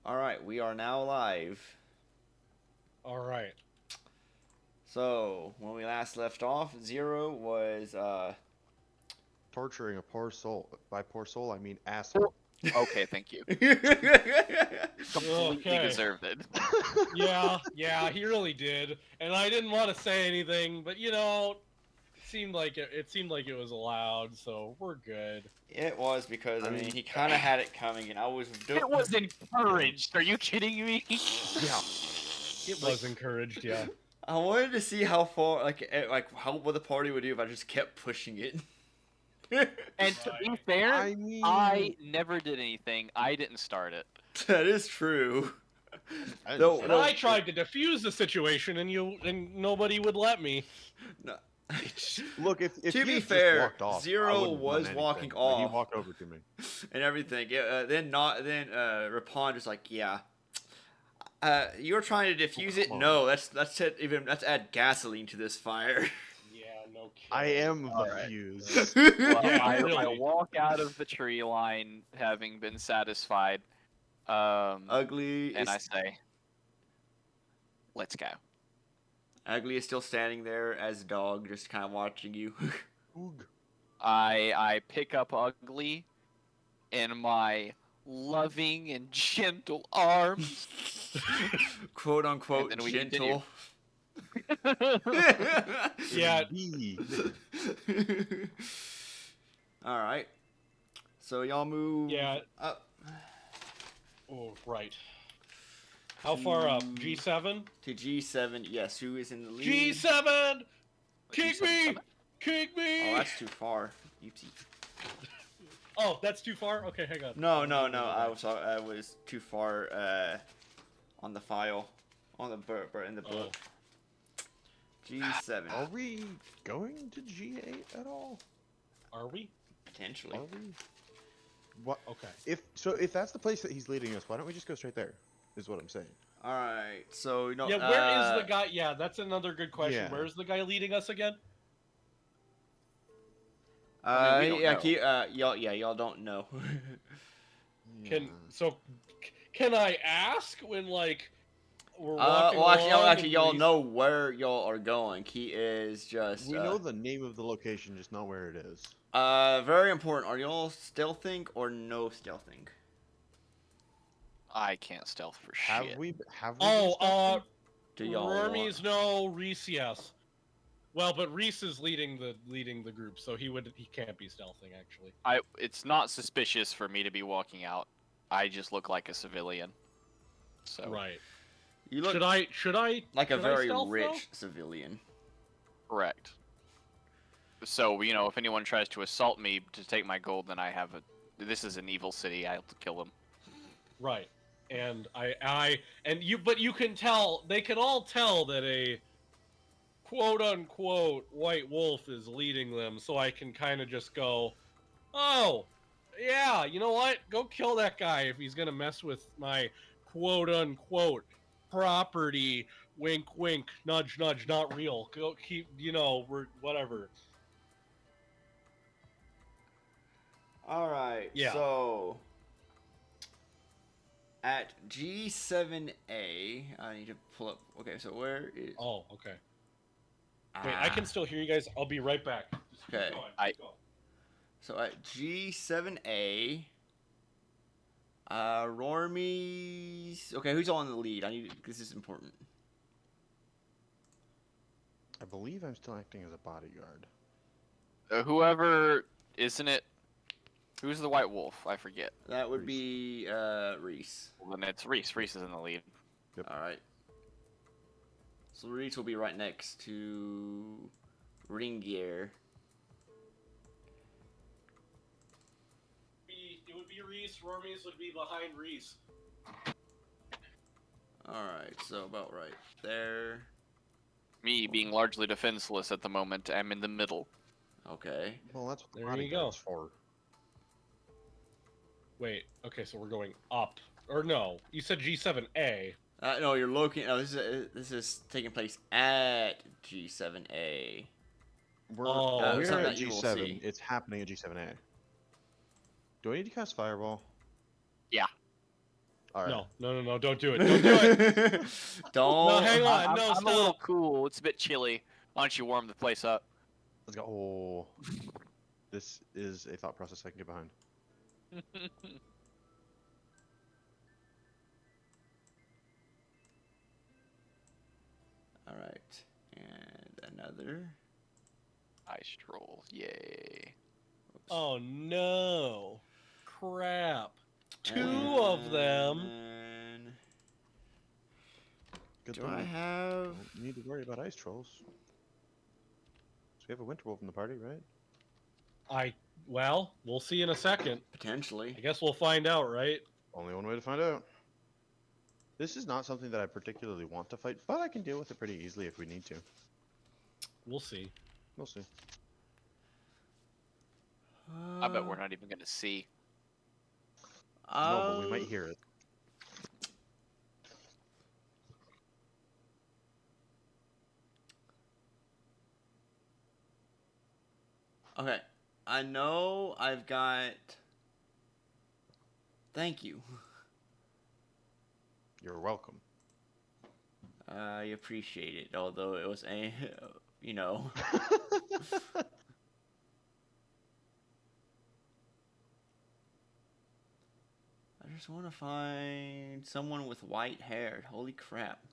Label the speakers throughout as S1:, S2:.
S1: Alright, we are now live.
S2: Alright.
S1: So, when we last left off, Zero was,
S3: torturing a poor soul. By poor soul, I mean asshole.
S4: Okay, thank you. Completely
S2: Okay.
S4: deserved it.
S2: Yeah, he really did. And I didn't want to say anything, but it seemed like it was allowed, so we're good.
S1: It was because, I mean, he kind of had it coming, and I was...
S4: It was encouraged. Are you kidding me?
S3: Yeah.
S2: It was encouraged, yeah.
S1: I wanted to see how far, what the party would do if I just kept pushing it.
S4: And to be fair,
S3: I mean,
S4: I never did anything. I didn't start it.
S1: That is true.
S3: No,
S2: And I tried to defuse the situation, and nobody would let me.
S1: No.
S3: Look, if
S1: To
S3: he
S1: be
S3: had just
S1: fair,
S3: walked off, I
S1: Zero
S3: wouldn't have
S1: was
S3: done
S1: walking
S3: anything, but He
S1: off.
S3: walked over to me.
S1: And everything. Then Rapon just like, yeah. You're trying to defuse it?
S3: come
S1: No, let's add gasoline to this fire.
S2: Yeah, no kidding.
S3: I am the
S4: Alright.
S3: fuse.
S4: Well,
S2: Yeah,
S4: I
S2: really.
S4: walk out of the tree line, having been satisfied,
S1: Ugly
S4: and
S1: is,
S4: I say, "Let's go."
S1: Ugly is still standing there as a dog, just kind of watching you.
S3: Oog.
S4: I pick up Ugly in my loving and gentle arms.
S1: Quote unquote
S4: And then we
S1: gentle.
S2: Yeah.
S3: Indeed.
S1: Alright. So y'all move
S2: Yeah.
S1: up
S2: Oh, right. How far up? G7?
S1: to G7. Yes, who is in the lead?
S2: G7! Kick me!
S4: G7.
S2: Kick me!
S1: Oh, that's too far. Oopsie.
S2: Oh, that's too far? Okay, hang on.
S1: No. I was too far on the file, on the in the book. G7
S3: Are we going to G8 at all?
S2: Are we?
S1: potentially.
S3: Are we? What?
S2: Okay.
S3: If that's the place that he's leading us, why don't we just go straight there? Is what I'm saying.
S1: All right. So
S2: Yeah, where is the guy? Yeah, that's another good question.
S3: Yeah.
S2: Where's the guy leading us again?
S4: I mean, we don't know.
S1: Y'all don't know.
S2: Can I ask when we're walking
S1: well,
S2: along
S1: actually,
S2: and
S1: y'all
S2: he's-
S1: know where y'all are going. He is just.
S3: We know the name of the location, just not where it is.
S1: Very important. Are y'all stealthing or no stealthing?
S4: I can't stealth for
S3: Have
S4: shit.
S3: we? Have we?
S2: Oh,
S1: Do y'all?
S2: Hermes no, Reese yes. Well, but Reese is leading the group, so he can't be stealthing actually.
S4: It's not suspicious for me to be walking out. I just look like a civilian. So
S2: Right.
S1: You look
S2: Should I
S1: like a
S2: should I
S1: very
S2: stealth,
S1: rich civilian.
S4: correct. So if anyone tries to assault me to take my gold, then this is an evil city. I have to kill them.
S2: Right. And but you can tell, they can all tell that a quote unquote white wolf is leading them, so I can kind of just go, oh, yeah, you know what? Go kill that guy if he's gonna mess with my quote unquote property. Wink, wink, nudge, nudge, not real. Go keep, we're whatever.
S1: All right.
S2: Yeah.
S1: So at G7A, I need to pull up. Okay, so where is?
S2: Oh, okay. Wait, I can still hear you guys. I'll be right back. Just keep
S1: Okay.
S2: going, keep going.
S1: So at G7A, Rormy's. Okay, who's on the lead? This is important.
S3: I believe I'm still acting as a bodyguard.
S4: Whoever, isn't it? Who's the white wolf? I forget.
S1: That would
S3: Reese.
S1: be Reese.
S4: Well, then it's Reese. Reese is in the lead.
S1: All right. So Reese will be right next to Ringier.
S2: It would be Reese. Rormies would be behind Reese.
S1: All right, so about right there.
S4: Me being largely defenseless at the moment, I'm in the middle.
S1: Okay.
S3: Well, that's what the
S2: There you go.
S3: bodyguard's for.
S2: Wait, okay, so we're going up. Or no, you said G7A.
S1: No, you're looking. No, this is taking place at G7A.
S3: We're
S2: Oh,
S3: we're
S1: something
S3: at
S1: that you will
S3: G7.
S1: see.
S3: It's happening at G7A. Do I need to cast Fireball?
S4: Yeah.
S3: All right.
S2: No, don't do it. Don't do it.
S1: Don't.
S2: No, hang on.
S4: I'm,
S2: No,
S4: I'm a little
S2: stop.
S4: cool. It's a bit chilly. Why don't you warm the place up?
S3: Let's go. Oh, this is a thought process I can get behind.
S1: All right, and another.
S4: Ice troll, yay!
S1: Oops.
S2: Oh no. Crap. Two of them.
S1: And
S3: Good
S1: do
S3: thing
S1: I
S3: we
S1: have?
S3: don't need to worry about ice trolls. So we have a winter wolf in the party, right?
S2: Well, we'll see in a second.
S1: Potentially.
S2: I guess we'll find out, right?
S3: Only one way to find out. This is not something that I particularly want to fight, but I can deal with it pretty easily if we need to.
S2: We'll see.
S3: We'll see.
S4: I bet we're not even gonna see.
S3: No, but we might hear it.
S1: Okay, I know I've got. Thank you.
S3: You're welcome.
S1: I appreciate it, although it was a, you know. I just want to find someone with white hair. Holy crap.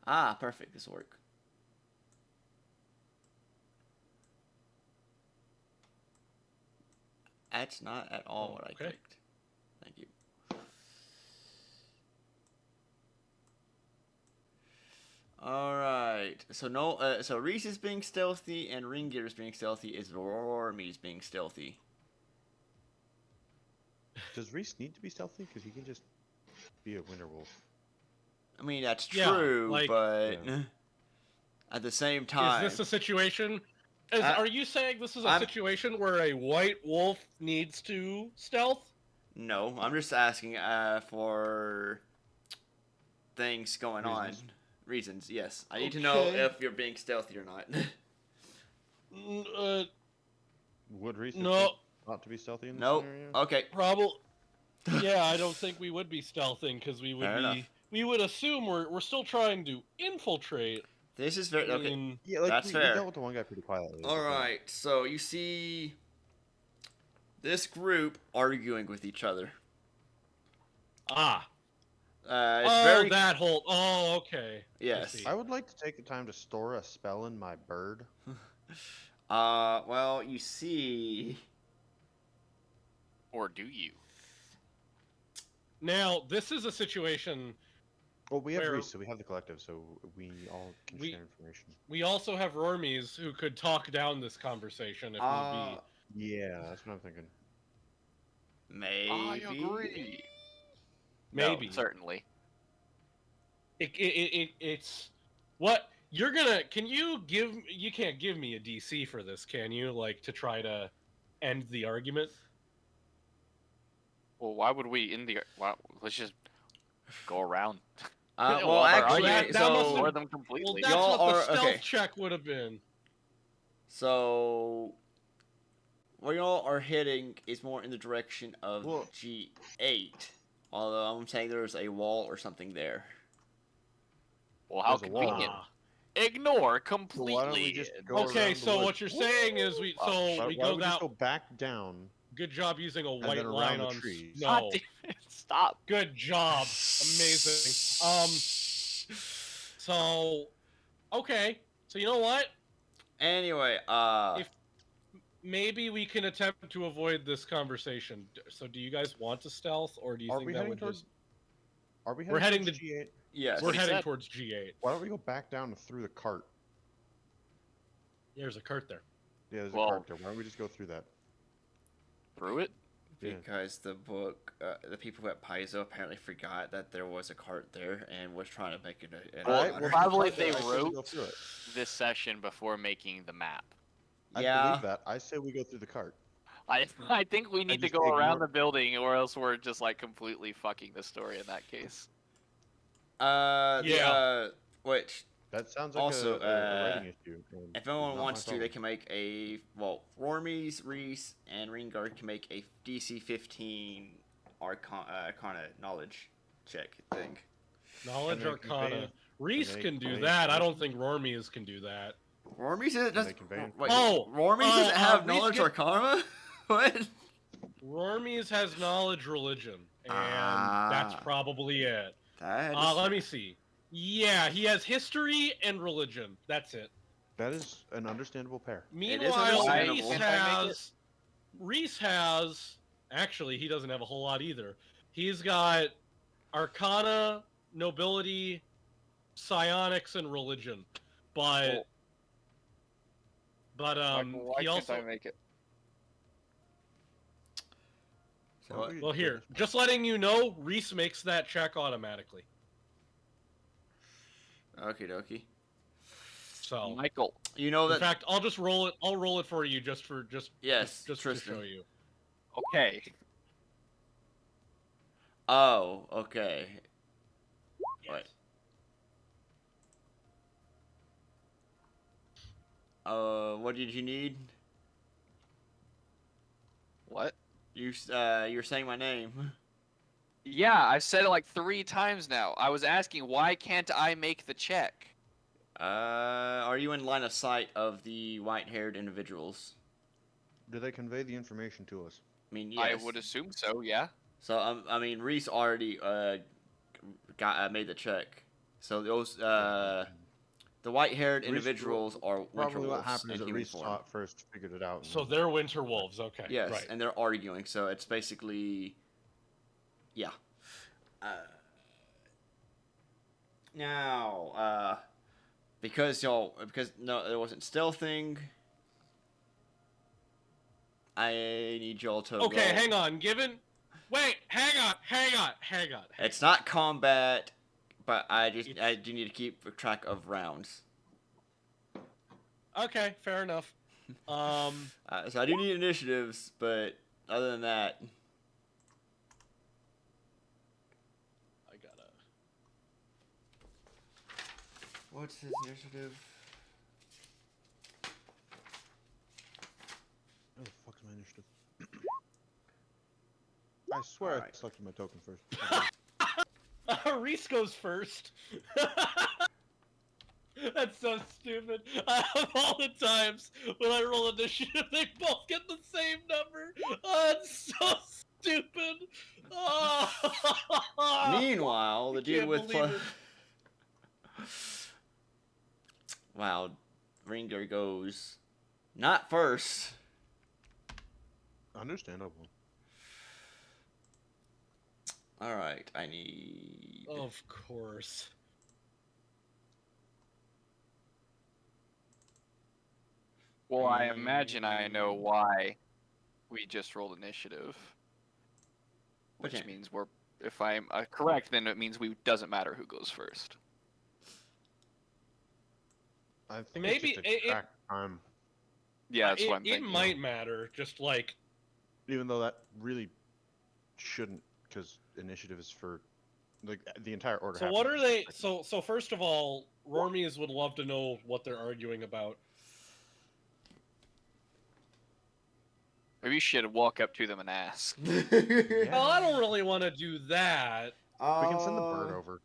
S1: Ah, perfect. This will work. That's not at all what I
S2: Okay.
S1: clicked. Thank you. All right. So no. So Reese is being stealthy, and Ringgear is being stealthy. Is Rormy's being stealthy?
S3: Does Reese need to be stealthy? Because he can just be a winter wolf.
S1: I mean, that's
S2: Yeah,
S1: true,
S2: like-
S1: but
S3: Yeah.
S1: at the same time,
S2: Is this a situation? Are you saying this is a
S1: I'm-
S2: situation where a white wolf needs to stealth?
S1: no. I'm just asking for things going
S3: Reasons.
S1: on. Reasons, yes. I need to know
S2: Okay.
S1: if you're being stealthy or not.
S3: Would Reese
S2: No.
S3: attempt not to be stealthy in this
S1: Nope.
S3: scenario?
S1: Okay.
S2: Probably. Yeah, I don't think we would be stealthing because we would
S1: Fair enough.
S2: we would assume we're still trying to infiltrate.
S1: This is very
S2: I
S1: okay.
S2: mean,
S3: Yeah, like
S1: That's
S3: we
S1: fair.
S3: dealt with the one guy pretty quietly.
S1: All right. So you see this group arguing with each other.
S2: ah.
S1: It's
S2: Oh,
S1: very
S2: that whole. Oh, okay. I
S1: yes.
S2: see.
S3: I would like to take the time to store a spell in my bird.
S1: Well, you see.
S4: Or do you?
S2: Now, this is a situation.
S3: Well, we have
S2: Where-
S3: Reese, so we have the collective, so we all can
S2: We-
S3: share information.
S2: We also have Rormies who could talk down this conversation if need be.
S3: Yeah, that's what I'm thinking.
S1: Maybe.
S4: I agree.
S2: Maybe.
S4: No, certainly.
S2: It's what you're gonna. Can you give? You can't give me a DC for this, can you? Like to try to end the argument.
S4: Well, why would we in the? Let's just go around.
S1: Well,
S4: Well,
S1: actually,
S2: that must
S1: so
S2: have-
S4: Ignore them
S2: Well,
S4: completely.
S2: that's
S1: Y'all
S2: what the
S1: are-
S2: stealth
S1: okay.
S2: check would have been.
S1: so where y'all are heading is more in the direction of
S3: Well-
S1: G8. Although I'm saying there's a wall or something there.
S4: Well, how
S3: There's a wall.
S4: convenient.
S2: Ah.
S4: Ignore
S3: So
S4: completely.
S3: why don't we just go
S2: Okay,
S3: around the
S2: so
S3: woods?
S2: what you're saying is we
S3: Why,
S2: so
S3: why
S2: we
S3: don't
S2: go
S3: we
S2: that.
S3: just go back down?
S2: Good job using a
S3: then
S2: white
S3: around
S2: line
S3: the
S2: on
S3: trees?
S4: God
S2: snow.
S4: damn it, stop.
S2: Good job. Amazing. So okay. So you know what?
S1: Anyway,
S2: If- Maybe we can attempt to avoid this conversation. So do you guys want to stealth or do you
S3: Are
S2: think
S3: we
S2: that
S3: heading
S2: would
S3: towards?
S2: just
S3: Are we
S2: We're
S3: heading
S2: heading
S3: towards G8?
S1: yes.
S2: we're
S4: he
S2: heading
S4: said.
S2: towards G8.
S3: Why don't we go back down through the cart?
S2: There's a cart there.
S3: Yeah, there's
S4: Well-
S3: a cart there. Why don't we just go through that?
S4: Through it?
S3: Yeah.
S1: Because the book, the people at Paizo apparently forgot that there was a cart there and was trying to make it an
S4: Well,
S1: honor.
S4: probably
S3: I
S4: they
S3: say we
S4: wrote-
S3: go through it.
S4: This session before making the map.
S3: I
S1: Yeah.
S3: believe that. I say we go through the cart.
S4: I think we need to
S3: just
S4: go around
S3: ignore-
S4: the building, or else we're just like completely fucking the story in that case.
S2: Yeah.
S1: Which
S3: That sounds like
S1: Also,
S3: a writing issue. and
S1: if
S3: it's
S1: anyone
S3: not my
S1: wants to, they
S3: problem.
S1: can make a Rormies, Reese, and Ringard can make a DC 15 Arcana knowledge check thing.
S2: Knowledge
S3: Can they
S2: Arcana.
S3: convey-
S2: Reese
S3: they
S2: can do
S3: convey
S2: that. I don't
S3: information?
S2: think Rormies can do that.
S1: Rormies
S3: Can they
S1: doesn't.
S3: convey
S1: Wait,
S2: Oh,
S1: Rormies doesn't have
S2: Reese
S1: knowledge
S2: can-
S1: Arcana. What?
S2: Rormies has knowledge religion, and that's
S1: Ah.
S2: probably it.
S1: That
S2: Let me see. Yeah, he has history and religion. That's it.
S3: That is an understandable pair.
S2: Meanwhile,
S1: understandable.
S2: Reese has actually he doesn't have a whole lot either. He's got Arcana, Nobility, Psionics, and Religion, but
S4: Michael, why
S2: he
S4: can't
S2: also
S4: I make it?
S1: So,
S2: well here just letting you know Reese makes that check automatically.
S1: okie dokie.
S2: So
S4: Michael.
S1: You know
S2: in
S1: that.
S2: fact, I'll just roll it. I'll roll it for you just
S1: Yes,
S2: just to
S1: Tristan.
S2: show you.
S4: Okay.
S1: Oh, okay. Wait. What did you need?
S4: What?
S1: You're saying my name.
S4: Yeah, I've said it like 3 times now. I was asking why can't I make the check?
S1: Are you in line of sight of the white-haired individuals?
S3: Do they convey the information to us?
S1: I mean, yes.
S4: I would assume so. Yeah.
S1: So I mean, Reese already made the check. So those the white-haired
S3: Reese-
S1: individuals are winter
S3: Probably what
S1: wolves
S3: happened
S1: in
S3: is that
S1: human
S3: Reese
S1: form.
S3: saw it first, figured it out. and
S2: So
S3: then-
S2: they're winter wolves. Okay.
S1: Yes,
S2: Right.
S1: and they're arguing. So it's basically, yeah. Now, because no, there wasn't stealthing. I need y'all to.
S2: Okay,
S1: roll.
S2: hang on. Hang on.
S1: It's not combat, but I do need to keep track of rounds.
S2: Okay, fair enough.
S1: So I do need initiatives, but other than that,
S2: I gotta.
S1: what's his initiative?
S3: Oh, the fuck's my initiative? I swear I
S1: Alright.
S3: selected my token first.
S2: Reese goes first. That's so stupid. Of all the times when I roll initiative, they both get the same number. Oh, it's so stupid. Oh.
S1: Meanwhile, the
S2: I
S1: dude
S2: can't
S1: with
S2: believe it.
S1: wow, Ringer goes not first.
S3: Understandable.
S1: All right, I need.
S2: Of course.
S4: Well, I imagine I know why we just rolled initiative. Which
S1: Okay.
S4: means if I'm correct, then it means we doesn't matter who goes first.
S3: I think
S2: Maybe
S3: it's just a track time,
S4: Yeah, that's
S2: it,
S4: what I'm
S2: it
S4: thinking.
S2: might matter. Just like
S3: even though that really shouldn't, because initiative is for like the entire order.
S2: so.
S3: happens
S2: What
S3: in
S2: are
S3: 6
S2: they?
S3: seconds.
S2: So first of all, Rormies would love to know what they're arguing about.
S4: Maybe you should walk up to them and ask.
S2: Well, I don't really want to do that.
S3: We can send the bird over.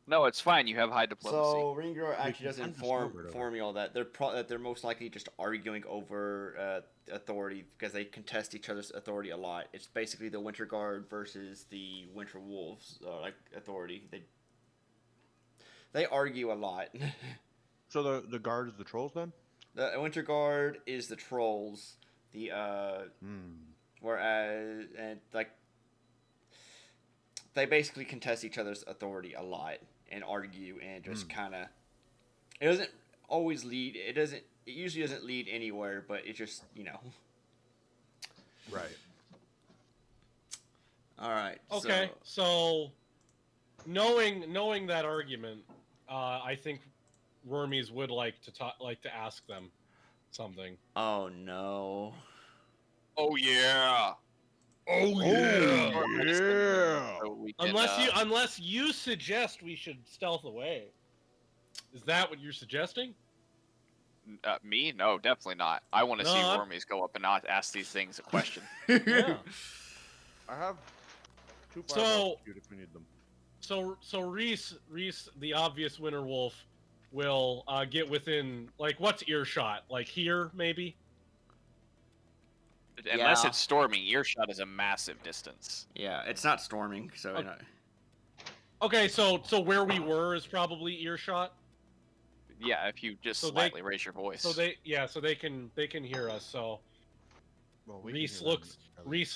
S4: No, it's fine. You have high diplomacy.
S1: So Ringer actually
S3: can
S1: doesn't
S3: send the snowbird over.
S1: inform me all that. That they're most likely just arguing over authority because they contest each other's authority a lot. It's basically the Winter Guard versus the Winter Wolves like authority. They argue a lot.
S3: So the guard is the trolls then?
S1: The Winter Guard is the trolls. The whereas and like they basically contest each other's authority a lot and argue and just kind of it doesn't always lead it usually doesn't lead anywhere, but it just
S3: Right.
S1: all right.
S2: Okay, so knowing that argument, I think Wormies would like to ask them something.
S1: Oh no.
S4: Oh yeah.
S2: Oh
S3: Yeah.
S4: So we can,
S2: Unless you suggest we should stealth away. Is that what you're suggesting?
S4: me? No, definitely not. I want to
S2: No,
S4: see
S2: I'm-
S4: Wormies go up and not ask these things a question.
S2: Yeah.
S3: I have 2
S2: So-
S3: fireballs to shoot if we need them.
S2: So Reese, the obvious winter wolf, will get within like what's earshot? Like here, maybe.
S4: Unless
S1: Yeah.
S4: it's storming, earshot is a massive distance.
S1: Yeah, it's not storming, so
S2: Okay.
S1: you know.
S2: Okay, so where we were is probably earshot.
S4: Yeah, if you just
S2: So they-
S4: slightly raise your voice.
S2: So they can hear us. So
S3: Well, we can
S2: Reese
S3: hear them,
S2: looks
S3: at least.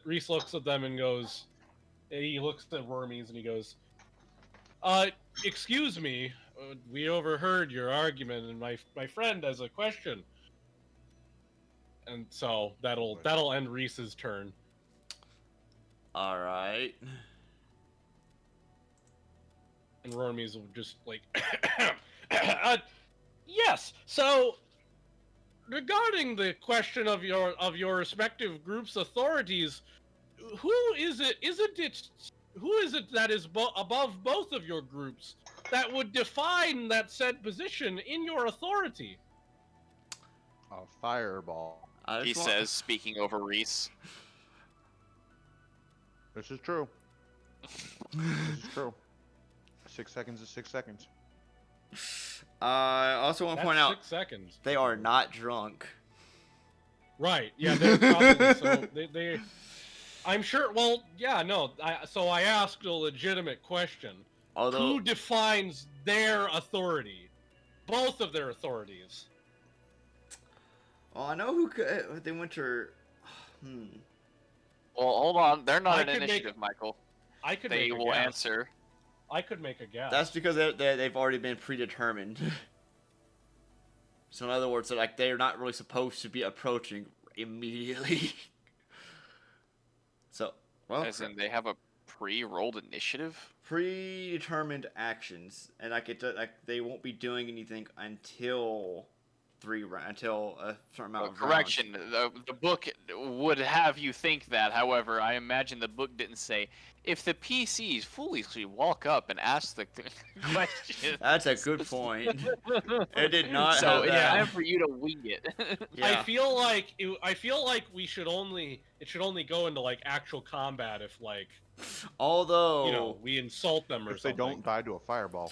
S2: Reese looks at them and goes. He looks at Wormies and he goes, excuse me, we overheard your argument, and my friend has a question." And so that'll end Reese's turn.
S1: All right.
S2: And Wormies will just like, yes. So, regarding the question of your respective groups' authorities, who is it? Who is it that is above both of your groups that would define that said position in your authority?
S3: A fireball.
S1: I
S4: He
S1: just want-
S4: says, speaking over Reese.
S3: This is true. This is true. 6 seconds is 6 seconds.
S1: I also want to
S2: That's
S1: point out
S2: 6 seconds.
S1: they are not drunk.
S2: Right. Yeah. They're probably so they. I'm sure. Well, yeah. No. So I asked a legitimate question.
S1: Although
S2: Who defines their authority? Both of their authorities.
S1: well, I know who could. The winter.
S4: Well, hold on. They're not
S2: I
S4: an
S2: could make-
S4: initiative, Michael.
S2: I could
S4: They
S2: make a
S4: will
S2: guess.
S4: answer.
S2: I could make a guess.
S1: That's because they've already been predetermined. So in other words, they're not really supposed to be approaching immediately. So well,
S4: As in, they have a pre-rolled initiative?
S1: predetermined actions, and they won't be doing anything until until a certain amount
S4: Well,
S1: of
S4: correction, the book would have you think that. However, I imagine the book didn't say, if the PCs foolishly walk up and ask the question.
S1: That's a good point. It did not
S4: So
S1: have
S4: it's
S1: that.
S4: time for you to wing it.
S1: Yeah.
S2: I feel like we should only go into like actual combat if like
S1: Although
S2: we insult them or
S3: If they
S2: something.
S3: don't die to a fireball.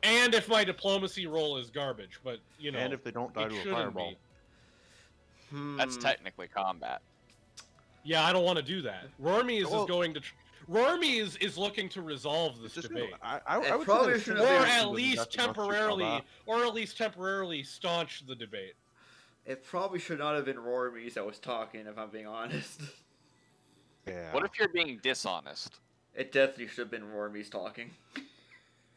S2: And if my diplomacy roll is garbage, but
S3: And if they don't die
S2: it
S3: to a
S2: shouldn't
S3: fireball.
S2: be.
S4: That's technically combat.
S2: Yeah, I don't want to do that. Wormies
S3: Well-
S2: is going to. Wormies is looking to resolve this
S3: Just
S2: debate,
S3: I
S1: It
S3: would
S1: probably
S3: say
S1: should
S3: that
S1: have
S2: or
S1: been-
S2: at
S3: was
S2: least
S3: invested enough to combat.
S2: temporarily staunch the debate.
S1: It probably should not have been Rormies that was talking, if I'm being honest.
S3: Yeah.
S4: What if you're being dishonest?
S1: It definitely should have been Rormies talking.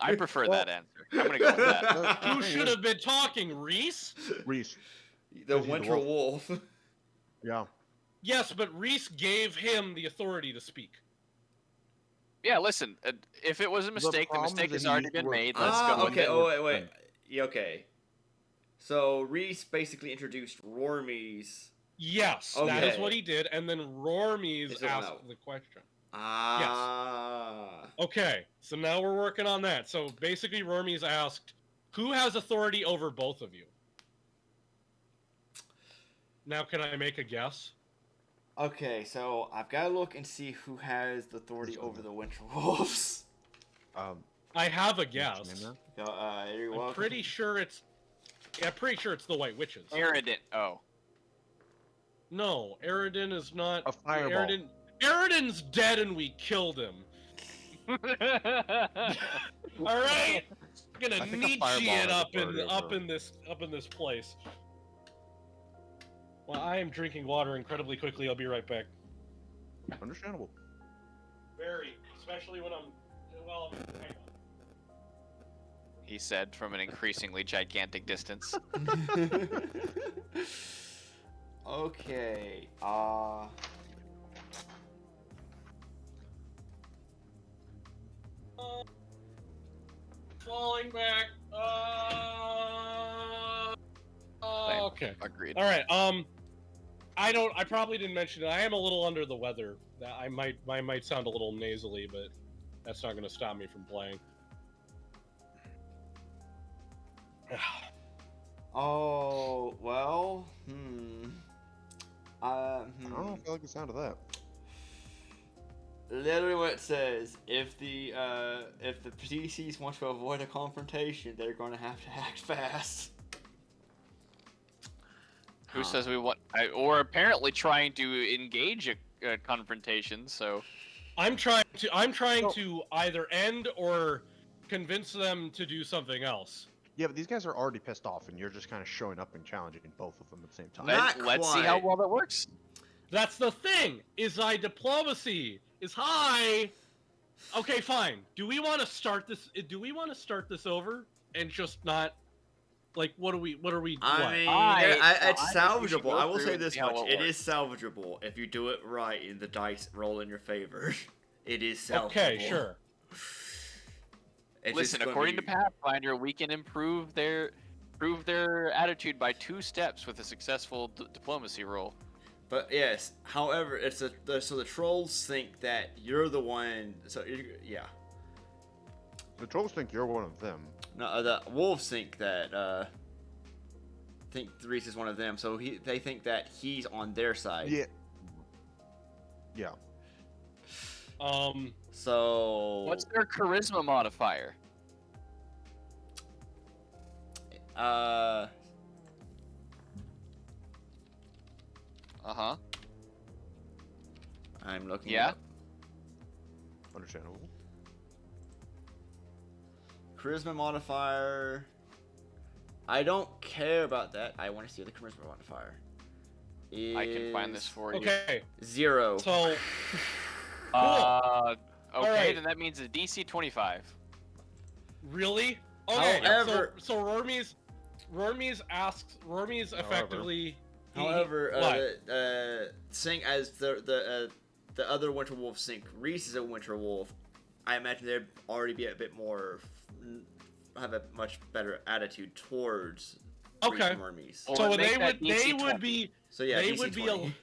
S4: I prefer
S3: Well-
S4: that answer. I'm gonna go with that.
S2: Who should have been talking, Reese?
S3: Reese?
S1: The
S3: Is he the
S1: Winter
S3: wolf?
S1: Wolf.
S3: Yeah.
S2: Yes, but Reese gave him the authority to speak.
S4: Yeah, listen. If it was a mistake, the
S3: problem
S4: mistake
S3: is
S4: has
S3: that he
S4: already
S3: used the
S4: been
S3: word
S4: made.
S3: friend.
S4: Let's go. with
S1: Okay.
S4: it.
S1: Oh, wait. Yeah, okay. So Reese basically introduced Rormies.
S2: Yes, that is
S1: Okay.
S2: what he did, and then Rormies
S1: Is it
S2: asked
S1: no?
S2: the question.
S1: Ah.
S2: Okay, so now we're working on that. So basically, Rormies asked, "Who has authority over both of you?" Now, can I make a guess?
S1: Okay, so I've got to look and see who has the authority over the Winter Wolves.
S2: I have a
S3: what's your
S2: guess.
S3: name now?
S1: You're
S2: I'm
S1: welcome.
S2: pretty sure it's. Yeah, I'm pretty sure it's the White Witches.
S4: Aridin. Oh.
S2: No, Aridin is not.
S3: A fireball.
S2: Aridin's dead, and we killed him. All right, gonna
S3: I think a
S2: Nietzsche
S3: fireball
S2: it
S3: has
S2: up
S3: authority over
S2: in this place. Well, I am drinking water incredibly quickly. I'll be right back.
S3: Understandable.
S2: Very, especially when I'm. Well, hang on.
S4: He said from an increasingly gigantic distance.
S1: Okay.
S2: Falling back.
S4: Same.
S2: Okay.
S4: Agreed.
S2: All right. I probably didn't mention it. I am a little under the weather. I might sound a little nasally, but that's not going to stop me from playing.
S1: Oh, well,
S3: I don't know if I like the sound of that.
S1: literally what it says. If the PCs want to avoid a confrontation, they're going to have to act fast.
S4: Who says we want? Or apparently trying to engage a confrontation. So
S2: I'm trying to either end or convince them to do something else.
S3: Yeah, but these guys are already pissed off, and you're just kind of showing up and challenging both of them at the same time.
S1: Not
S4: let's see how
S1: quite.
S4: well that works.
S2: That's the thing. Is my diplomacy is high. Okay, fine. Do we want to start this? Do we want to start this over and just not? Like, what are we?
S1: I
S2: what?
S1: mean, it's
S4: I think we should
S1: salvageable.
S4: go
S1: I will
S4: through
S1: say
S4: and
S1: this
S4: see how
S1: much:
S4: it
S1: it is salvageable if you do it right and the dice roll in your favor. It is salvageable.
S2: Okay, sure.
S1: It's
S4: Listen,
S1: just gonna
S4: according
S1: be-
S4: to Pathfinder, we can improve their attitude by 2 steps with a successful diplomacy roll.
S1: But yes, however, it's so the trolls think that you're the one. So yeah,
S3: The trolls think you're one of them.
S1: no, the wolves think that think Reese is one of them. So they think that he's on their side.
S3: Yeah. Yeah.
S1: So
S4: What's their charisma modifier?
S1: Uh
S4: Uh-huh.
S1: I'm looking.
S4: Yeah.
S1: It up.
S3: Understandable.
S1: Charisma modifier. I don't care about that. I want to see the charisma modifier.
S4: I can find this for you.
S2: Okay,
S1: 0.
S2: so
S4: Okay,
S2: Alright.
S4: then that means a DC 25.
S2: really? Okay,
S1: However-
S2: so Rormes asks. Rormes effectively.
S1: However,
S2: what?
S1: seeing as the other winter wolf think Reese is a winter wolf, I imagine they'd already be a bit more, have a much better attitude towards Reese
S2: Okay.
S1: and Hermes.
S4: Well,
S2: So
S4: make
S2: they
S4: that
S2: would
S4: DC 20.
S2: be
S1: So yeah,
S2: they
S1: DC
S2: would
S1: 20.
S2: be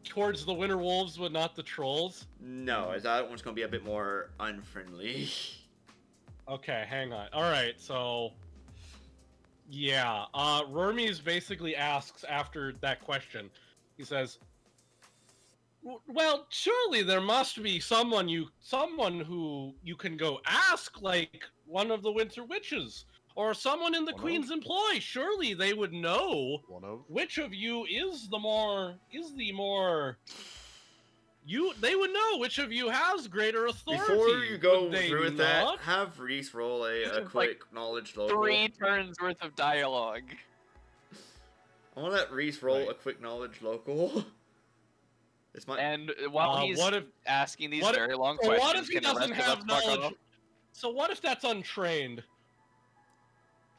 S2: towards the winter wolves, but not the trolls.
S1: No, as that one's gonna be a bit more unfriendly.
S2: Okay, hang on. All right, so yeah, Rormes basically asks after that question. He says, "Well, surely there must be someone who you can go ask, like one of the Winter Witches or someone in the
S3: One of?
S2: Queen's employ. Surely they would know
S3: One of.
S2: which of you is the more they would know which of you has greater authority.
S1: Before you go
S2: would they
S1: through with
S2: not?
S1: that, have Reese roll a
S4: Like
S1: quick knowledge local.
S4: 3 turns worth of dialogue.
S1: I want to let Reese roll
S2: Right.
S1: a quick knowledge local. It's my
S4: And while he's
S2: what if-
S4: asking these
S2: what if-
S4: very long
S2: so
S4: questions,
S2: what if he
S4: can the
S2: doesn't
S4: rest of us
S2: have
S4: fuck
S2: knowledge?
S4: off?
S2: So what if that's untrained?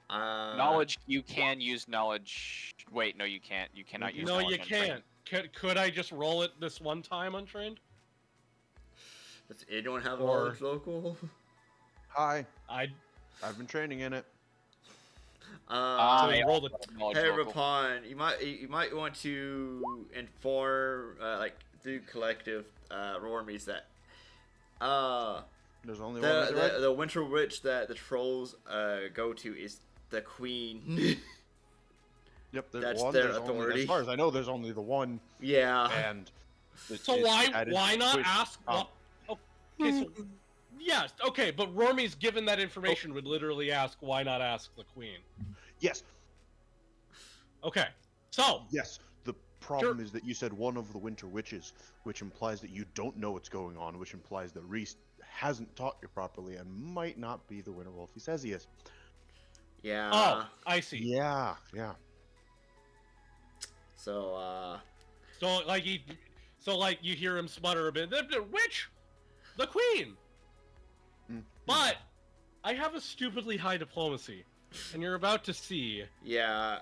S4: Knowledge, you can use knowledge. Wait, no, you can't. You cannot use
S2: No,
S4: knowledge.
S2: you
S4: untrained.
S2: can't. Could I just roll it this one time untrained?
S1: Does anyone have
S2: Or-
S1: knowledge local?
S3: Hi.
S2: I
S3: I've been training in it.
S2: so
S4: I
S2: you rolled it.
S4: also have knowledge
S1: Hey,
S4: local.
S1: Rapon, you might want to inform like through collective Rormies that
S3: There's only one. resurrect.
S1: the winter witch that the trolls go to is the queen.
S3: Yep, there's
S1: that's
S3: one.
S1: their
S3: There's only,
S1: authority.
S3: as far as I know, there's only the one,
S1: Yeah.
S3: and
S2: So
S3: it's
S2: why
S3: added
S2: not
S3: twist.
S2: ask? Okay, so yes, okay, but Rormes, given that information, would literally ask, "Why not ask the queen?"
S3: Yes,
S2: Okay, so
S3: yes. The problem is that you said one of the winter witches, which implies that you don't know what's going on, which implies that Reese hasn't taught you properly and might not be the winter wolf he says he is.
S1: Yeah.
S2: oh, I see.
S3: Yeah, yeah.
S1: So
S2: So like you hear him sputter a bit. The witch, the queen.
S3: Mm.
S2: But I have a stupidly high diplomacy, and you're about to see.
S1: yeah,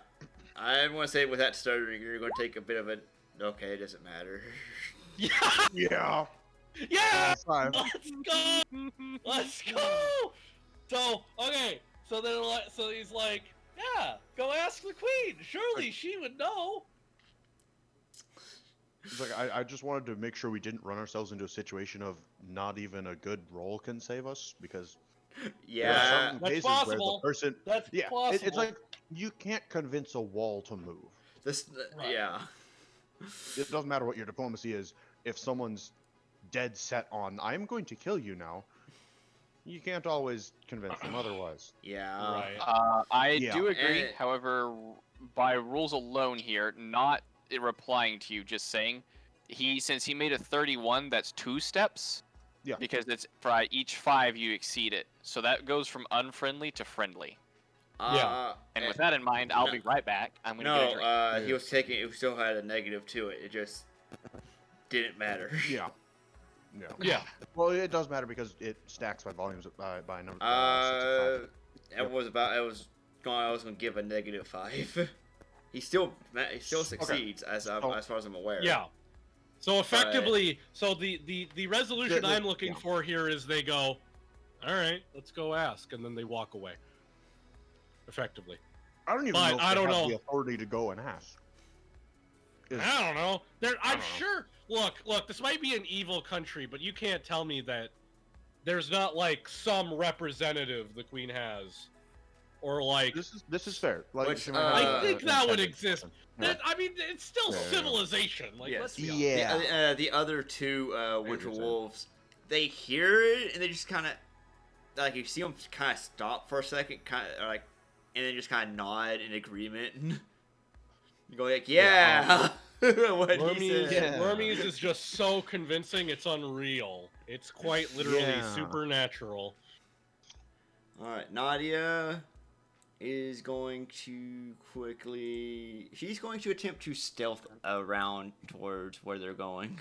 S1: I want to say with that stuttering, you're going to take a bit of a. Okay, it doesn't matter.
S2: Yeah,
S3: Yeah.
S2: yeah.
S3: Fine.
S2: Let's go. Let's go. So okay. So they're like. So he's like, yeah. Go ask the queen. Surely she would know.
S3: It's like I just wanted to make sure we didn't run ourselves into a situation of not even a good roll can save us, because there are
S1: Yeah.
S3: some
S2: That's
S3: cases
S2: possible.
S3: where the person,
S2: That's
S3: yeah,
S2: possible.
S3: it's like you can't convince a wall to move.
S1: This.
S2: Right.
S1: Yeah.
S3: It doesn't matter what your diplomacy is. If someone's dead set on, I'm going to kill you now, you can't always convince them otherwise.
S1: Yeah.
S2: Right.
S4: I
S3: Yeah.
S4: do agree.
S1: Eh.
S4: However, by rules alone here, not it replying to you, just saying, since he made a 31, that's 2 steps.
S3: Yeah.
S4: Because it's for each 5 you exceed it, so that goes from unfriendly to friendly. And with that in mind, I'll be right back. I'm gonna get a drink.
S1: He was taking. It still had a negative to it. It just didn't matter.
S3: Yeah. Yeah.
S2: Yeah.
S3: Well, it does matter because it stacks by volumes by number.
S1: It was about. It was going. I was going to give a -5. He still succeeds as far as I'm aware.
S2: Yeah. So effectively, the resolution I'm looking for here is they go, all right, let's go ask, and then they walk away. Effectively.
S3: I don't even know if they have the authority to go and ask.
S2: I don't know. I'm sure. Look. This might be an evil country, but you can't tell me that there's not like some representative the Queen has, or like.
S3: This is fair. Like,
S2: I think that would exist. Yeah. I mean, it's still civilization. Like,
S1: yes.
S2: let's be honest.
S1: The other two Winter Wolves, they hear it and they just kind of like you see them kind of stop for a second, kind of like, and then just kind of nod in agreement. You go like, yeah. What he said.
S2: Wormies is just so convincing, it's unreal. It's quite literally supernatural.
S1: All right, Nadia is going to quickly. She's going to attempt to stealth around towards where they're going.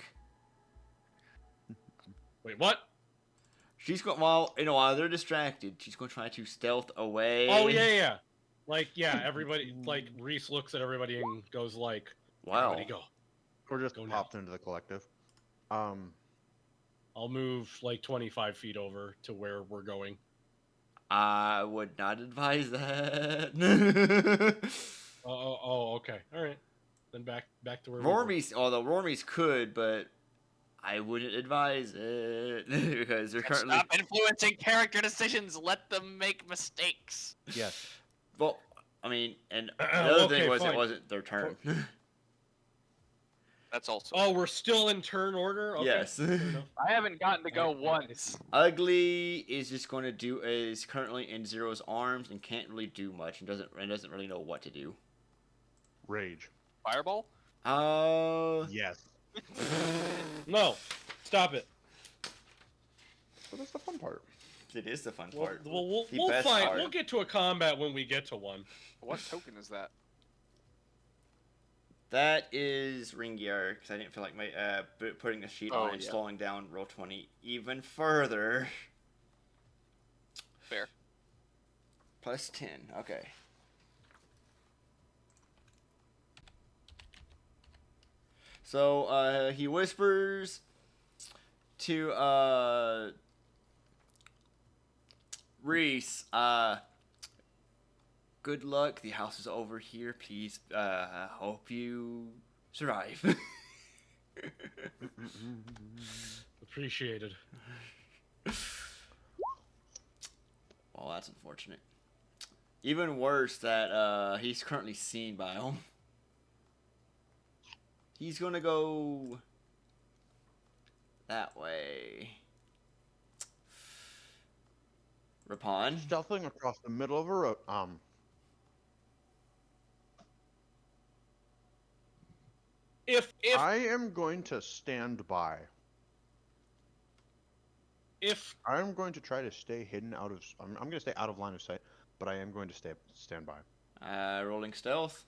S2: Wait, what?
S1: She's going. Well, while they're distracted, she's going to try to stealth away.
S2: Oh yeah. Like everybody. Like Reese looks at everybody and goes like,
S1: "Wow."
S2: Everybody go.
S3: Or just popped into the collective.
S2: I'll move like 25 feet over to where we're going.
S1: I would not advise that.
S2: Oh, okay. All right. Then back to where
S1: Although Rormies could, but I wouldn't advise it because they're currently
S4: Stop influencing character decisions. Let them make mistakes.
S3: Yes.
S1: Well, I mean, and the other thing was it wasn't their turn.
S4: That's also.
S2: Oh, we're still in turn order? Okay.
S1: Yes.
S4: I haven't gotten to go once.
S1: Ugly is just going to is currently in Zero's arms and can't really do much and doesn't really know what to do.
S3: Rage.
S4: Fireball?
S3: Yes.
S2: No. Stop it.
S3: So that's the fun part.
S1: It is the fun part.
S2: We'll find. We'll get to a combat when we get to one.
S4: What token is that?
S1: That is Ringyar, because I didn't feel like putting the sheet on and slowing down Roll20 even further.
S4: Fair.
S1: Plus 10, okay. So, he whispers to, Reese, good luck. The house is over here. Please, hope you survive.
S2: Appreciated.
S1: Well, that's unfortunate. Even worse that he's currently seen by him. He's gonna go that way. Rapon.
S3: Stealthing across the middle of a road.
S2: If
S3: I am going to stand by. I'm going to try to stay hidden out of. I'm going to stay out of line of sight, but I am going to stand by.
S1: Rolling stealth.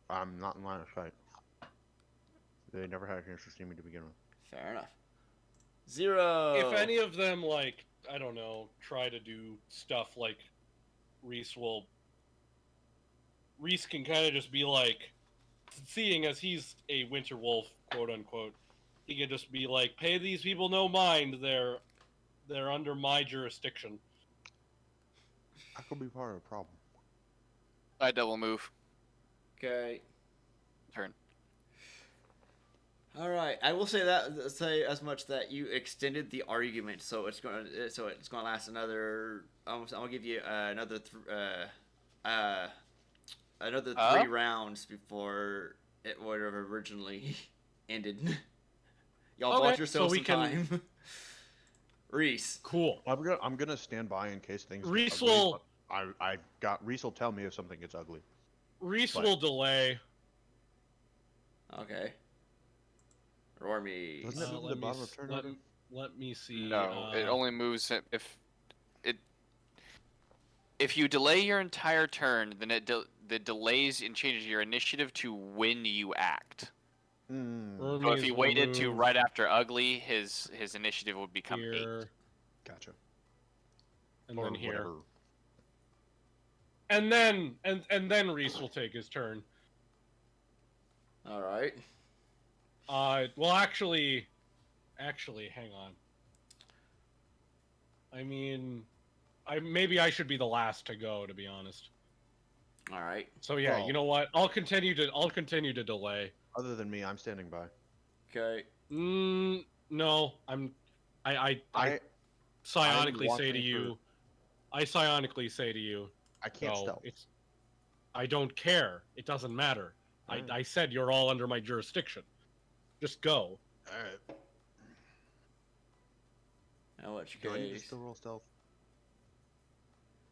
S3: I'm not in line of sight. They never had a chance to see me to begin with.
S1: Fair enough. 0.
S2: If any of them, like, I don't know, try to do stuff like Reese can kind of just be like, seeing as he's a winter wolf, quote unquote, he can just be like, pay these people no mind, they're under my jurisdiction.
S3: That could be part of the problem.
S4: I double move.
S1: Okay.
S4: Turn.
S1: All right. I will say as much that you extended the argument, so it's going to last another. I'm gonna give you another 3 rounds before it would have originally ended. Y'all
S2: Okay,
S1: bought yourselves
S2: so we
S1: some
S2: can-
S1: time. Reese.
S2: Cool.
S3: I'm gonna stand by in case things get
S2: Reese
S3: ugly,
S2: will-
S3: but Reese will tell me if something gets ugly.
S2: Reese
S3: But-
S2: will delay.
S1: Okay. Rormies.
S3: Doesn't it move to the bottom of turn order?
S2: Let me see.
S4: No, it only moves if you delay your entire turn, then it delays and changes your initiative to when you act.
S3: Hmm.
S4: So if
S2: Hermes
S4: he
S2: will
S4: waited to
S2: move
S4: right after ugly, his initiative would become 8.
S2: here,
S3: Gotcha.
S2: and
S3: Or
S2: then here,
S3: whatever.
S2: and then Reese will take his turn.
S1: All right.
S2: Well, actually, hang on. I mean, maybe I should be the last to go, to be honest.
S1: All right.
S2: So yeah,
S3: Well-
S2: you know what? I'll continue to delay.
S3: Other than me, I'm standing by.
S1: Okay.
S2: No, I psionically say to
S3: watching
S2: you, I psionically say to you,
S3: I can't
S2: no,
S3: stealth.
S2: I don't care. It doesn't matter.
S3: Alright.
S2: I said you're all under my jurisdiction. Just go.
S3: Alright.
S1: Now what's
S3: Do
S1: your
S3: I need to
S1: case?
S3: still roll stealth?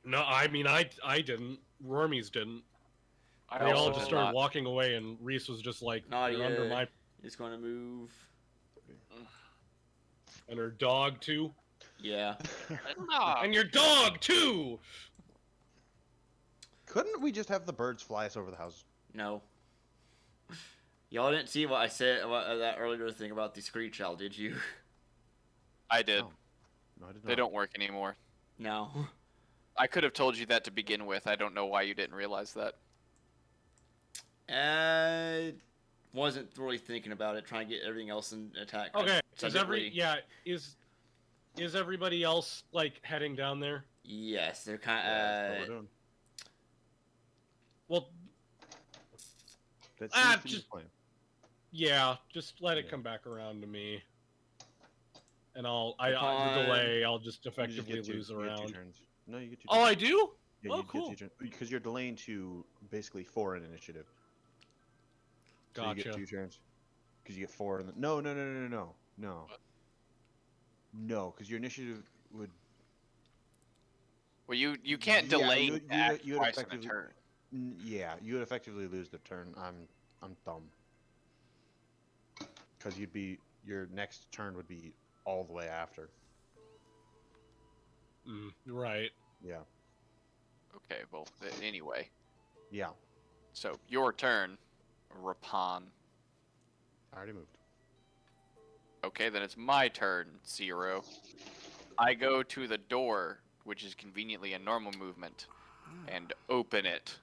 S2: No, I mean I didn't. Wormies didn't.
S4: I
S2: They all
S4: also
S2: just
S4: did
S2: started
S4: not.
S2: walking away, and Reese was just like,
S1: Not
S2: "You're under
S1: yet.
S2: my."
S1: It's going to move.
S2: And her dog too.
S1: Yeah.
S2: And your dog too.
S3: Couldn't we just have the birds fly us over the house?
S1: No. Y'all didn't see what I said that earlier thing about the screech owl, did you?
S4: I did.
S3: Oh. No, I did not.
S4: They don't work anymore.
S1: No.
S4: I could have told you that to begin with. I don't know why you didn't realize that.
S1: Wasn't really thinking about it, trying to get everything else in attack.
S2: Okay.
S1: Subsequently-
S2: Is everybody else like heading down there?
S1: Yes, they're kind
S3: Yeah, that's what we're doing.
S2: Well,
S3: That
S2: Ah,
S3: seems to be the
S2: just-
S3: plan.
S2: yeah. Just let it
S3: Yeah.
S2: come back around to me. And the
S1: Upon-
S2: delay, I'll just
S3: You just
S2: effectively
S3: get
S2: lose
S3: you get 2
S2: around.
S3: turns. No, you get 2
S2: Oh,
S3: turns.
S2: I do?
S3: Yeah,
S2: Oh,
S3: you get
S2: cool.
S3: 2 turns. Because you're delaying to basically 4 in initiative. So you
S2: Gotcha.
S3: get 2 turns. Because you get 4 in the... No. No, because your initiative would...
S4: Well, you can't
S3: Yeah,
S4: delay
S3: you-
S4: to
S3: you-
S4: act
S3: you would
S4: twice in a
S3: effectively-
S4: turn.
S3: Yeah, you would effectively lose the turn. I'm dumb. Because your next turn would be all the way after.
S2: Right.
S3: Yeah.
S4: Okay, well, anyway.
S3: Yeah.
S4: So, your turn, Rapon.
S3: I already moved.
S4: Okay, then it's my turn, Zero. I go to the door, which is conveniently a normal movement, and open it,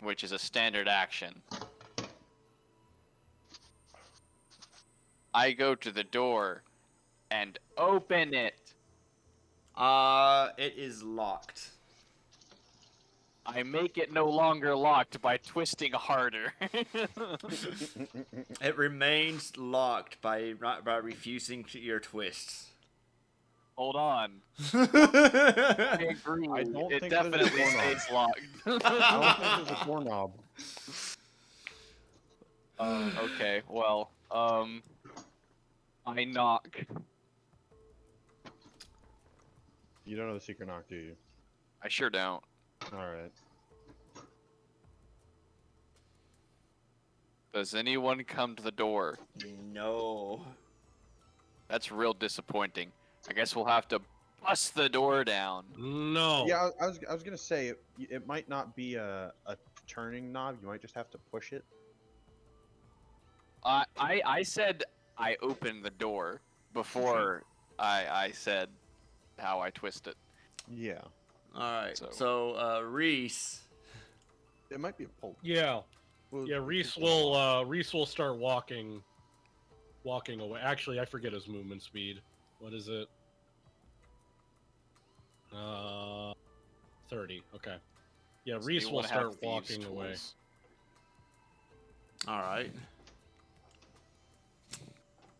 S4: which is a standard action. I go to the door and open it.
S1: It is locked.
S4: I make it no longer locked by twisting harder.
S1: It remains locked by refusing your twists.
S4: Hold on.
S1: I
S4: I agree.
S3: I don't
S4: It
S3: think there's a
S4: definitely
S3: doorknob.
S4: stays locked.
S3: I don't think there's a doorknob.
S4: Okay, well, I knock.
S3: You don't know the secret knock, do you?
S4: I sure don't.
S3: Alright.
S4: Does anyone come to the door?
S1: No.
S4: That's real disappointing. I guess we'll have to bust the door down.
S2: No.
S3: Yeah, I was gonna say, it might not be a turning knob, you might just have to push it.
S4: I said I opened the door before I said how I twist it.
S3: Yeah.
S1: Alright,
S4: So-
S1: so, Reese.
S3: It might be a pull.
S2: Yeah.
S3: Well,
S2: Yeah. Reese will start walking away. Actually, I forget his movement speed. What is it? 30. Okay. Yeah,
S4: So
S2: Reese
S4: you
S2: will
S4: wanna have
S2: start
S4: thieves'
S2: walking away.
S4: tools.
S1: Alright.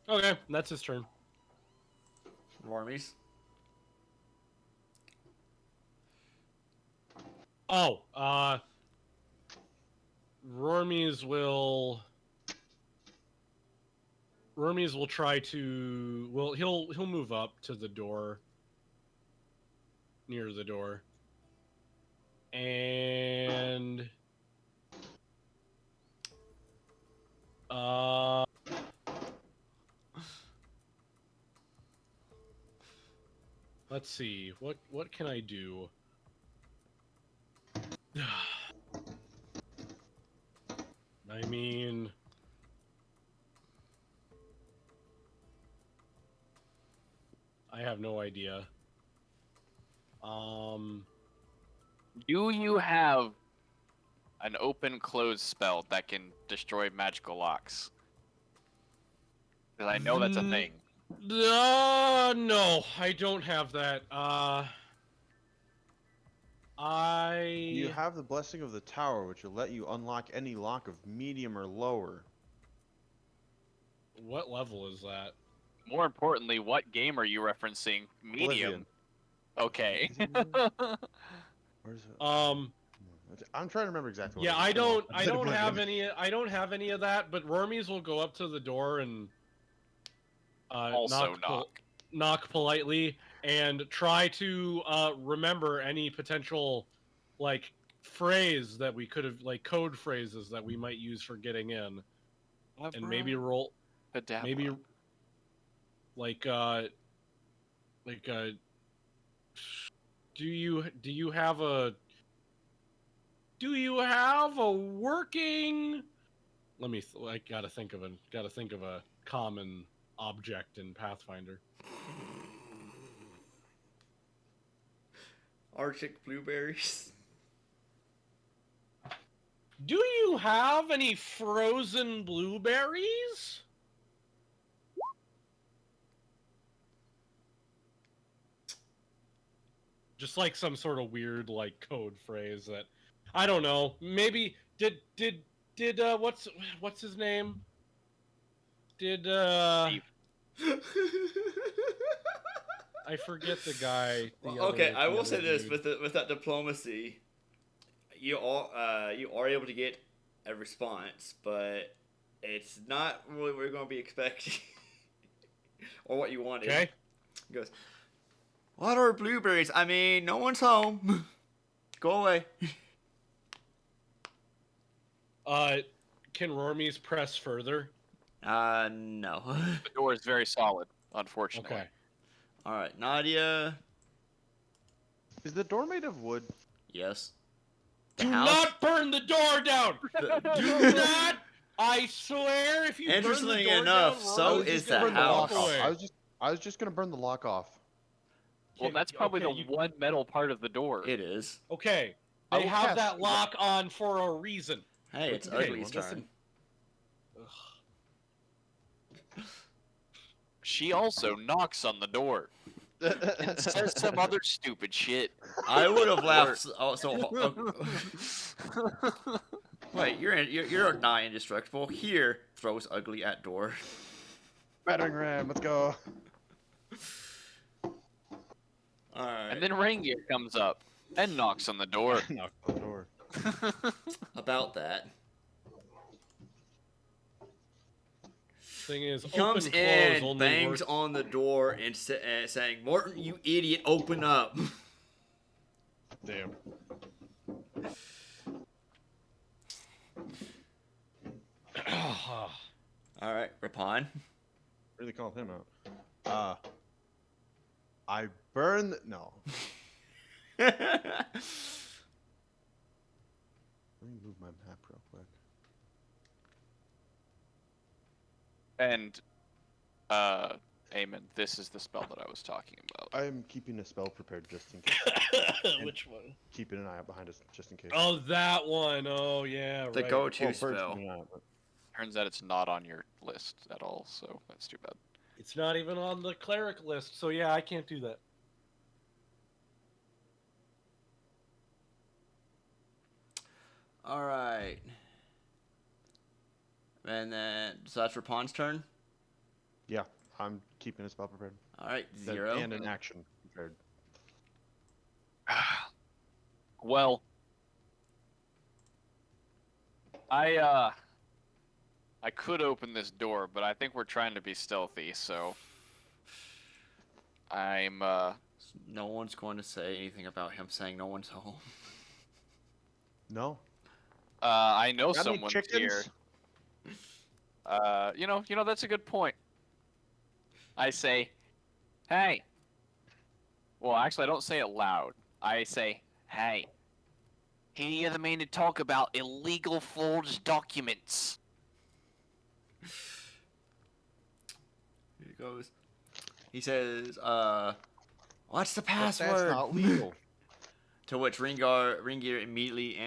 S2: Okay, that's his turn.
S1: Wormies.
S2: Oh, Rormies will Hermes will try to. Well, he'll move up to the door, near the door, and let's see. What can I do? I mean, I have no idea.
S4: Do you have an open-close spell that can destroy magical locks? Because I know that's a thing.
S2: No, I don't have that.
S3: You have the Blessing of the Tower, which will let you unlock any lock of medium or lower.
S2: What level is that?
S4: More importantly, what game are you referencing? Medium.
S3: Oblivion.
S4: Okay.
S3: Where's it? I'm trying to remember exactly what
S2: Yeah,
S3: it is.
S2: I
S3: It's been a while.
S2: don't. I don't have any. I don't have any of that. But Wormies will go up to the door and
S4: Also
S2: knock politely and try to remember any potential like phrase that we could have, like code phrases that we might use for getting in, and maybe roll. Maybe like do you have a working? Let me. I gotta think of a common object in Pathfinder.
S1: Arctic blueberries.
S2: Do you have any frozen blueberries? Just like some sort of weird like code phrase that I don't know. Maybe did what's his name? Did
S4: Steve.
S2: I forget the guy.
S1: Okay, I will say this with that diplomacy, you are able to get a response, but it's not what we're going to be expecting or what you wanted.
S2: Okay.
S1: He goes, "What are blueberries? I mean, no one's home. Go away."
S2: Can Rormies press further?
S1: No.
S4: The door is very solid, unfortunately.
S2: Okay.
S1: All right, Nadia.
S3: Is the door made of wood?
S1: Yes.
S2: Do not burn the door down. Do not. I swear, if you burn the
S1: Interestingly
S2: door
S1: enough,
S2: down,
S1: so
S2: Rormies
S1: is
S2: gonna
S1: the
S2: burn
S1: house.
S2: lock away.
S3: I was just gonna burn the lock off.
S4: Well, that's probably
S2: Okay,
S4: the one metal part of the door.
S1: It is.
S2: Okay.
S3: I
S2: They
S3: will
S2: have
S3: cast
S2: that lock on for a reason.
S1: Hey, it's
S3: Okay,
S1: Ugly's
S3: listen.
S1: turn.
S4: She also knocks on the door and says some other stupid shit.
S1: I would have laughed. Wait, you're not indestructible. Here, throws Ugly at door.
S3: Battering ram, let's go.
S1: All right.
S4: And then Raingear comes up and knocks on the door.
S3: Knock on the door.
S1: About that,
S2: Thing is,
S1: he comes
S2: open,
S1: in,
S2: close only
S1: bangs
S2: works.
S1: on the door, and saying, "Morton, you idiot, open up."
S3: Damn.
S1: All right, Rapon.
S3: Really called him out. I burn the... No. Let me move my map real quick.
S4: And, Eamon, this is the spell that I was talking about.
S3: I am keeping a spell prepared just in case.
S2: Which one?
S3: Keeping an eye out behind us just in case.
S2: Oh, that one. Oh, yeah.
S1: The
S2: right.
S1: go-to
S3: Well, first,
S1: spell.
S3: keeping an eye out, but-
S4: Turns out it's not on your list at all, so that's too bad.
S2: It's not even on the cleric list, so yeah, I can't do that.
S1: All right. And then, so that's Rapon's turn.
S3: Yeah, I'm keeping a spell prepared.
S1: All right,
S3: Then-
S1: 0.
S3: And an action prepared.
S4: Well, I I could open this door, but I think we're trying to be stealthy, so I'm
S1: No one's going to say anything about him saying no one's home.
S3: No.
S4: I know
S3: Got any
S4: someone's
S3: chickens?
S4: here. You know that's a good point. I say, hey. Well, actually, I don't say it loud. I say, hey. Any other man to talk about illegal forged documents?
S1: Here he goes. He says, what's the
S3: But
S1: password?
S3: that's not legal.
S1: To which Ringear immediately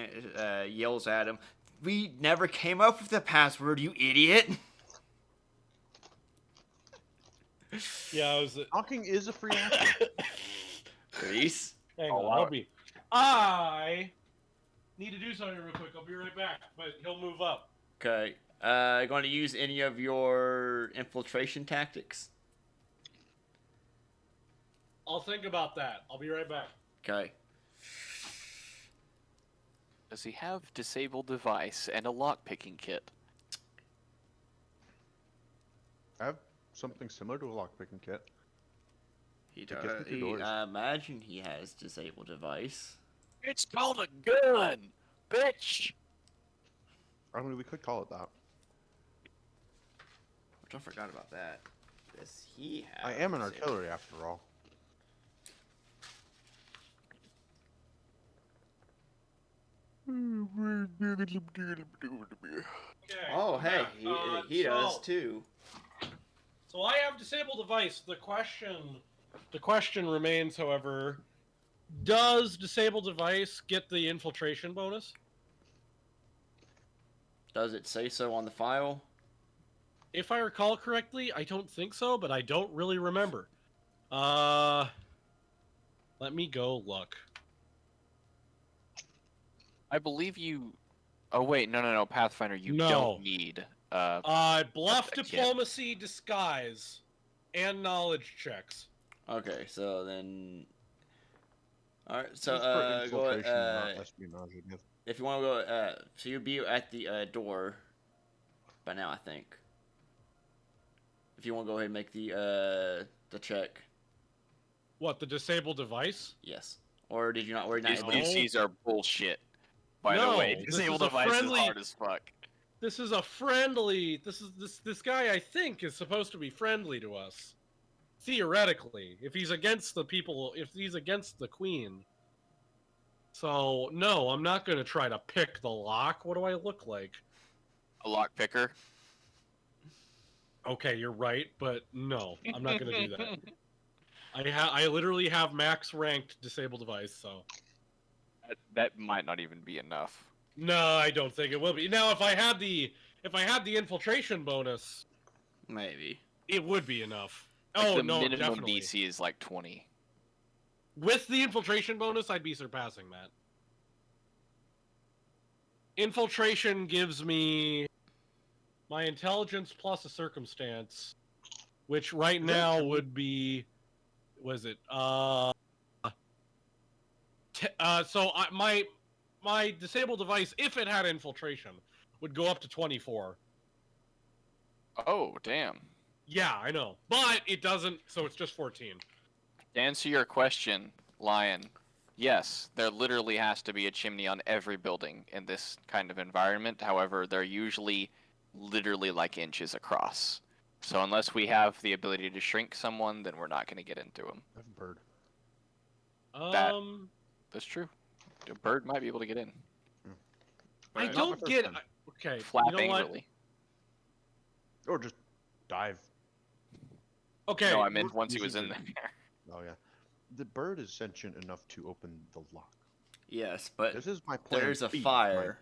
S1: yells at him, "We never came up with the password, you idiot!"
S2: Yeah, I was.
S3: Knocking is a free action.
S1: Reese?
S2: Hang
S4: Oh,
S2: on,
S4: wow.
S2: I'll be. I need to do something real quick. I'll be right back, but he'll move up.
S1: Okay. Going to use any of your infiltration tactics?
S2: I'll think about that. I'll be right back.
S1: Okay.
S4: Does he have disabled device and a lockpicking kit?
S3: I have something similar to a lockpicking kit.
S1: He
S3: It gets me through doors.
S1: I imagine he has disabled device.
S4: It's called a gun, bitch.
S3: I mean, we could call it that.
S1: Which I forgot about that. Does he have?
S3: I am an
S1: disabled-
S3: artillery after all.
S2: Okay.
S1: Oh,
S2: I'm
S1: hey,
S2: back.
S1: he does too.
S2: So I have disabled device. The question remains, however, does disabled device get the infiltration bonus?
S1: Does it say so on the file?
S2: If I recall correctly, I don't think so, but I don't really remember. Let me go look.
S4: I believe you. Oh wait, no, Pathfinder. You
S2: No.
S4: don't need.
S2: Bluff,
S4: a kit.
S2: diplomacy, disguise, and knowledge checks.
S1: Okay, so then. All right, so
S3: Just for
S1: go.
S3: infiltration, not espionage. I guess.
S1: If you want to go, so you'd be at the door by now, I think. If you want to go ahead and make the check,
S2: What, the disabled device?
S1: yes. Or did you not? Were you not
S4: These
S1: able to-
S4: DCs are bullshit. By the
S2: No,
S4: way,
S2: this
S4: disabled
S2: is a
S4: device
S2: friendly-
S4: is hard as fuck.
S2: This is a friendly. This guy, I think, is supposed to be friendly to us. Theoretically, if he's against the people, if he's against the queen. So no, I'm not going to try to pick the lock. What do I look like?
S4: A lockpicker.
S2: Okay, you're right, but no, I'm not going to do that. I literally have max ranked disabled device, so
S4: That might not even be enough.
S2: no, I don't think it will be. Now, if I had the infiltration bonus,
S1: Maybe.
S2: it would be enough.
S4: Like,
S2: Oh
S4: the
S2: no,
S4: minimum
S2: definitely.
S4: DC is like 20.
S2: With the infiltration bonus, I'd be surpassing that. Infiltration gives me my intelligence plus a circumstance, which right now would be, was it? My disabled device, if it had infiltration, would go up to 24.
S4: Oh, damn.
S2: Yeah, I know, but it doesn't, so it's just 14.
S4: To answer your question, Lion, yes, there literally has to be a chimney on every building in this kind of environment. However, they're usually literally like inches across. So unless we have the ability to shrink someone, then we're not going to get into them.
S3: I have a bird.
S4: That- That's true. A bird might be able to get in.
S2: I
S3: Not my
S2: don't
S3: first
S2: get.
S3: time.
S2: Okay,
S4: Flap
S2: you know what?
S4: angrily.
S3: Or just dive.
S2: Okay,
S4: No, I meant once he was in
S3: Usually
S4: there.
S3: Oh yeah. The bird is sentient enough to open the lock.
S1: Yes, but
S3: This is my plan.
S1: there's a
S3: B,
S1: fire.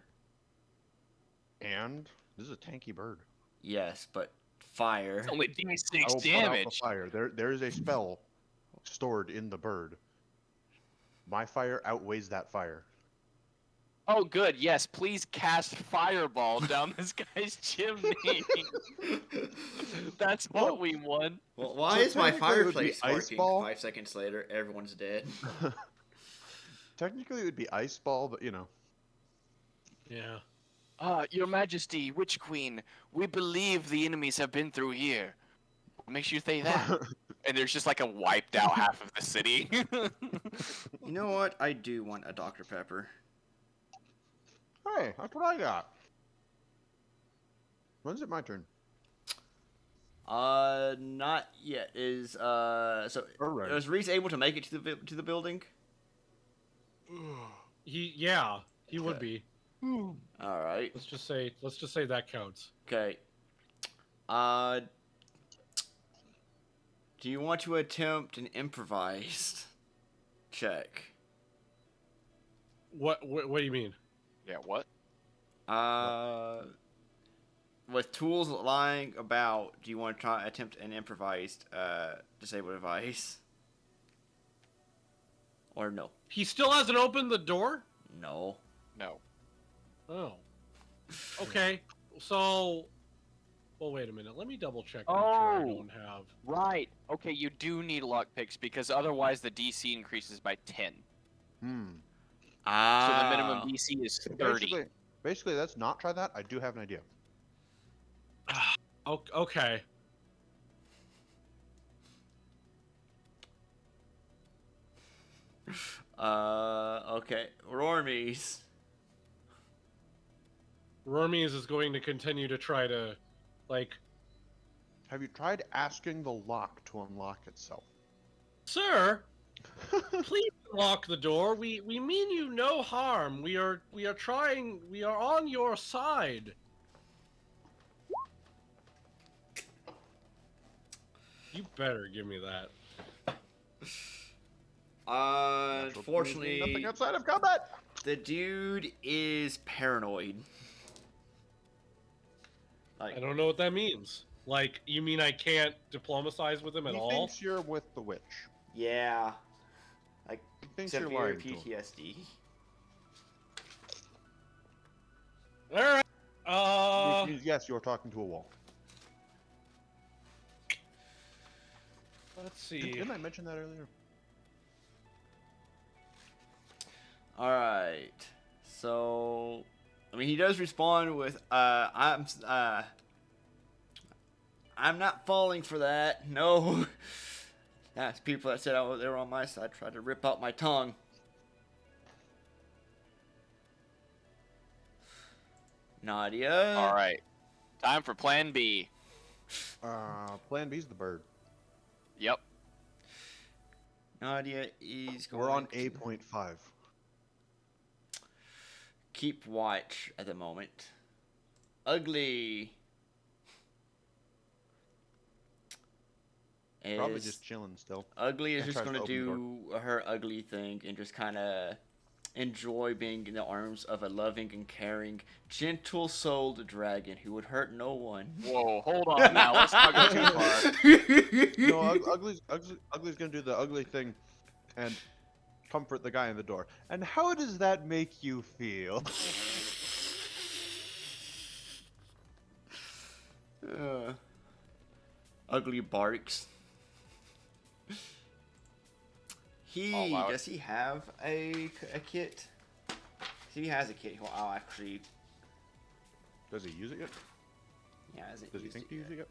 S3: And this is a tanky bird.
S1: Yes, but fire.
S4: It's only
S3: I will
S4: D6
S3: put out the
S4: damage.
S3: fire. There is a spell stored in the bird. My fire outweighs that fire.
S4: Oh, good. Yes, please cast fireball down this guy's chimney. That's what we want.
S1: Well, why
S3: So
S1: is my
S3: technically it would be
S1: fireplace
S3: ice
S1: sparking?
S3: ball.
S1: 5 seconds later, everyone's dead.
S3: Technically, it would be ice ball, but you know.
S2: Yeah.
S4: Your Majesty, Witch Queen, we believe the enemies have been through here. What makes you say that? And there's just like a wiped out half of the city.
S1: You know what? I do want a Dr. Pepper.
S3: Hey, that's what I got. When's it my turn?
S1: Not yet. So
S3: Alright.
S1: is Reese able to make it to the building?
S2: He would be.
S1: All right.
S2: Let's just say that counts.
S1: Okay. Do you want to attempt an improvised check?
S2: What do you mean?
S4: Yeah, what?
S1: With tools lying about, do you want to try attempt an improvised disabled device? Or no?
S2: He still hasn't opened the door?
S1: No.
S4: No.
S2: Oh. Okay. So well, wait a minute. Let me double check. Make sure I don't have.
S4: Right. Okay, you do need lockpicks because otherwise the DC increases by 10.
S1: Ah.
S4: So the minimum DC is 30.
S3: Basically, let's not try that. I do have an idea.
S2: Okay.
S1: Okay. Rormies.
S2: Rormies is going to continue to try to, like,
S3: Have you tried asking the lock to unlock itself?
S2: sir, please lock the door. We mean you no harm. We are on your side. You better give me that.
S1: Unfortunately,
S3: Nothing outside of combat.
S1: the dude is paranoid. Like,
S2: I don't know what that means. Like, you mean I can't diplomatize with him at
S3: He
S2: all?
S3: thinks you're with the witch.
S1: yeah. Like,
S3: He thinks you're
S1: severe
S3: lying to him.
S1: PTSD.
S2: All right.
S3: Which means, yes, you're talking to a wall.
S2: Let's see.
S3: Didn't I mention that earlier?
S1: Alright. So, I mean, he does respond with, I'm not falling for that. No. That's people that said they were on my side tried to rip out my tongue. Nadia.
S4: All right. Time for Plan B.
S3: Plan B's the bird.
S4: Yep.
S1: Nadia is going
S3: We're on
S1: to
S3: A.5.
S1: keep watch at the moment. Ugly.
S3: Probably
S1: is-
S3: just chilling still.
S1: Ugly is
S3: And
S1: just
S3: tries
S1: going
S3: to
S1: to
S3: open the
S1: do her ugly thing and just kind of enjoy being in the arms of a loving and caring, gentle-souled dragon who would hurt no one.
S4: Whoa, hold on now. Let's not go too far.
S3: No, Ugly's gonna do the ugly thing and comfort the guy in the door. And how does that make you feel?
S1: Ugly barks.
S4: allow it.
S1: Does he have a kit? He has a kit. I'll actually.
S3: Does he use it yet?
S1: Yeah, hasn't
S3: Does he
S1: used
S3: think
S1: it
S3: to use
S1: yet.
S3: it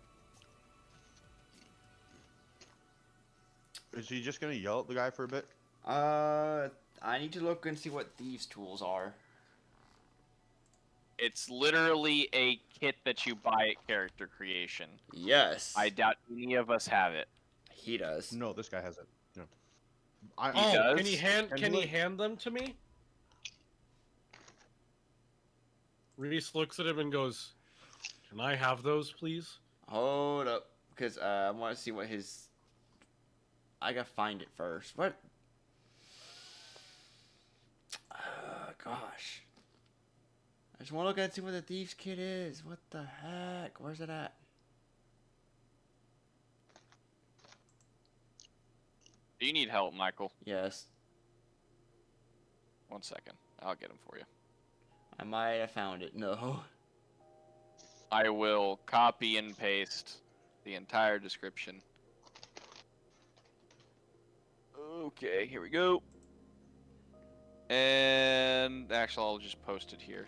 S3: yet? Is he just gonna yell at the guy for a bit?
S1: I need to look and see what thieves' tools are.
S4: It's literally a kit that you buy at character creation.
S1: Yes.
S4: I doubt any of us have it.
S1: He does.
S3: No, this guy has it. No.
S4: does?
S2: Can he hand
S3: And
S2: can he
S3: look-
S2: hand them to me? Reese looks at him and goes, "Can I have those, please?"
S1: Hold up, because I want to see what his. I gotta find it first. What? Gosh. I just want to look and see what the thieves' kit is. What the heck? Where's it at?
S4: Do you need help, Michael?
S1: Yes.
S4: 1 second. I'll get them for you.
S1: I might have found it. No.
S4: I will copy and paste the entire description. Okay, here we go. And actually, I'll just post it here.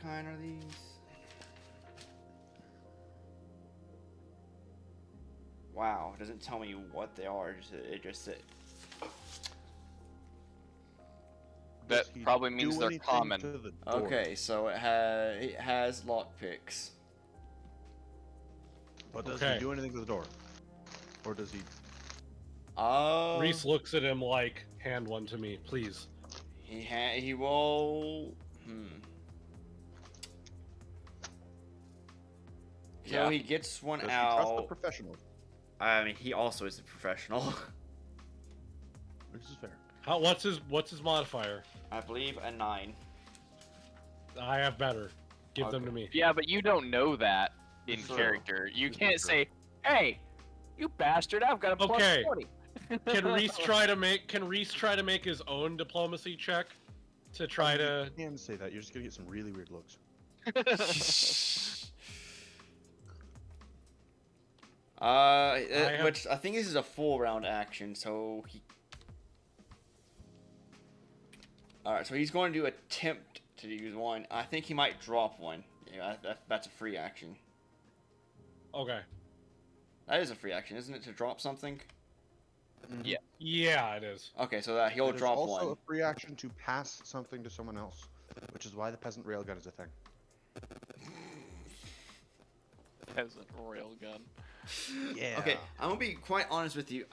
S1: kind are these? Wow, it doesn't tell me what they are. It just said.
S4: That
S3: Does he
S4: probably means
S3: do
S4: they're
S3: anything
S4: common.
S3: to the door?
S1: Okay, so it has lockpicks.
S3: But does
S2: Okay.
S3: he do anything to the door? Or does he...
S2: Reese looks at him like, hand one to me, please.
S1: He will. So
S4: Yeah.
S1: he gets one
S3: Does he trust the
S1: out.
S3: professional?
S1: I mean, he also is a professional.
S3: Which is fair.
S2: What's his modifier?
S1: I believe a 9.
S2: I have better. Give them
S1: Okay.
S2: to me.
S4: Yeah, but you don't know that in
S3: True.
S4: character. You
S3: This is
S4: can't
S3: true.
S4: say, "Hey, you bastard! I've got a plus
S2: Okay.
S4: 20."
S2: Can Reese try to make his own diplomacy check to try to?
S3: You can say that. You're just gonna get some really weird looks.
S1: Which I think this is a full round action, so he. Alright, so he's going to attempt to use one. I think he might drop one. Yeah, that's a free action.
S2: Okay.
S1: That is a free action, isn't it, to drop something?
S4: Yeah.
S2: Yeah, it is.
S1: Okay, so that he'll
S3: It is
S1: drop
S3: also
S1: one.
S3: a free action to pass something to someone else, which is why the peasant railgun is a thing.
S4: Peasant railgun.
S3: Yeah.
S1: Okay, I'm gonna be quite honest with you.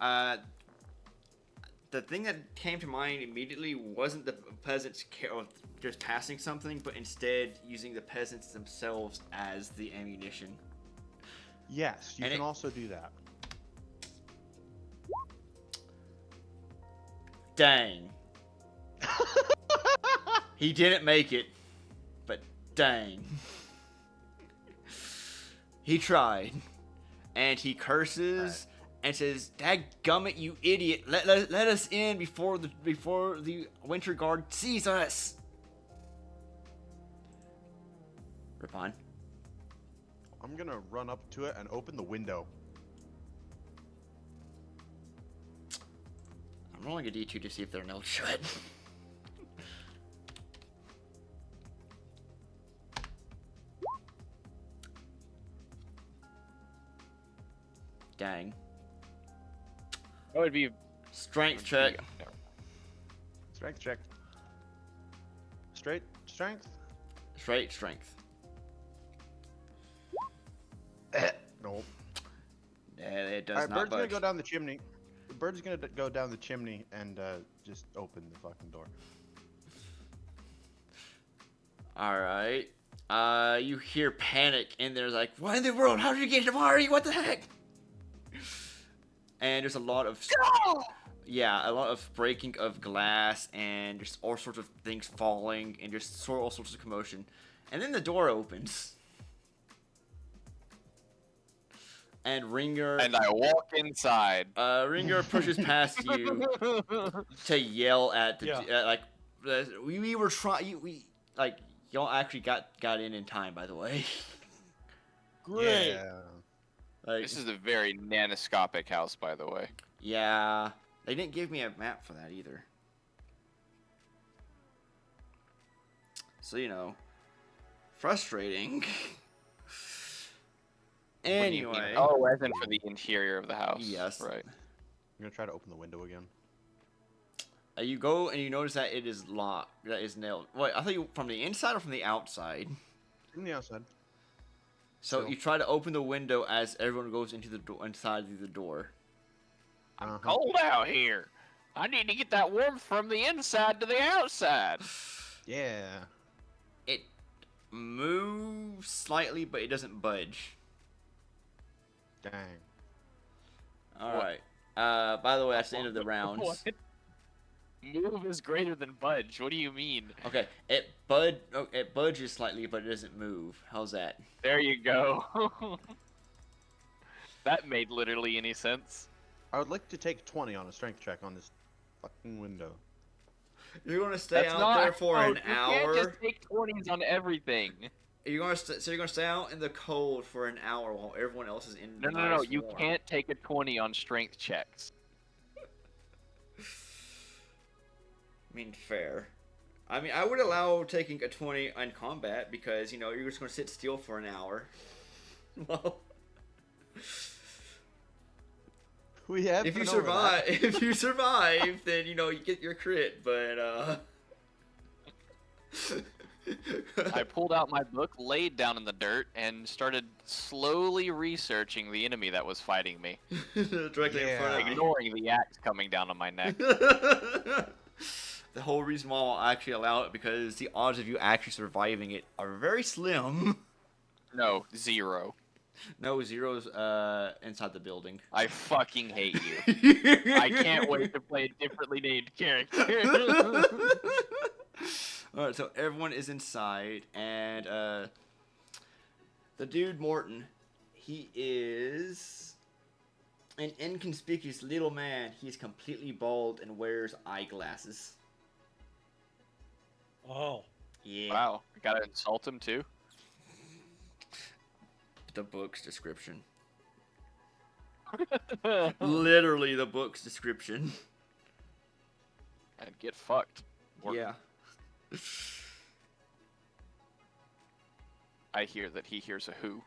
S1: The thing that came to mind immediately wasn't the peasants just passing something, but instead using the peasants themselves as the ammunition.
S3: Yes, you
S1: And
S3: can
S1: it-
S3: also do that.
S1: Dang. He didn't make it, but dang. He tried. And he curses and says, "Dadgummit, you idiot. Let us in before the Winter Guard sees us." Ripon.
S3: I'm gonna run up to it and open the window.
S1: I'm rolling a D2 to see if they're nailed shut. Dang.
S4: That would be
S1: Strength check.
S3: Strength check. Straight strength?
S1: Straight strength.
S3: Nope.
S1: Yeah, it does
S3: Alright,
S1: not
S3: Bird's gonna
S1: budge.
S3: go down the chimney. The Bird's gonna go down the chimney and just open the fucking door.
S1: Alright. You hear panic, and there's like, "What in the world? How did you get to Mari? What the heck?" And there's a lot of... Yeah, a lot of breaking of glass, and just all sorts of things falling, and just all sorts of commotion. And then the door opens. And Ringer...
S4: And I walk inside.
S1: Ringer pushes past you to yell at the...
S2: Yeah.
S1: we were trying... Y'all actually got in time, by the way.
S2: Great.
S3: Yeah.
S4: This is a very nanoscopic house, by the way.
S1: Yeah, they didn't give me a map for that either. So, frustrating.
S4: What do you mean?
S1: Anyway.
S4: Oh, as in for the interior of the house.
S1: Yes.
S4: Right.
S3: I'm gonna try to open the window again.
S1: You go and you notice that it is locked. That is nailed. Wait, I thought you from the inside or from the outside?
S3: From the outside.
S1: So
S3: So-
S1: you try to open the window as everyone goes into the door, inside the door.
S3: Uh-huh.
S4: Cold out here. I need to get that warmth from the inside to the outside.
S3: Yeah.
S1: It moves slightly, but it doesn't budge.
S3: Dang.
S1: All
S4: What?
S1: right. By the way, that's the end of the rounds.
S4: What? Move is greater than budge. What do you mean?
S1: Okay, it budges slightly, but it doesn't move. How's that?
S4: There you go. That made literally any sense.
S3: I would like to take 20 on a strength check on this fucking window.
S1: You're gonna stay
S4: That's
S1: out
S4: not
S1: there for
S4: oh,
S1: an
S4: you
S1: hour.
S4: can't just take 20s on everything.
S1: You're gonna stay out in the cold for an hour while everyone else is in.
S4: No.
S1: nice
S4: You
S1: warm.
S4: can't take a 20 on strength checks.
S1: I mean, fair. I mean, I would allow taking a 20 on combat because, you know, you're just going to sit still for an hour. Well,
S3: We have
S1: if you
S3: been over
S1: survive,
S3: that.
S1: if you survive, then, you know, you get your crit, but,
S4: I pulled out my book, laid down in the dirt, and started slowly researching the enemy that was fighting me,
S1: directly in front of
S3: Yeah.
S1: me.
S4: ignoring the axe coming down on my neck.
S1: The whole reason why I'll actually allow it because the odds of you actually surviving it are very slim.
S4: No, 0.
S1: No zeros inside the building.
S4: I fucking hate you. I can't wait to play a differently named character.
S1: Alright, so everyone is inside, and the dude Morton, he is an inconspicuous little man. He's completely bald and wears eyeglasses.
S2: Oh.
S1: Yeah.
S4: Wow, I gotta insult him too?
S1: The book's description. Literally the book's description.
S4: And get fucked. Or
S1: Yeah.
S4: I hear that he hears a who.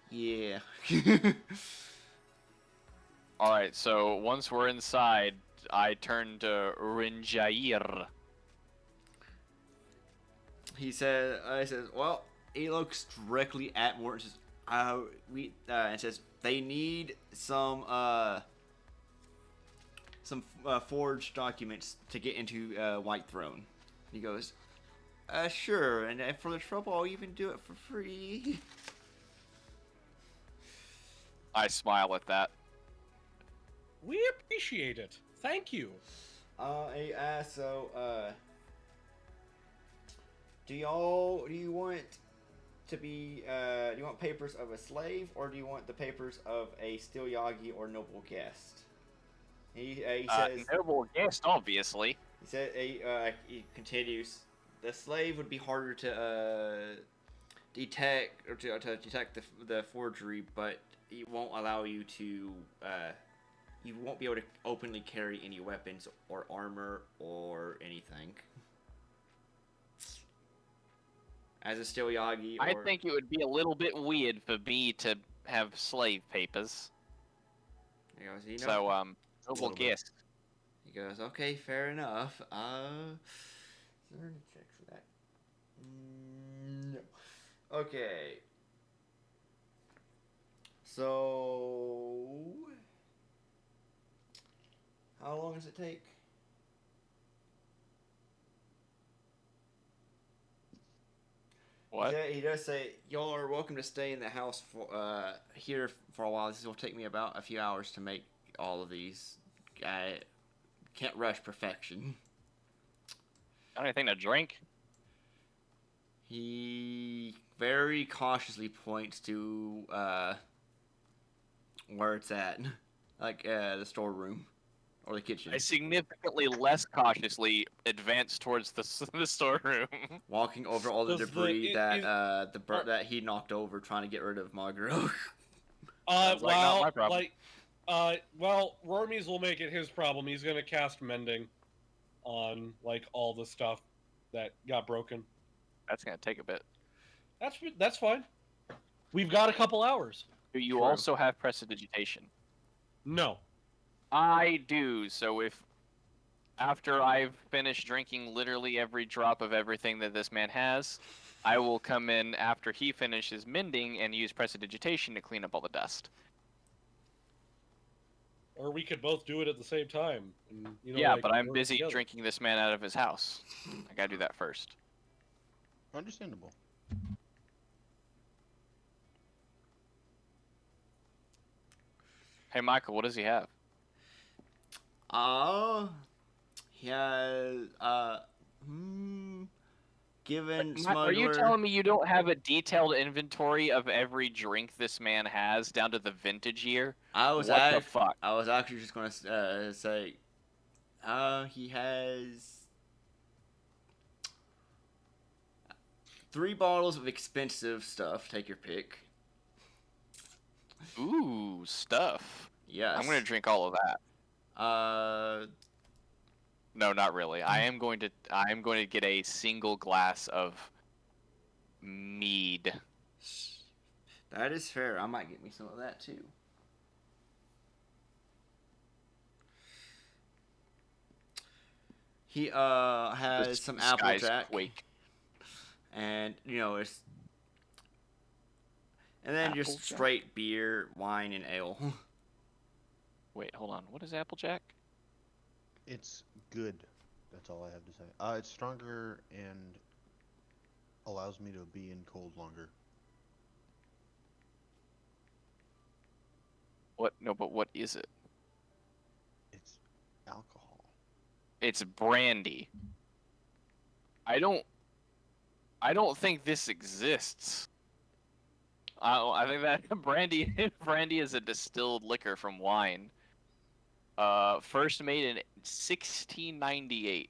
S1: Yeah.
S4: Alright, so once we're inside, I turn to Rinjair.
S1: He says, well, he looks directly at Morton and says, and says, they need some forged documents to get into White Throne. He goes, sure, and for the trouble, I'll even do it for free.
S4: I smile at that.
S2: We appreciate it. Thank you.
S1: He asks, so, do you want to be, do you want papers of a slave, or do you want the papers of a Stilyagi or noble guest? He says,
S4: Noble guest, obviously.
S1: he continues, the slave would be harder to detect, or to detect the forgery, but he won't allow you to, you won't be able to openly carry any weapons or armor or anything. As a Stilyagi,
S4: I think it would be a little bit weird for me to have slave papers.
S1: He goes, you know,
S4: So, noble
S3: little bit.
S4: guest.
S1: he goes, okay, fair enough. Is there any checks for that? No. Okay. So, how long does it take?
S4: What?
S1: He does say, y'all are welcome to stay in the house for here for a while. This will take me about a few hours to make all of these. I can't rush perfection.
S4: Got anything to drink?
S1: He very cautiously points to where it's at, like the storeroom or the kitchen.
S4: I significantly less cautiously advance towards the storeroom.
S1: Walking over all the
S2: Does
S1: debris
S2: the-
S1: that he knocked over, trying to get rid of Magro.
S4: Sounds like not my problem.
S2: Rormies will make it his problem. He's gonna cast mending on like all the stuff that got broken.
S4: That's gonna take a bit.
S2: That's fine. We've got a couple hours.
S4: Do you
S1: True.
S4: also have prestidigitation?
S2: No.
S4: I do. So if after I've finished drinking literally every drop of everything that this man has, I will come in after he finishes mending and use prestidigitation to clean up all the dust.
S2: Or we could both do it at the same time. And,
S4: Yeah,
S2: like,
S4: but I'm
S2: work
S4: busy
S2: together.
S4: drinking this man out of his house. I gotta do that first.
S3: Understandable.
S4: Hey, Michael, what does he have?
S1: He has given
S4: Are
S1: smuggler.
S4: you telling me you don't have a detailed inventory of every drink this man has down to the vintage year? What the fuck?
S1: I was actually just gonna say, he has 3 bottles of expensive stuff. Take your pick.
S4: Ooh, stuff.
S1: Yes.
S4: I'm gonna drink all of that. No, not really. I am going to get a single glass of mead.
S1: That is fair. I might get me some of that too. He has
S4: The
S1: some
S4: skies
S1: Applejack,
S4: quake.
S1: and it's and then just
S4: Applejack?
S1: straight beer, wine, and ale.
S4: Wait, hold on. What is Applejack?
S3: It's good. That's all I have to say. It's stronger and allows me to be in cold longer.
S4: What? No, but what is it?
S3: It's alcohol.
S4: It's brandy. I don't think this exists. I think that brandy is a distilled liquor from wine. First made in 1698.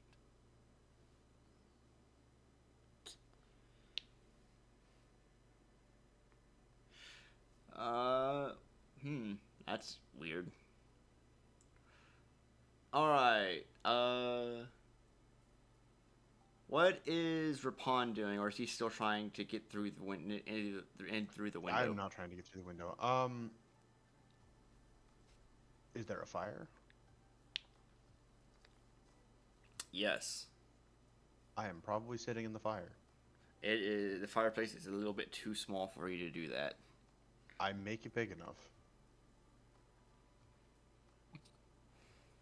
S1: That's weird. All right. What is Rapon doing, or is he still trying to get through the window? In through the window.
S3: I'm not trying to get through the window. Is there a fire?
S1: Yes.
S3: I am probably sitting in the fire.
S1: It is. The fireplace is a little bit too small for you to do that.
S3: I make it big enough.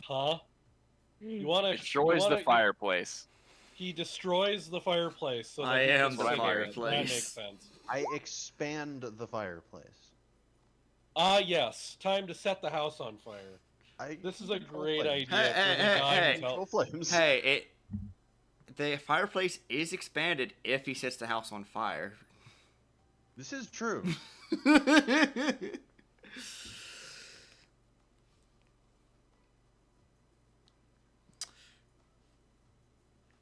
S2: Huh? You want to
S4: Destroys the fireplace.
S2: He destroys the fireplace. So that
S1: I
S2: he
S1: am
S2: can
S1: the
S2: sit in it.
S1: fireplace.
S2: That makes sense.
S3: I expand the fireplace.
S2: Yes. Time to set the house on fire. This is a great idea for the guy who's
S3: Control flames.
S1: Hey, the fireplace is expanded if he sets the house on fire.
S3: This is true.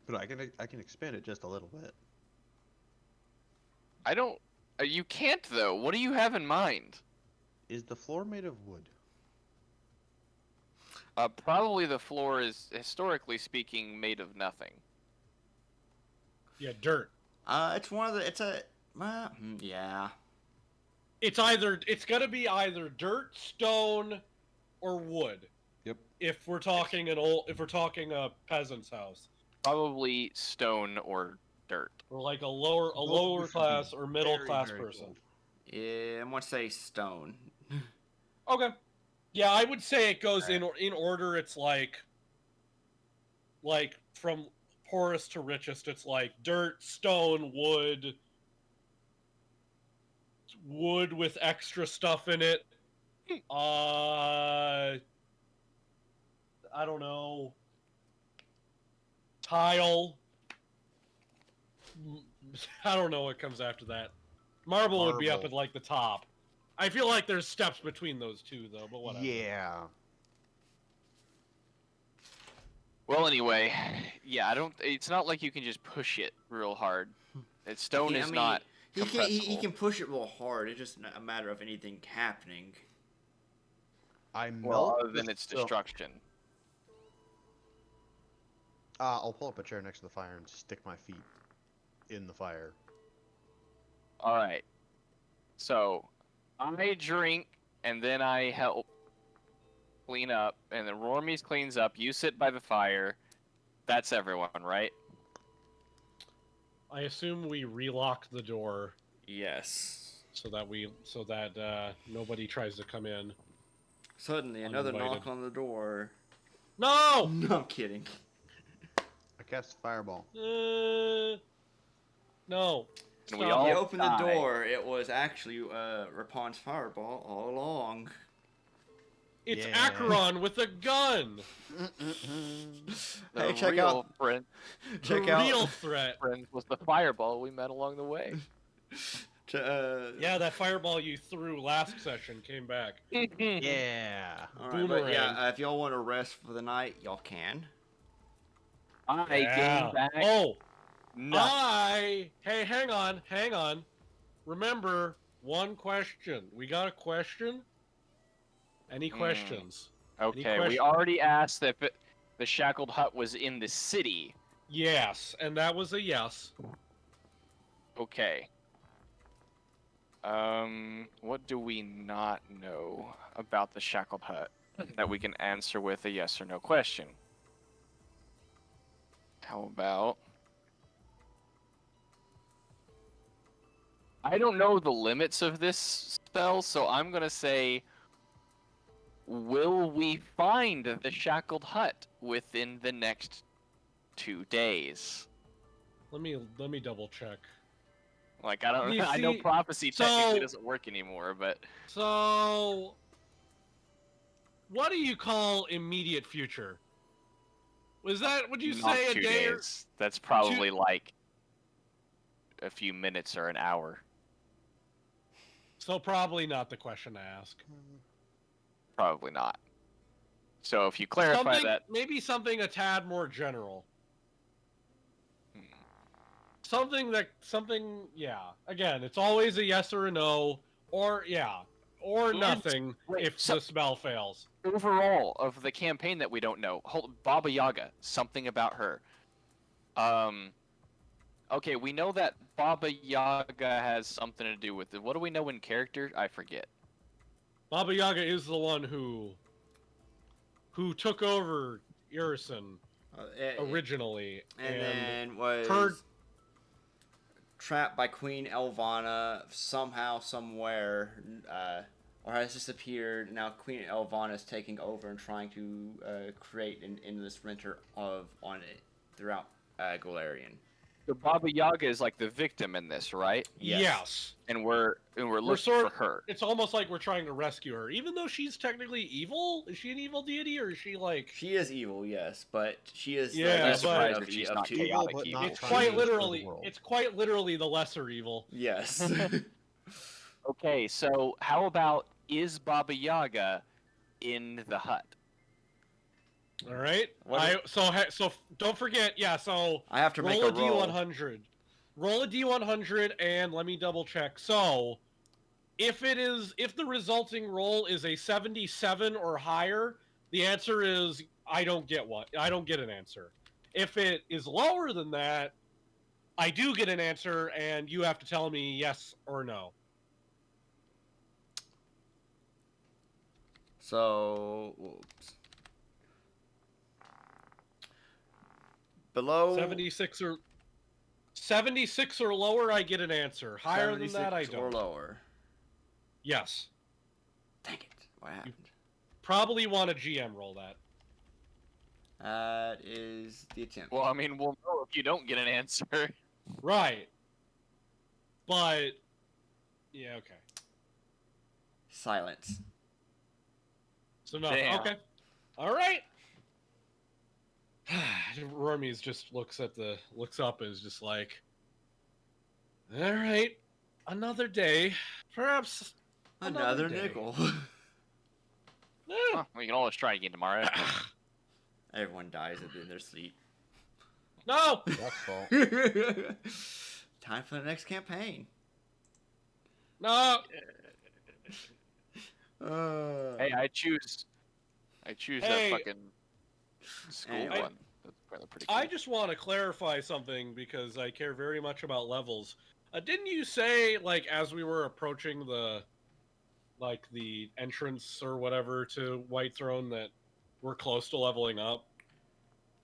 S3: But I can expand it just a little bit.
S4: I don't. You can't though. What do you have in mind?
S3: Is the floor made of wood?
S4: Probably the floor is, historically speaking, made of nothing.
S2: Yeah, dirt.
S1: It's one of the. It's a. Yeah.
S2: It's gonna be either dirt, stone, or wood.
S3: Yep.
S2: If we're talking a peasant's house,
S4: Probably stone or dirt.
S2: or like a lower class or middle class person.
S3: Cold.
S1: Yeah, I'm gonna say stone.
S2: Okay. Yeah, I would say it goes in order. It's like from poorest to richest. It's like dirt, stone, wood with extra stuff in it. I don't know. Tile. I don't know what comes after that. Marble would be up at like the top. I feel like there's steps between those two though, but whatever.
S3: Yeah.
S4: Well, anyway, yeah, I don't. It's not like you can just push it real hard. Stone is not compressible.
S1: He can push it real hard. It's just a matter of anything happening.
S4: Well, other than its destruction.
S3: I'll pull up a chair next to the fire and stick my feet in the fire.
S4: All right. So, I drink and then I help clean up, and then Rormies cleans up. You sit by the fire. That's everyone, right?
S2: I assume we relock the door
S1: Yes.
S2: so that nobody tries to come in.
S1: Suddenly, another
S2: Uninvited.
S1: knock on the door.
S2: No!
S1: No, I'm kidding.
S3: I cast fireball.
S2: No.
S4: And we
S2: Stop.
S4: all
S1: You opened the
S4: die.
S1: door. It was actually Rapon's fireball all along.
S2: It's
S3: Yeah.
S2: Acheron with a gun.
S4: The
S1: Hey, check
S4: real
S1: out.
S4: friend
S1: Check
S2: the
S1: out.
S2: real threat.
S4: was the fireball we met along the way.
S2: Yeah, that fireball you threw last session came back.
S3: Yeah.
S1: All right, but yeah,
S2: Boomerang.
S1: if y'all want to rest for the night, y'all can.
S4: I
S2: Yeah.
S4: gained back.
S2: Oh,
S4: No.
S2: hey, hang on. Remember, one question. We got a question? Any questions?
S4: Okay, we
S2: question?
S4: already asked the Shackled Hut was in the city.
S2: Yes, and that was a yes.
S4: Okay. What do we not know about the Shackled Hut that we can answer with a yes or no question? How about... I don't know the limits of this spell, so I'm gonna say, will we find the Shackled Hut within the next 2 days?
S2: Let me double check.
S4: Like, I don't.
S2: You
S4: I know
S2: see-
S4: prophecy
S2: so-
S4: technically doesn't work anymore, but
S2: So, what do you call immediate future? Was that, would you
S4: not
S2: say a
S4: 2
S2: day or
S4: days. That's probably like a few minutes or an hour.
S2: so? Probably not the question to ask.
S4: Probably not. So if you clarify
S2: Something,
S4: that,
S2: maybe something a tad more general.
S4: Hmm.
S2: Something, yeah. Again, it's always a yes or a no, or yeah, or
S4: And-
S2: nothing
S4: wait,
S2: if
S4: so-
S2: the spell fails.
S4: overall of the campaign that we don't know, Baba Yaga, something about her. Okay, we know that Baba Yaga has something to do with it. What do we know in character? I forget.
S2: Baba Yaga is the one who took over Irison originally,
S1: and then was
S2: her-
S1: trapped by Queen Elvana somehow, somewhere, or has disappeared. Now Queen Elvana is taking over and trying to create an endless winter on it throughout Golarion.
S4: So Baba Yaga is like the victim in this, right?
S2: yes.
S4: And we're looking
S2: sort-
S4: for her.
S2: It's almost like we're trying to rescue her, even though she's technically evil. Is she an evil deity, or is she like?
S1: She is evil, yes, but she is
S2: Yeah,
S1: the
S2: but-
S1: lesser
S4: Surprised
S1: of
S4: that
S1: the
S4: she's
S1: of
S4: not
S1: two.
S3: Evil,
S4: chaotic
S3: but
S4: evil.
S3: not
S2: It's
S3: trying
S2: quite
S3: to destroy the
S2: literally.
S3: world.
S2: It's quite literally the lesser evil.
S1: Yes.
S4: Okay, so how about, is Baba Yaga in the hut?
S2: All right.
S1: What
S2: So don't forget. Yeah. So
S1: I have to make
S2: roll
S1: a
S2: a
S1: roll.
S2: D100. Roll a D100, and let me double check. So, if the resulting roll is a 77 or higher, the answer is I don't get one. I don't get an answer. If it is lower than that, I do get an answer, and you have to tell me yes or no.
S1: So, whoops. Below
S2: 76 or lower, I get an answer. Higher than that, I
S1: 76
S2: don't.
S1: or lower.
S2: Yes.
S1: Dang it! What happened?
S2: Probably want a GM roll that.
S1: That is the attempt.
S4: Well, I mean, we'll know if you don't get an answer.
S2: Right. But yeah, okay.
S1: Silence.
S2: So no,
S4: Damn.
S2: okay. All right. Rormies just looks up and is just like, all right, another day, perhaps
S1: Another
S2: day."
S1: nickel.
S2: Eh.
S4: Huh, we can always try again tomorrow.
S1: Everyone dies in their sleep.
S2: No.
S3: That's fault.
S1: Time for the next campaign.
S2: No.
S4: Hey, I choose
S2: Hey.
S4: that fucking school
S1: Anyway.
S4: one. That's probably pretty cool.
S2: I just want to clarify something because I care very much about levels. Didn't you say, like, as we were approaching the entrance or whatever to White Throne, that we're close to leveling up?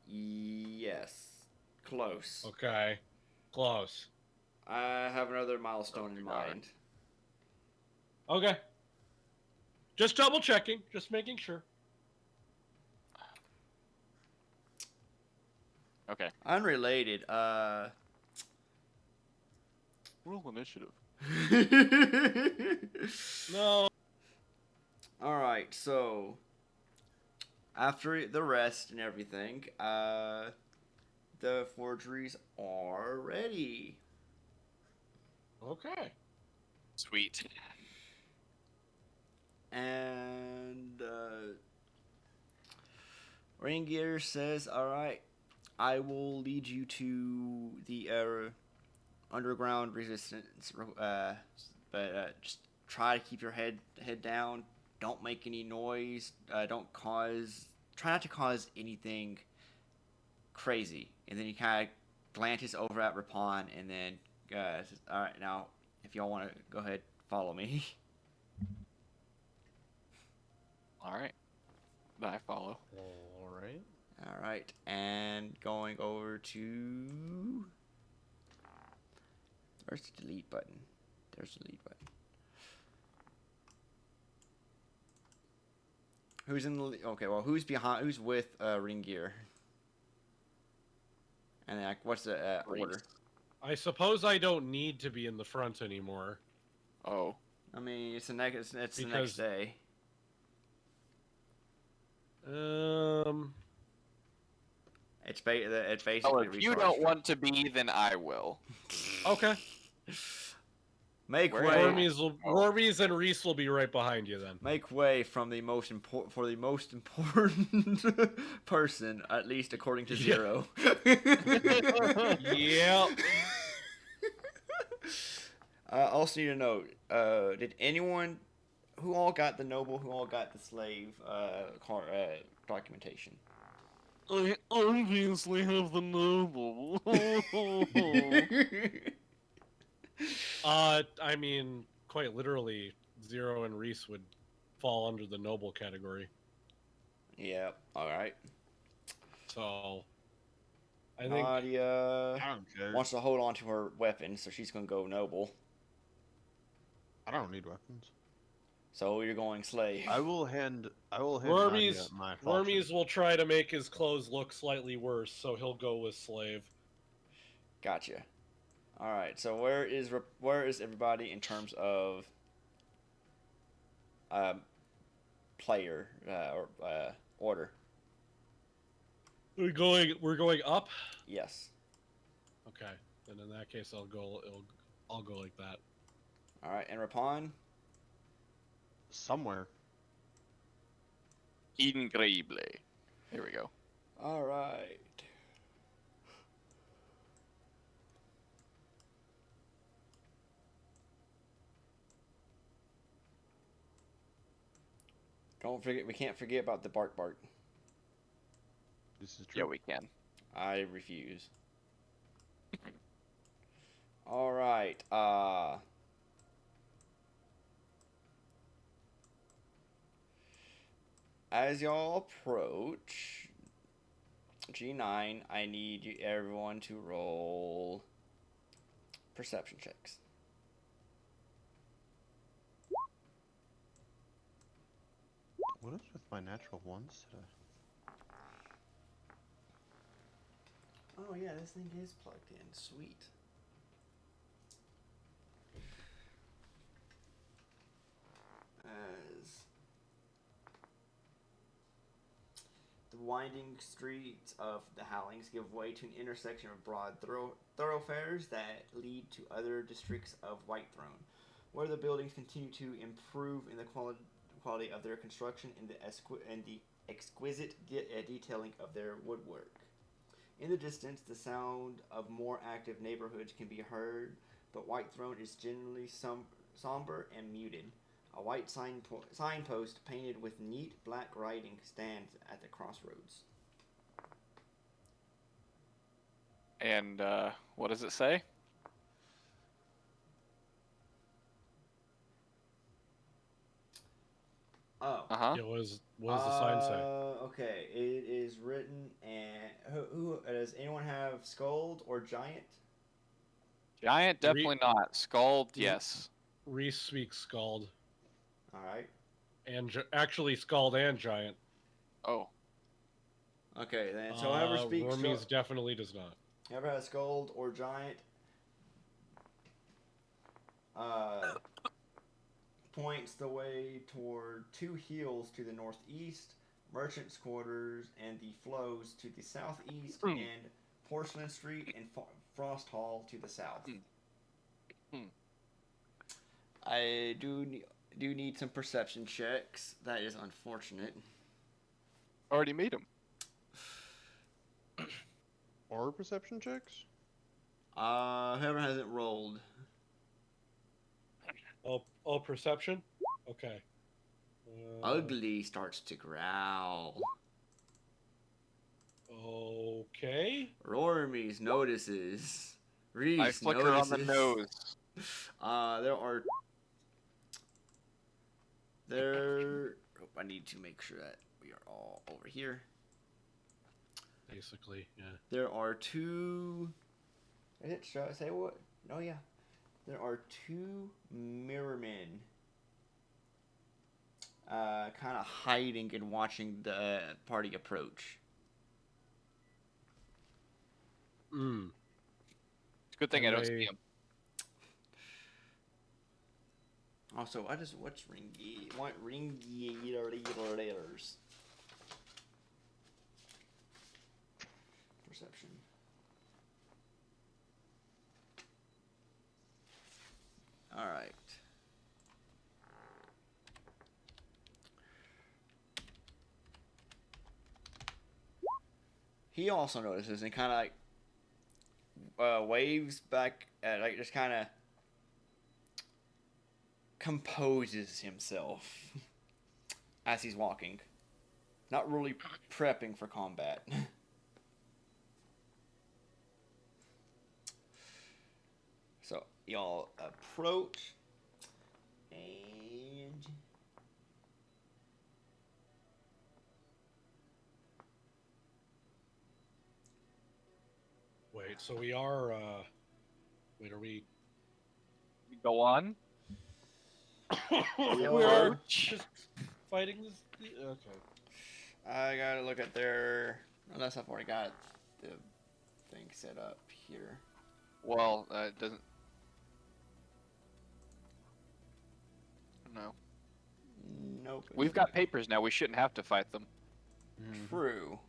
S1: Yes. Close.
S2: Okay. Close.
S1: I have another milestone in
S4: God.
S1: mind.
S2: Okay. Just double checking, just making sure.
S4: Okay.
S1: Unrelated,
S4: Roll initiative.
S2: No.
S1: Alright, so after the rest and everything, the forgeries are ready.
S2: Okay.
S4: Sweet.
S1: And Ringear says, "Alright, I will lead you to the underground resistance, but just try to keep your head down. Don't make any noise. Try not to cause anything crazy. And then he kind of glances over at Rapon and then says, all right, now, if y'all want to go ahead, follow me.
S4: All right. Then I follow.
S2: All right.
S1: All right, and going over to... Where's the delete button? There's the delete button. Who's in the... Okay, well, who's behind... Who's with Ring Gear? And like, what's the order?
S2: I suppose I don't need to be in the front anymore.
S4: Oh.
S1: I mean, it's the next
S2: Because-
S1: day. It's basically.
S4: Oh, if you
S1: recharged.
S4: don't want to be, then I will.
S2: Okay.
S1: Make
S4: Where
S1: way.
S2: Rormies and Reese will be right behind you then.
S1: Make way from the most important person, at least according to Zero.
S2: Yep.
S1: I also need to note, did anyone, who all got the noble, who all got the slave documentation?
S4: I obviously have the noble.
S2: I mean, quite literally, Zero and Reese would fall under the noble category.
S1: Yeah, alright.
S2: So, I think
S1: Nadia
S3: I don't care.
S1: wants to hold on to her weapon, so she's going to go noble.
S3: I don't need weapons.
S1: So you're going slave.
S3: I will hand Nadia
S2: Wormies
S3: my falchion.
S2: will try to make his clothes look slightly worse, so he'll go with slave.
S1: Gotcha. All right. So where is everybody in terms of player or order?
S2: We're going up.
S1: Yes.
S2: Okay, then in that case, I'll go like that.
S1: All right. And Rapon.
S3: Somewhere.
S4: Increíble. Here we go.
S1: All right. Don't forget. We can't forget about the bark.
S3: This is true.
S4: Yeah, we can.
S1: I refuse. All right. As y'all approach G9, I need everyone to roll perception checks.
S3: What is with my natural ones today?
S1: Oh yeah, this thing is plugged in. Sweet. As the winding streets of the Howlings give way to an intersection of broad thoroughfares that lead to other districts of Whitethrone, where the buildings continue to improve in the quality of their construction and the exquisite detailing of their woodwork. In the distance, the sound of more active neighborhoods can be heard, but Whitethrone is generally somber and muted. A white signpost painted with neat black writing stands at the crossroads.
S4: And what does it say?
S1: Oh.
S4: Uh-huh.
S2: Yeah, what does the sign say?
S1: Okay, it is written, and who does anyone have Scold or Giant?
S4: Giant, definitely not. Scald, yes.
S2: Reese speaks Scald,
S1: All right.
S2: and actually Scald and Giant.
S4: Oh.
S1: Okay, then so whoever speaks,
S2: Wormies definitely does not.
S1: whoever has Scold or Giant, points the way toward two hills to the northeast, merchants' quarters, and the flows to the southeast, and Porcelain Street and Frost Hall to the south. I do need some perception checks. That is unfortunate.
S4: Already made him.
S3: Or perception checks?
S1: Whoever hasn't rolled.
S2: Oh, perception? Okay.
S1: Ugly starts to growl.
S2: Okay.
S1: Rormies notices.
S4: I
S1: Reese
S4: flicker on the
S1: notices.
S4: nose.
S1: I need to make sure that we are all over here.
S2: Basically, yeah.
S1: There are two. Should I say what? Oh yeah. There are two mirrormen. Kind of hiding and watching the party approach.
S2: Hmm.
S4: It's a good thing I
S2: And
S4: don't
S2: they-
S4: see him.
S1: Also, what's ringy? What ringy? Perception. All right. He also notices and kind of like waves back at like just kind of composes himself as he's walking. Not really prepping for combat. So y'all approach and
S2: Wait, so we are. Wait, are we?
S4: Go on.
S2: we
S1: So-
S2: are just fighting this. Okay.
S1: I gotta look at their. Unless I've already got the thing set up here.
S4: Well, it doesn't. No.
S1: Nope.
S4: We've got papers now. We shouldn't have to fight them.
S1: True.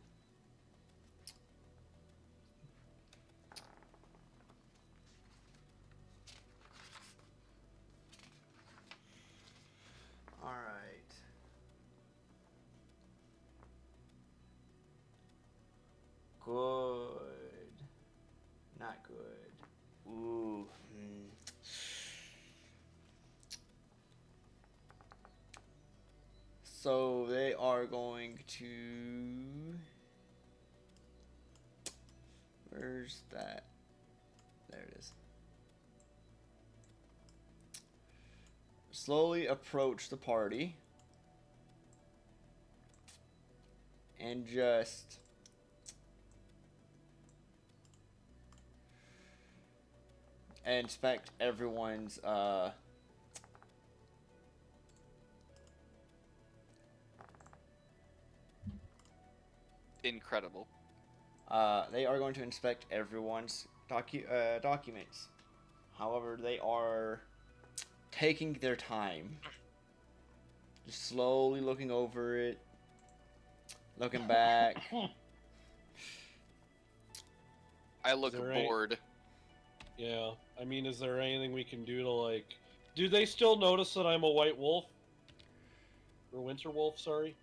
S1: All right. Good. Not good. Ooh. So they are going to. Where's that? There it is. Slowly approach the party. And just. Inspect everyone's
S4: Incredible.
S1: they are going to inspect everyone's documents. However, they are taking their time. Just slowly looking over it. Looking back.
S4: I look
S2: there any-
S4: bored.
S2: Yeah. I mean, is there anything we can do to like? Do they still notice that I'm a white wolf? Or winter wolf? Sorry.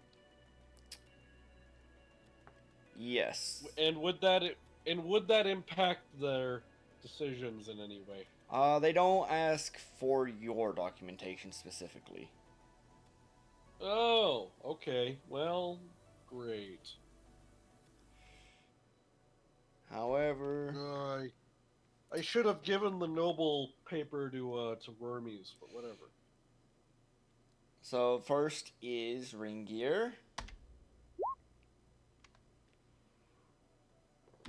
S1: Yes.
S2: And would that impact their decisions in any way?
S1: They don't ask for your documentation specifically.
S2: Oh, okay. Well, great.
S1: However,
S2: I should have given the noble paper to Wormies, but whatever.
S1: so first is Ringier.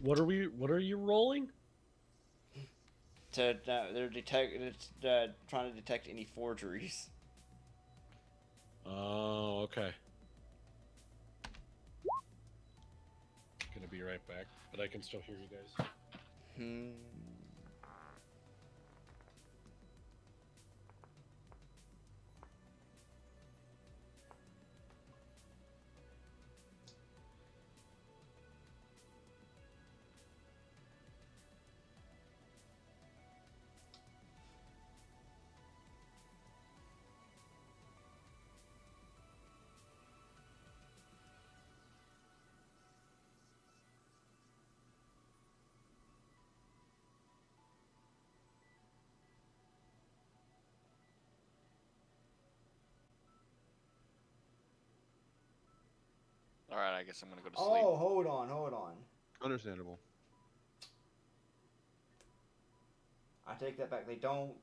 S2: What are you rolling?
S1: They're trying to detect any forgeries.
S2: Oh, okay. Gonna be right back, but I can still hear you guys.
S4: Alright, I guess I'm gonna go to sleep.
S1: Oh, hold on.
S3: Understandable.
S1: I take that back. They don't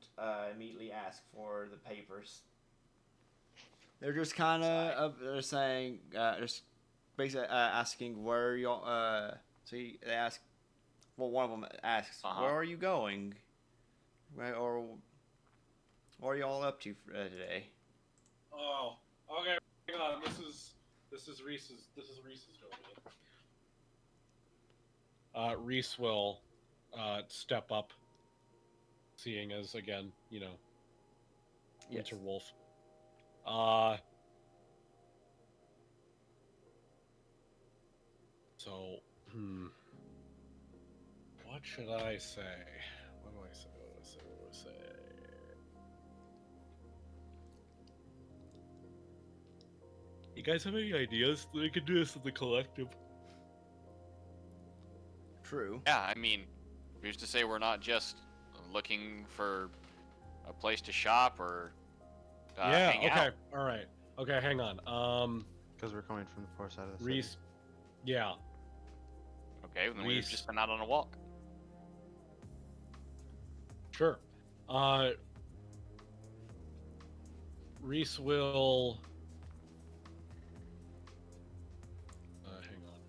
S1: immediately ask for the papers. They're just kind of they're saying just basically asking where y'all. They ask. Well, one of them asks, "Where are you going?" Right, or what are y'all up to today?
S2: Oh, okay. Hang on. This is Reese's domain. Reese will step up, seeing as again, Winterwolf. So, what should I say? What do I say? You guys have any ideas? We could do this in the collective.
S1: True.
S4: Yeah, I mean, who's to say we're not just looking for a place to shop or hang out?
S2: All right. Okay, hang on.
S3: Because we're coming from the far side of the
S2: Reese.
S3: city.
S2: Yeah.
S4: Okay, then
S2: Reese.
S4: we've just been out on a walk.
S2: Sure. Reese will. Hang on.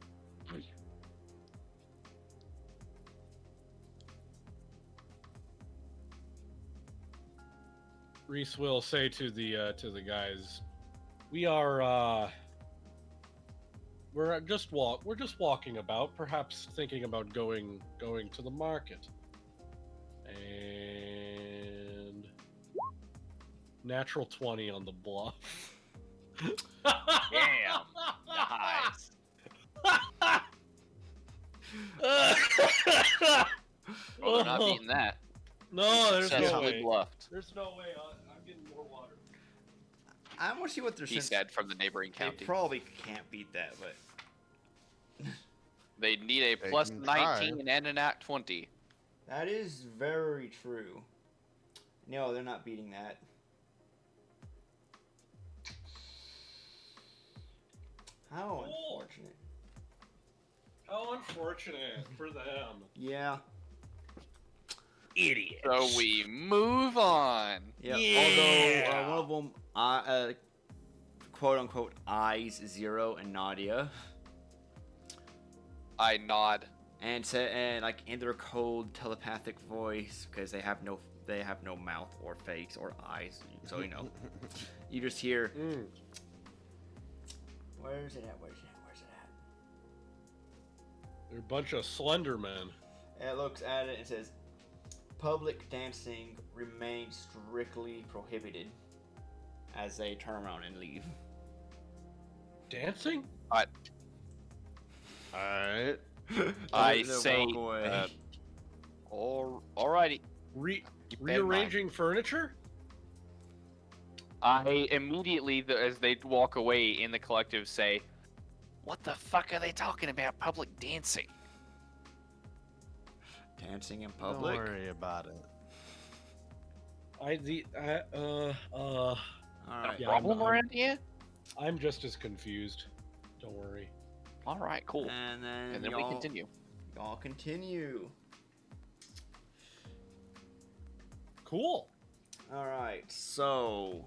S2: Reese will say to the guys, "We are we're just walking about, perhaps thinking about going to the market." And natural 20 on the bluff.
S4: Damn. Nice. Well, they're not beating that.
S2: No, there's no
S4: Successfully
S2: way.
S4: bluffed.
S2: There's no way. I'm getting more water.
S1: I want to see what they're
S4: He said from the neighboring
S1: They
S4: county.
S1: probably can't beat that, but
S4: They need a
S3: They
S4: plus
S3: can
S4: 19
S3: try.
S4: and an nat 20.
S1: that is very true. No, they're not beating that. How
S2: Cool.
S1: unfortunate.
S2: How unfortunate for them.
S1: Yeah.
S2: Idiot.
S4: So we move on.
S1: Yeah.
S2: Yeah.
S1: Although one of them, quote unquote, eyes Zero and Nadia,
S4: I nod.
S1: and like in their cold telepathic voice, because they have no mouth or face or eyes, so you just hear. Where's it at?
S2: They're a bunch of slender men.
S1: And it looks at it and says, "Public dancing remains strictly prohibited," as they turn around and leave.
S2: Dancing?
S3: Alright.
S4: I
S1: They
S4: say,
S1: walk away.
S4: alrighty. Keep that in mind.
S2: Rearranging furniture?
S4: I immediately, as they walk away in the collective, say, "What the fuck are they talking about? Public dancing?"
S1: Dancing in
S3: Don't
S1: public.
S3: worry about it.
S1: All right.
S2: Yeah,
S4: Problem around here?
S2: I'm just as confused. Don't worry.
S4: All right, cool.
S1: And then,
S4: And then we continue.
S1: Y'all continue.
S2: Cool.
S1: All right. So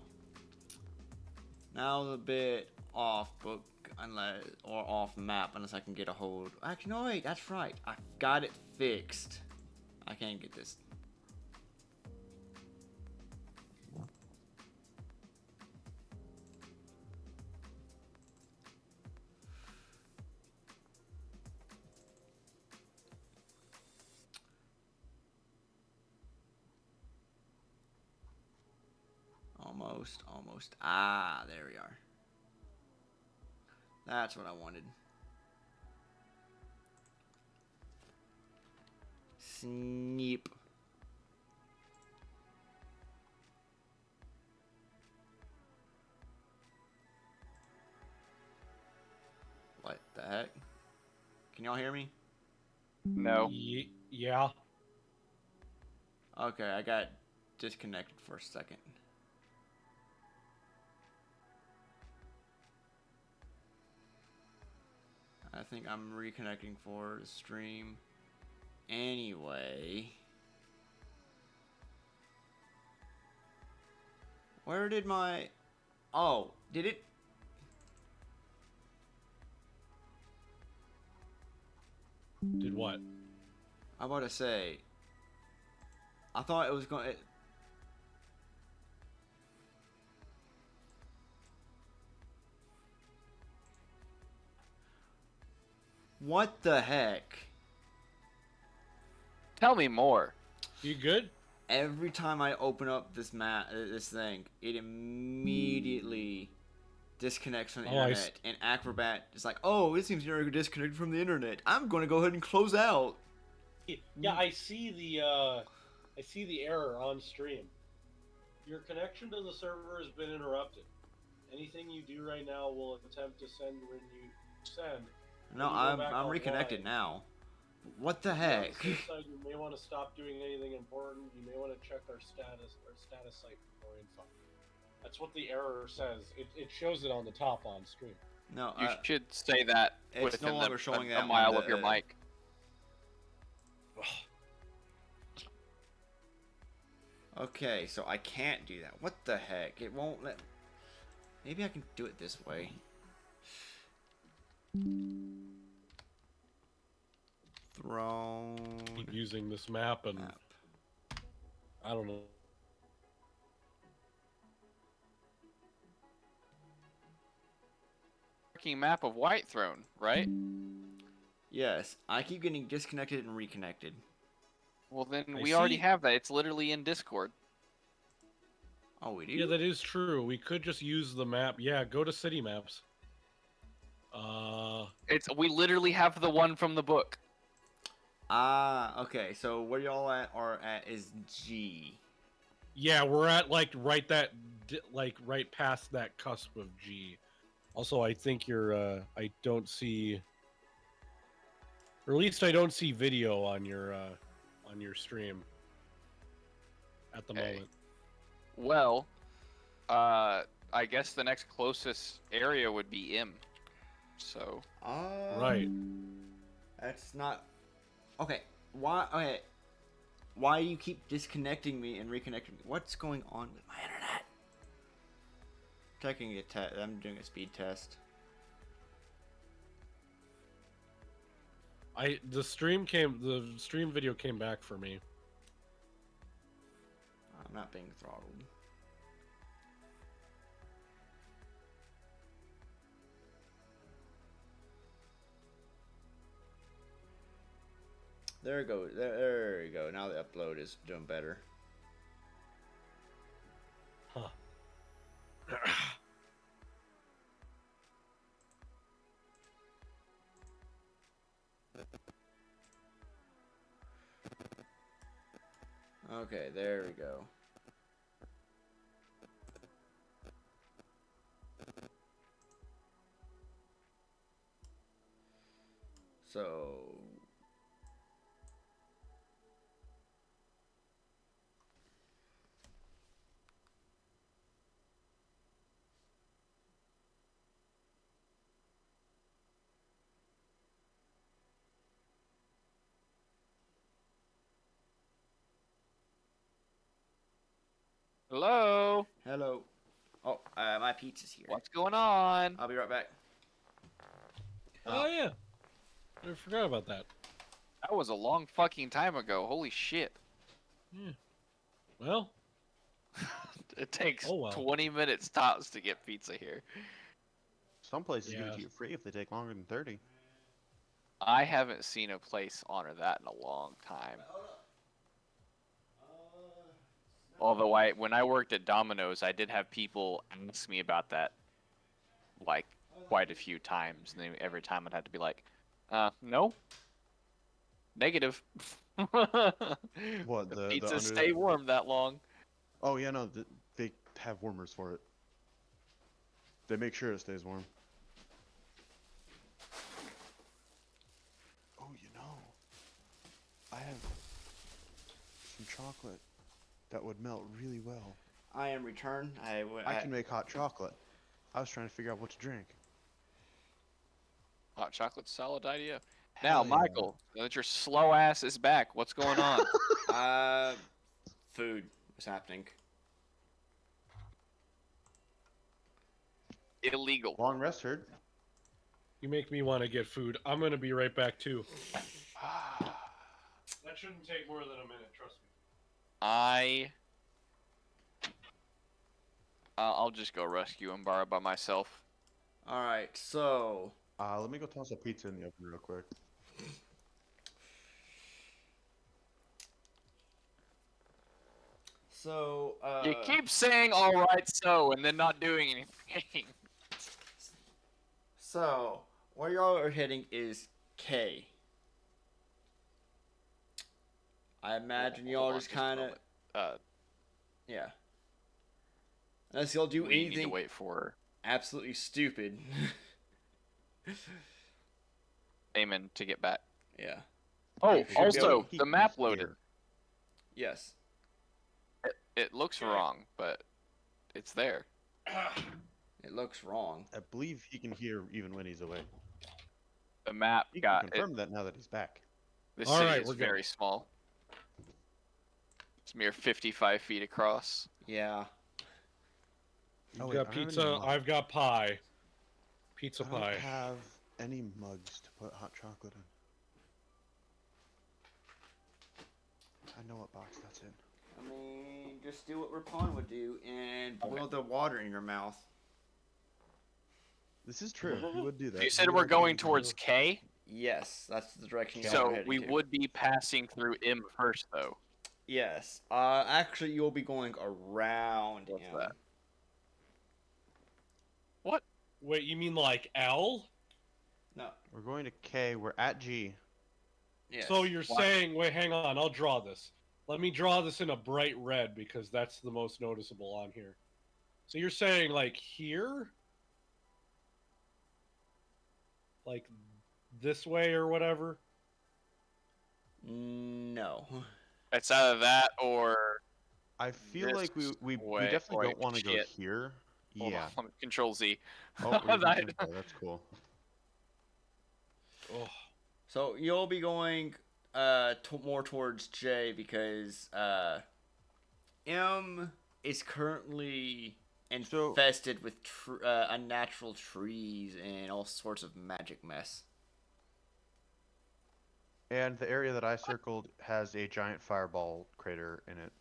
S1: now a bit off book, or off map, unless I can get a hold. Actually, no, wait. That's right. I got it fixed. I can't get this. Almost. Ah, there we are. That's what I wanted. Sneep. What the heck? Can y'all hear me?
S4: No.
S2: Yeah.
S1: Okay, I got disconnected for a second. I think I'm reconnecting for the stream anyway. Where did my... Oh, did it...
S2: Did what?
S1: I'm about to say... I thought it was going... What the heck?
S4: Tell me more.
S2: You good?
S1: Every time I open up this this thing, it immediately disconnects from the internet. And Acrobat is like, oh, it seems you're disconnected from the internet. I'm going to go ahead and close out.
S2: Yeah, I see the error on stream. Your connection to the server has been interrupted. Anything you do right now will attempt to send when you send.
S1: No, I'm reconnected now. What the heck?
S2: On the safe side, you may want to stop doing anything important. You may want to check our status site for more info. That's what the error says. It shows it on the top on screen.
S1: No,
S4: You should say that
S1: it's
S4: within
S1: no longer showing that
S4: a mile
S1: when
S4: of your mic.
S1: Okay, so I can't do that. What the heck? It won't let... Maybe I can do it this way. Throne...
S2: Keep using this map and... I don't know.
S4: Working map of White Throne, right?
S1: Yes, I keep getting disconnected and reconnected.
S4: Well, then
S2: I
S4: we already
S2: see.
S4: have that. It's literally in Discord.
S1: Oh, we do?
S2: Yeah, that is true. We could just use the map. Yeah, go to city maps.
S4: We literally have the one from the book.
S1: Okay, so where y'all are at is G.
S2: Yeah, we're at like right past that cusp of G. Also, I think you're I don't see, or at least I don't see video on your stream at the moment.
S4: Well, I guess the next closest area would be M. So.
S2: Right.
S1: That's not... Okay, why... Okay. Why do you keep disconnecting me and reconnecting me? What's going on with my internet? Taking a test. I'm doing a speed test.
S2: The stream video came back for me.
S1: I'm not being throttled. There we go. There we go. Now the upload is doing better.
S2: Huh.
S1: Okay, there we go. So...
S4: Hello.
S1: Hello. Oh, my pizza's here.
S4: What's going on?
S1: I'll be right back.
S2: Oh yeah, I forgot about that.
S4: That was a long fucking time ago. Holy shit.
S2: Yeah. Well,
S4: It takes
S2: Oh, well.
S4: 20 minutes tops to get pizza here.
S3: Some places give it
S2: Yeah.
S3: to you free if they take longer than 30.
S4: I haven't seen a place honor that in a long time. Although when I worked at Domino's, I did have people ask me about that, like, quite a few times, and every time I'd have to be like, no, negative.
S3: What,
S4: the
S3: the
S4: pizza
S3: under-
S4: stay warm that long.
S3: Oh yeah, no, they have warmers for it. They make sure it stays warm. Oh, you know, I have some chocolate that would melt really well.
S1: I am returned.
S3: I can make hot chocolate. I was trying to figure out what to drink.
S4: Hot chocolate's a solid idea.
S3: Hell
S4: Now,
S3: yeah.
S4: Michael, now that your slow ass is back, what's going on?
S1: Food. What's happening?
S4: Illegal.
S3: Long rest, Herd.
S2: You make me want to get food. I'm gonna be right back too. That shouldn't take more than a minute. Trust me.
S4: I'll just go rescue Umbara by myself.
S1: All right. So
S3: Let me go toss a pizza in the oven real quick.
S4: You keep saying "all right, so" and then not doing anything.
S1: So where y'all are heading is K. I imagine
S4: Hold
S1: y'all
S4: on
S1: just
S4: a
S1: kind of
S4: moment.
S1: yeah. Unless y'all do
S4: We need to
S1: anything
S4: wait for her.
S1: absolutely stupid.
S4: Amen to get back.
S1: Yeah.
S4: Oh,
S1: You should be
S4: also,
S1: able
S3: to
S4: the
S3: keep
S4: map
S3: us
S4: loaded.
S3: here.
S1: Yes.
S4: It looks wrong, but it's there.
S1: It looks wrong.
S3: I believe he can hear even when he's away.
S4: The map
S3: He can
S4: got it.
S3: confirm that now that he's back.
S4: This
S2: All
S4: city
S2: right,
S4: is
S2: we're good.
S4: very small. It's mere 55 feet across.
S1: Yeah.
S2: You've
S3: Oh, wait,
S2: got
S3: I don't have any
S2: pizza.
S3: mugs.
S2: I've got pie. Pizza
S3: I don't
S2: pie.
S3: have any mugs to put hot chocolate in. I know what box that's in.
S1: I mean, just do what Rapon would do and boil the water in your mouth.
S3: This is true. He would do that.
S4: You
S3: He
S4: said
S3: would
S4: we're
S3: actually
S4: going
S3: do
S4: towards
S3: that.
S4: K,
S1: Yes, that's the direction y'all are
S4: so
S1: heading
S4: we
S1: to.
S4: would be passing through M first, though.
S1: Yes. Actually, you'll be going around
S4: What's
S1: him.
S4: that? What?
S2: Wait, you mean like L?
S1: No.
S3: We're going to K. We're at G.
S1: Yes.
S2: So you're
S4: Why?
S2: saying, wait, hang on, I'll draw this. Let me draw this in a bright red because that's the most noticeable on here. So you're saying like here? Like this way or whatever?
S1: No.
S4: It's either that or
S3: I feel
S4: this
S3: like we
S4: way.
S3: definitely
S4: Wait,
S3: don't want to go
S4: shit.
S3: here.
S4: Hold
S3: Yeah.
S4: on, Control Z.
S3: Oh, we're using
S4: That-
S3: info. That's cool.
S2: Oh,
S1: So you'll be going more towards J because M is currently infested with unnatural trees and all sorts of magic mess.
S3: And the area that I circled has a giant fireball crater in it.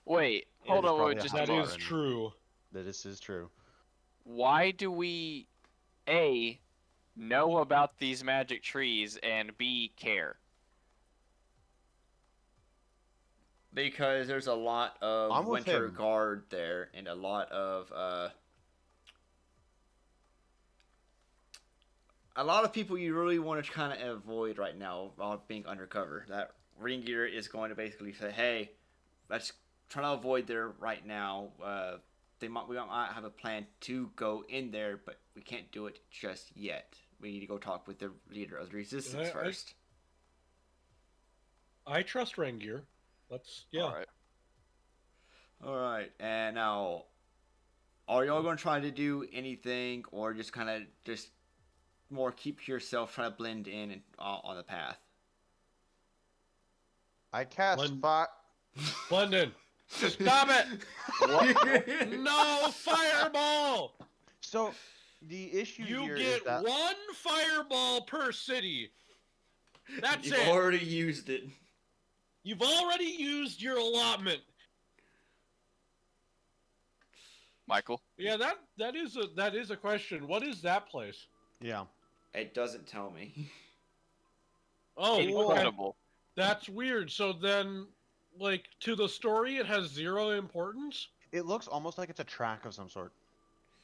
S4: Wait,
S1: Yeah,
S4: hold
S3: there's
S4: on,
S3: probably
S4: wait,
S3: a
S4: just
S3: hot
S2: that
S4: a
S3: bar
S2: is
S4: moment.
S3: in it.
S2: true.
S3: This is true.
S4: Why do we A know about these magic trees and B care?
S1: Because there's a lot of
S3: I'm with
S1: winter
S3: him.
S1: guard there and a lot of people you really want to kind of avoid right now while being undercover. That ring gear is going to basically say, "Hey, let's try to avoid there right now. We might have a plan to go in there, but we can't do it just yet. We need to go talk with the leader of the resistance first."
S2: I trust Rengear. Let's
S4: All right.
S1: All right, and now, are y'all going to try to do anything, or just kind of just more keep yourself, try to blend in and, on the path?
S3: I cast fire.
S2: London, stop it! No fireball!
S3: So the issue
S2: You
S3: here
S2: get
S3: is that
S2: one fireball per city. That's
S1: You've
S2: it.
S1: already used it.
S2: You've already used your allotment.
S4: Michael.
S2: Yeah, that is a question. What is that place?
S3: yeah.
S1: It doesn't tell me.
S2: Oh, okay.
S4: Incredible.
S2: That's weird. So then, like, to the story, it has zero importance?
S3: It looks almost like it's a track of some sort.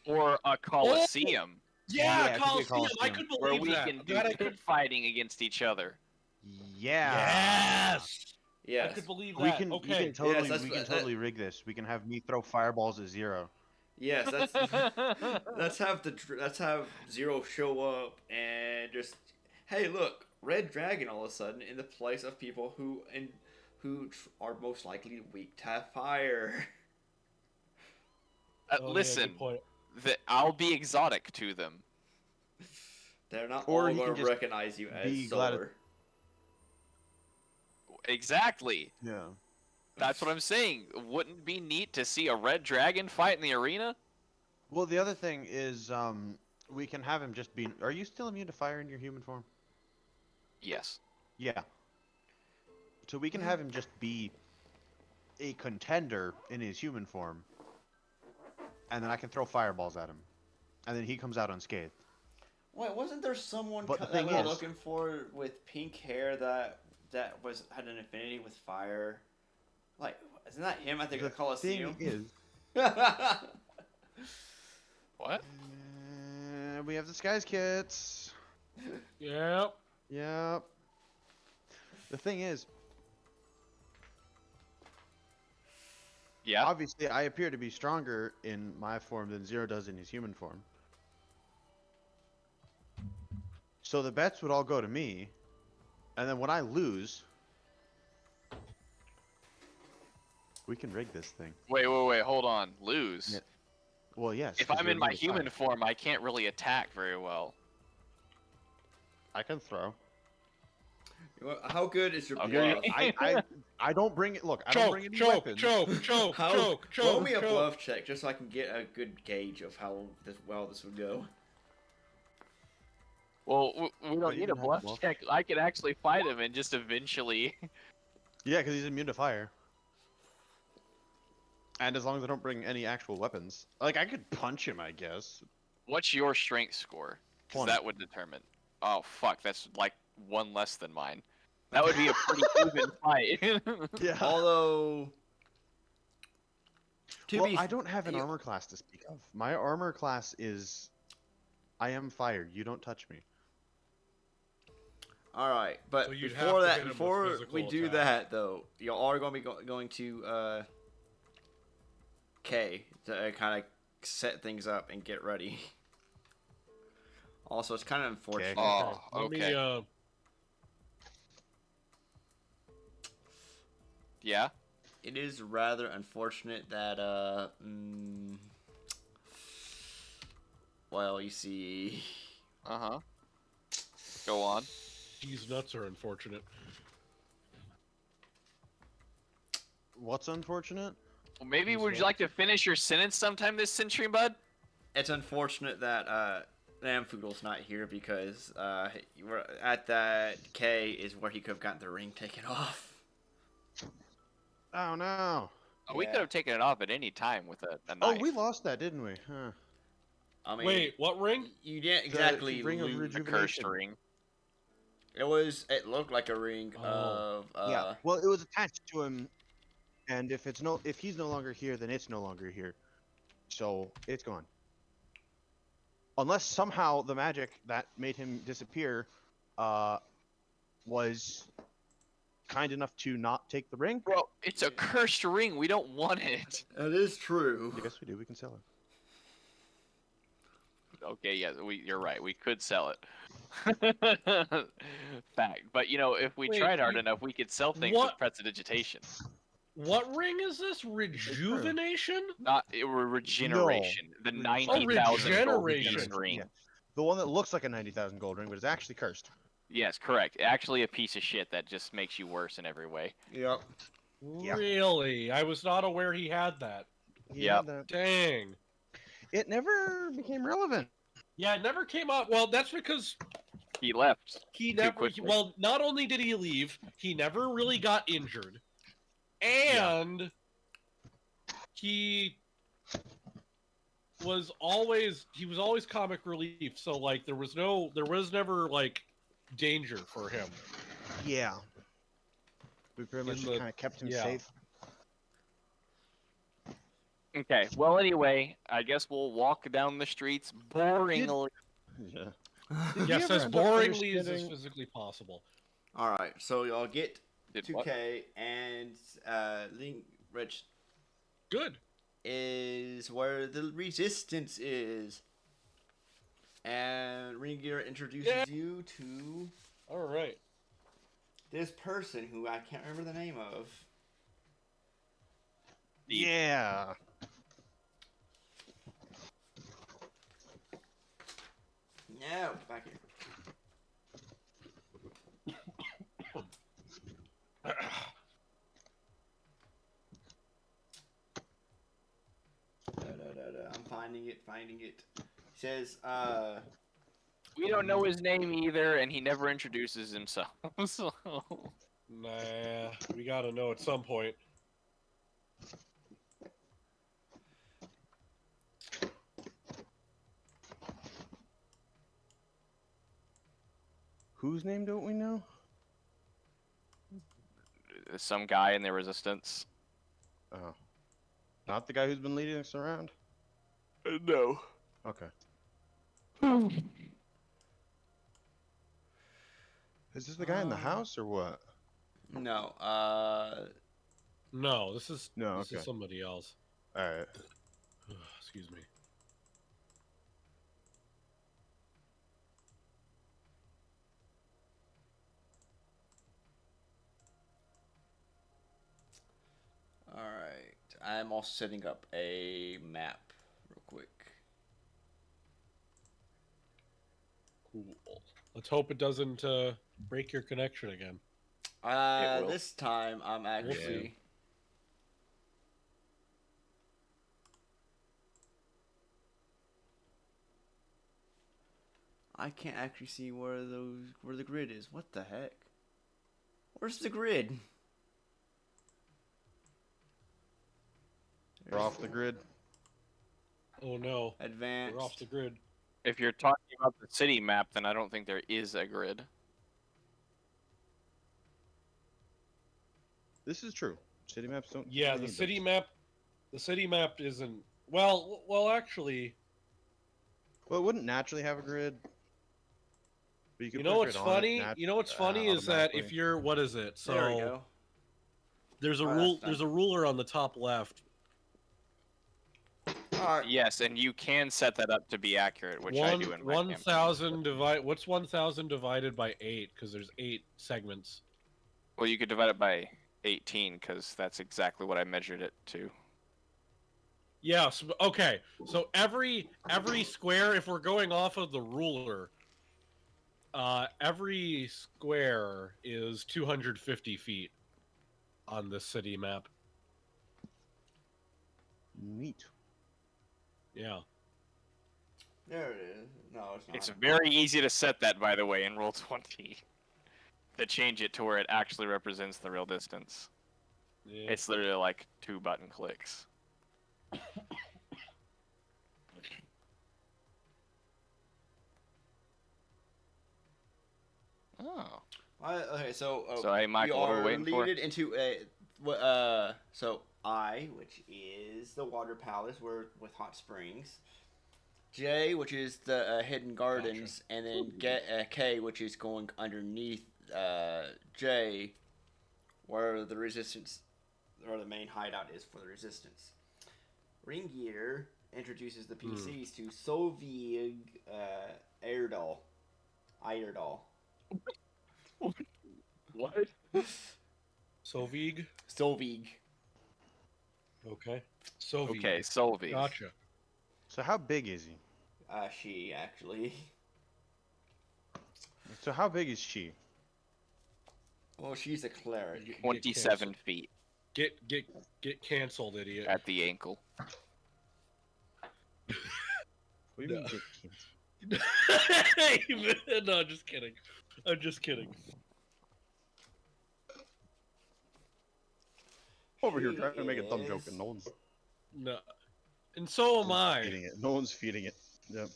S4: Or a coliseum
S2: Yeah,
S3: Yeah, it could be a
S2: Coliseum. I
S3: Coliseum.
S2: could
S4: where
S2: believe
S4: we
S2: that.
S4: can do
S2: That I
S4: pit
S2: could.
S4: fighting against each other.
S3: Yeah.
S2: Yes. I
S1: Yes.
S2: could believe
S3: We
S2: that.
S3: can
S2: Okay.
S3: totally rig this. We can have me throw fireballs at Zero.
S1: Yes, let's have Zero show up and just, hey, look, Red Dragon all of a sudden in the place of people who are most likely weak to fire.
S2: Oh, yeah,
S4: Listen,
S2: good point.
S4: I'll be exotic to them.
S1: They're not
S3: Or
S1: all
S3: he
S1: going
S3: can
S1: to
S3: just
S1: recognize you as
S3: be glad
S1: Solar.
S4: Exactly.
S3: Yeah.
S4: That's what I'm saying. Wouldn't it be neat to see a red dragon fight in the arena?
S3: Well, the other thing is, we can have him just be. Are you still immune to fire in your human form?
S4: Yes.
S3: Yeah. So we can have him just be a contender in his human form, and then I can throw fireballs at him, and then he comes out unscathed.
S1: Wait, wasn't there someone
S3: But the
S1: that
S3: thing
S1: we were
S3: is-
S1: looking for with pink hair that had an affinity with fire? Like, isn't that him at the
S3: The
S1: Coliseum?
S3: thing is,
S4: What?
S3: we have disguise kits.
S2: Yep.
S3: Yep. The thing is,
S4: Yeah.
S3: obviously, I appear to be stronger in my form than Zero does in his human form. So the bets would all go to me, and then when I lose, we can rig this thing.
S4: Wait, hold on. Lose.
S3: Yeah. Well, yes.
S4: If
S3: 'cause
S4: I'm
S3: you're
S4: in my
S3: immune to fire.
S4: human form, I can't really attack very well.
S3: I can throw.
S1: How good is your
S4: Okay.
S1: bluff?
S3: I don't bring it. Look, I don't
S2: Choke,
S3: bring any
S2: choke,
S3: weapons.
S2: choke, choke,
S1: How,
S2: choke,
S1: roll
S2: choke,
S1: me a
S2: choke.
S1: bluff check just so I can get a good gauge of how well this would go.
S4: Well, we
S3: Oh,
S4: don't
S3: you
S4: need a
S3: didn't have
S4: bluff
S3: bluff?
S4: check. I could actually fight him and just eventually.
S3: Yeah, because he's immune to fire. And as long as I don't bring any actual weapons, like I could punch him, I guess.
S4: What's your strength score? Because
S3: 20.
S4: that would determine. Oh fuck, that's like one less than mine. That would be a pretty even fight.
S3: Yeah.
S1: Although,
S3: Well, I don't have an
S1: you-
S3: armor class to speak of. My armor class is, I am fire. You don't touch me.
S1: All right, but
S2: So you'd have
S1: before
S2: to
S1: that,
S2: hit him with
S1: before
S2: physical
S1: we do
S2: attacks.
S1: that though, you are going to be going to K to kind of set things up and get ready. Also, it's kind of unfortunate.
S4: Oh,
S2: Let me,
S4: okay. Yeah.
S1: It is rather unfortunate that well, you see,
S4: Uh huh. Go on.
S2: these nuts are unfortunate.
S3: What's unfortunate?
S4: Well, maybe
S2: He's
S4: would you
S2: not-
S4: like to finish your sentence sometime this century, bud?
S1: it's unfortunate that Namfoodle's not here because we're at that K is where he could have gotten the ring taken off.
S3: Oh no.
S4: We
S1: Yeah.
S4: could have taken it off at any time with a
S3: Oh,
S4: knife.
S3: we lost that, didn't we? Huh.
S1: I mean,
S2: Wait, what ring?
S1: you didn't exactly
S3: ring of
S1: lose.
S4: A cursed
S3: rejuvenation.
S4: ring.
S1: It looked like a ring
S2: Oh.
S1: of
S3: Yeah. Well, it was attached to him, and if he's no longer here, then it's no longer here. So it's gone. Unless somehow the magic that made him disappear, was kind enough to not take the ring.
S4: Bro, it's a cursed ring. We don't want it.
S1: That is true.
S3: Yes, we do. We can sell it.
S4: Okay, yeah, you're right. We could sell it. Fact. But, you know, if we
S2: Wait,
S4: tried hard enough, we could sell things
S2: what?
S4: with prestidigitation.
S2: What ring is this? Rejuvenation?
S4: Not regeneration. The 90,000 gold
S2: regeneration.
S4: ring.
S3: Yeah. The one that looks like a 90,000 gold ring, but is actually cursed.
S4: Yes, correct. Actually a piece of shit that just makes you worse in every way.
S1: Yep.
S3: Yeah.
S2: Really? I was not aware he had that.
S4: Yep.
S2: Dang.
S3: It never became relevant.
S2: Yeah, it never came up. Well, that's because
S4: He left.
S2: he
S4: Too
S2: never.
S4: quickly.
S2: Well, not only did he leave, he never really got injured, and he was always comic relief. So like, there was never like danger for him.
S3: Yeah. We pretty much
S2: In the-
S3: kind of kept him
S2: yeah.
S3: safe.
S4: Okay, well, anyway, I guess we'll walk down the streets boringly.
S3: Yeah.
S2: Yes, as boringly as is physically possible.
S1: All right, so y'all get
S4: Did
S1: 2K and Link Rich
S2: Good.
S1: is where the resistance is, and Ringear introduces
S2: Yeah.
S1: you to
S2: All right.
S1: this person who I can't remember the name of.
S3: Yeah.
S1: No, back here. finding it. He says,
S4: We don't know his name either, and he never introduces himself. So
S2: Nah, we gotta know at some point.
S3: Whose name don't we know?
S4: some guy in the resistance.
S3: Oh. Not the guy who's been leading us around?
S4: No.
S3: Okay. Is this the guy in the house or what?
S1: no,
S2: No, this is
S3: No,
S2: this
S3: okay.
S2: is somebody else.
S3: Alright.
S2: Excuse me.
S1: alright. I'm also setting up a map real quick.
S2: Cool. Let's hope it doesn't break your connection again.
S4: It will.
S1: This time I'm actually. I can't actually see where the grid is. What the heck? Where's the grid?
S3: We're off the grid.
S2: Oh no,
S1: Advanced.
S2: we're off the grid.
S4: If you're talking about the city map, then I don't think there is a grid.
S3: This is true. City maps don't.
S2: Yeah,
S3: really
S2: the
S3: need
S2: city
S3: this.
S2: map. The city map isn't. Well, actually,
S3: Well, it wouldn't naturally have a grid. But could
S2: you
S3: put
S2: know
S3: a
S2: what's
S3: grid on it
S2: funny? You know what's funny is that
S3: automatically.
S2: if you're what is it? So
S1: There we go.
S2: there's a
S1: Oh,
S2: rule.
S1: that's done.
S2: There's a ruler on the top left.
S1: Alright.
S4: Yes, and you can set that up to be accurate, which I do in my campaign.
S2: 1,000 divide. What's 1,000 divided by 8? Because there's 8 segments.
S4: Well, you could divide it by 18, because that's exactly what I measured it to.
S2: Yeah. So, okay. So every square, if we're going off of the ruler, every square is 250 feet on this city map.
S3: Neat.
S2: Yeah.
S1: There it is. No, it's not.
S4: It's very easy to set that, by the way, in Roll20. To change it to where it actually represents the real distance.
S2: Yeah.
S4: It's literally like 2 button clicks. Oh.
S1: Okay, so
S4: So, hey, Michael,
S1: we
S4: what are
S1: are
S4: we waiting for?
S1: leaded into a so I, which is the water palace, where with hot springs. J, which is the hidden gardens, and then K, which is going underneath J, where the resistance or the main hideout is for the resistance. Ring Gear introduces the PCs to Sovig Eirdal.
S4: What?
S2: Sovig.
S1: Sovig.
S2: Okay. Sovig.
S4: Okay, Solvi.
S2: Gotcha.
S3: So how big is he?
S1: She actually.
S3: So how big is she?
S1: Well, she's a cleric.
S2: Get
S4: 27
S2: canceled.
S4: feet
S2: Get canceled, idiot.
S4: at the ankle.
S3: What do you mean get canceled?
S2: No, just kidding. I'm just kidding.
S3: Over here trying to make a dumb joke and no one's
S2: No. And so am I.
S3: feeding it. No one's feeding it. Yep.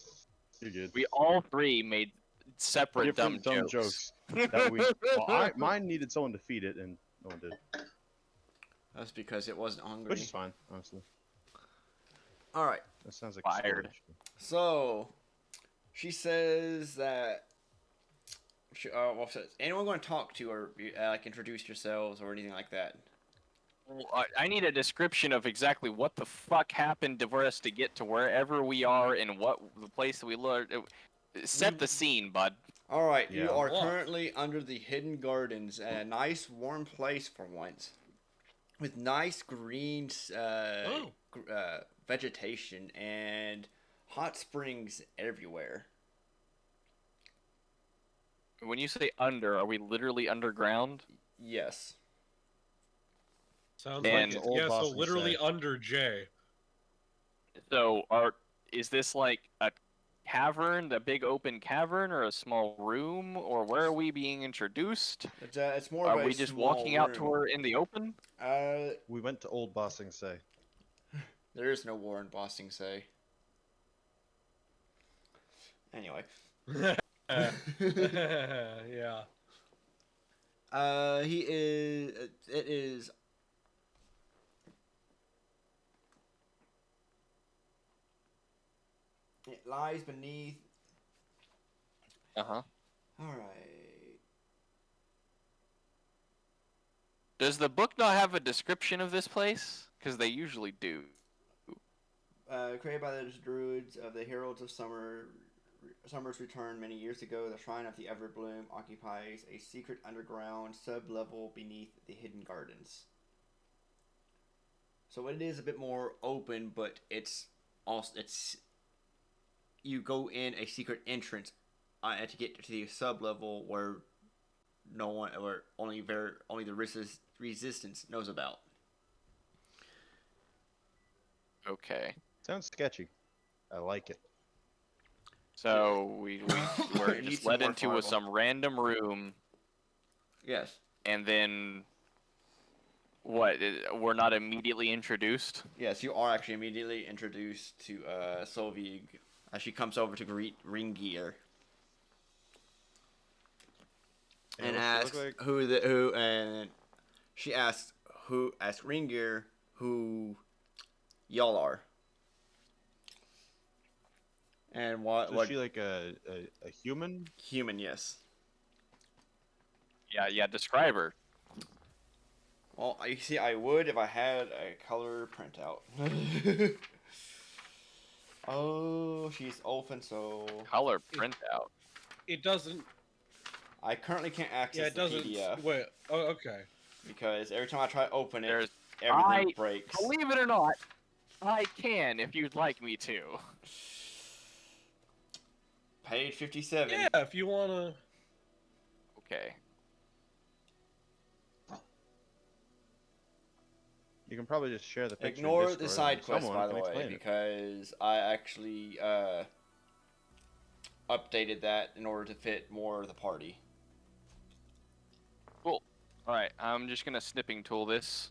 S3: You're good.
S4: We all three made separate
S3: Different
S4: dumb jokes.
S3: that we. Well, mine needed someone to feed it, and no one did.
S1: That's because it wasn't hungry.
S3: Which is fine, honestly.
S1: All right.
S3: That sounds like
S4: Fired.
S3: storage.
S1: So, she says that. Well, says anyone going to talk to or like introduce yourselves or anything like that?
S4: Well, I need a description of exactly what the fuck happened for us to get to wherever we are and what the place that we looked. Set the scene, bud.
S1: All right,
S3: Yeah.
S1: you are
S2: What?
S1: currently under the hidden gardens, a nice warm place for once, with nice green vegetation and hot springs everywhere.
S4: When you say under, are we literally underground?
S1: Yes.
S2: Sounds
S4: And
S2: like it.
S3: old
S2: Yeah,
S3: boss
S2: so
S3: would
S2: literally
S3: say.
S2: under J.
S4: So is this like a cavern, the big open cavern, or a small room, or where are we being introduced?
S1: It's more
S4: Are
S1: of a
S4: we just
S1: small
S4: walking out to
S1: room.
S4: her in the open?
S3: We went to Old Bossing Say.
S1: There is no war in Boston, say. Anyway.
S2: Yeah.
S1: He is. It is. It lies beneath.
S4: Uh-huh.
S1: Alright.
S4: Does the book not have a description of this place? Because they usually do.
S1: Created by the druids of the Heralds of Summer's return many years ago, the Shrine of the Everbloom occupies a secret underground sub-level beneath the Hidden Gardens. So it is a bit more open, but it's you go in a secret entrance to get to the sub-level where no one, or only the resistance knows about.
S4: Okay.
S3: Sounds sketchy. I like it.
S4: So we're
S1: It needs
S4: just
S1: some
S4: led
S1: more
S4: into
S1: fireball.
S4: some random room,
S1: Yes.
S4: and then what? We're not immediately introduced.
S1: Yes, you are actually immediately introduced to Solveig as she comes over to greet Ringier and
S3: what's she
S1: asks
S3: look like?
S1: and she asks Ringier who y'all are. And
S3: So is she like a human?
S1: Human, yes.
S4: Yeah. Describe her.
S1: Well, you see, I would if I had a color printout. Oh, she's open, so
S4: Color printout.
S2: It doesn't.
S1: I currently can't access
S2: Yeah, it
S1: the
S2: doesn't.
S1: PDF
S2: Wait. Oh, okay.
S1: because every time I try to open it,
S4: There's
S1: everything breaks.
S4: Believe it or not, I can if you'd like me to.
S1: Page 57.
S2: Yeah, if you wanna.
S4: Okay.
S3: You can probably just share the picture. in
S1: Ignore
S3: Discord
S1: the
S3: and
S1: side quest,
S3: someone
S1: by the
S3: can
S1: way,
S3: explain it.
S1: because I actually updated that in order to fit more of the party.
S4: Cool. All right. I'm just gonna snipping tool this.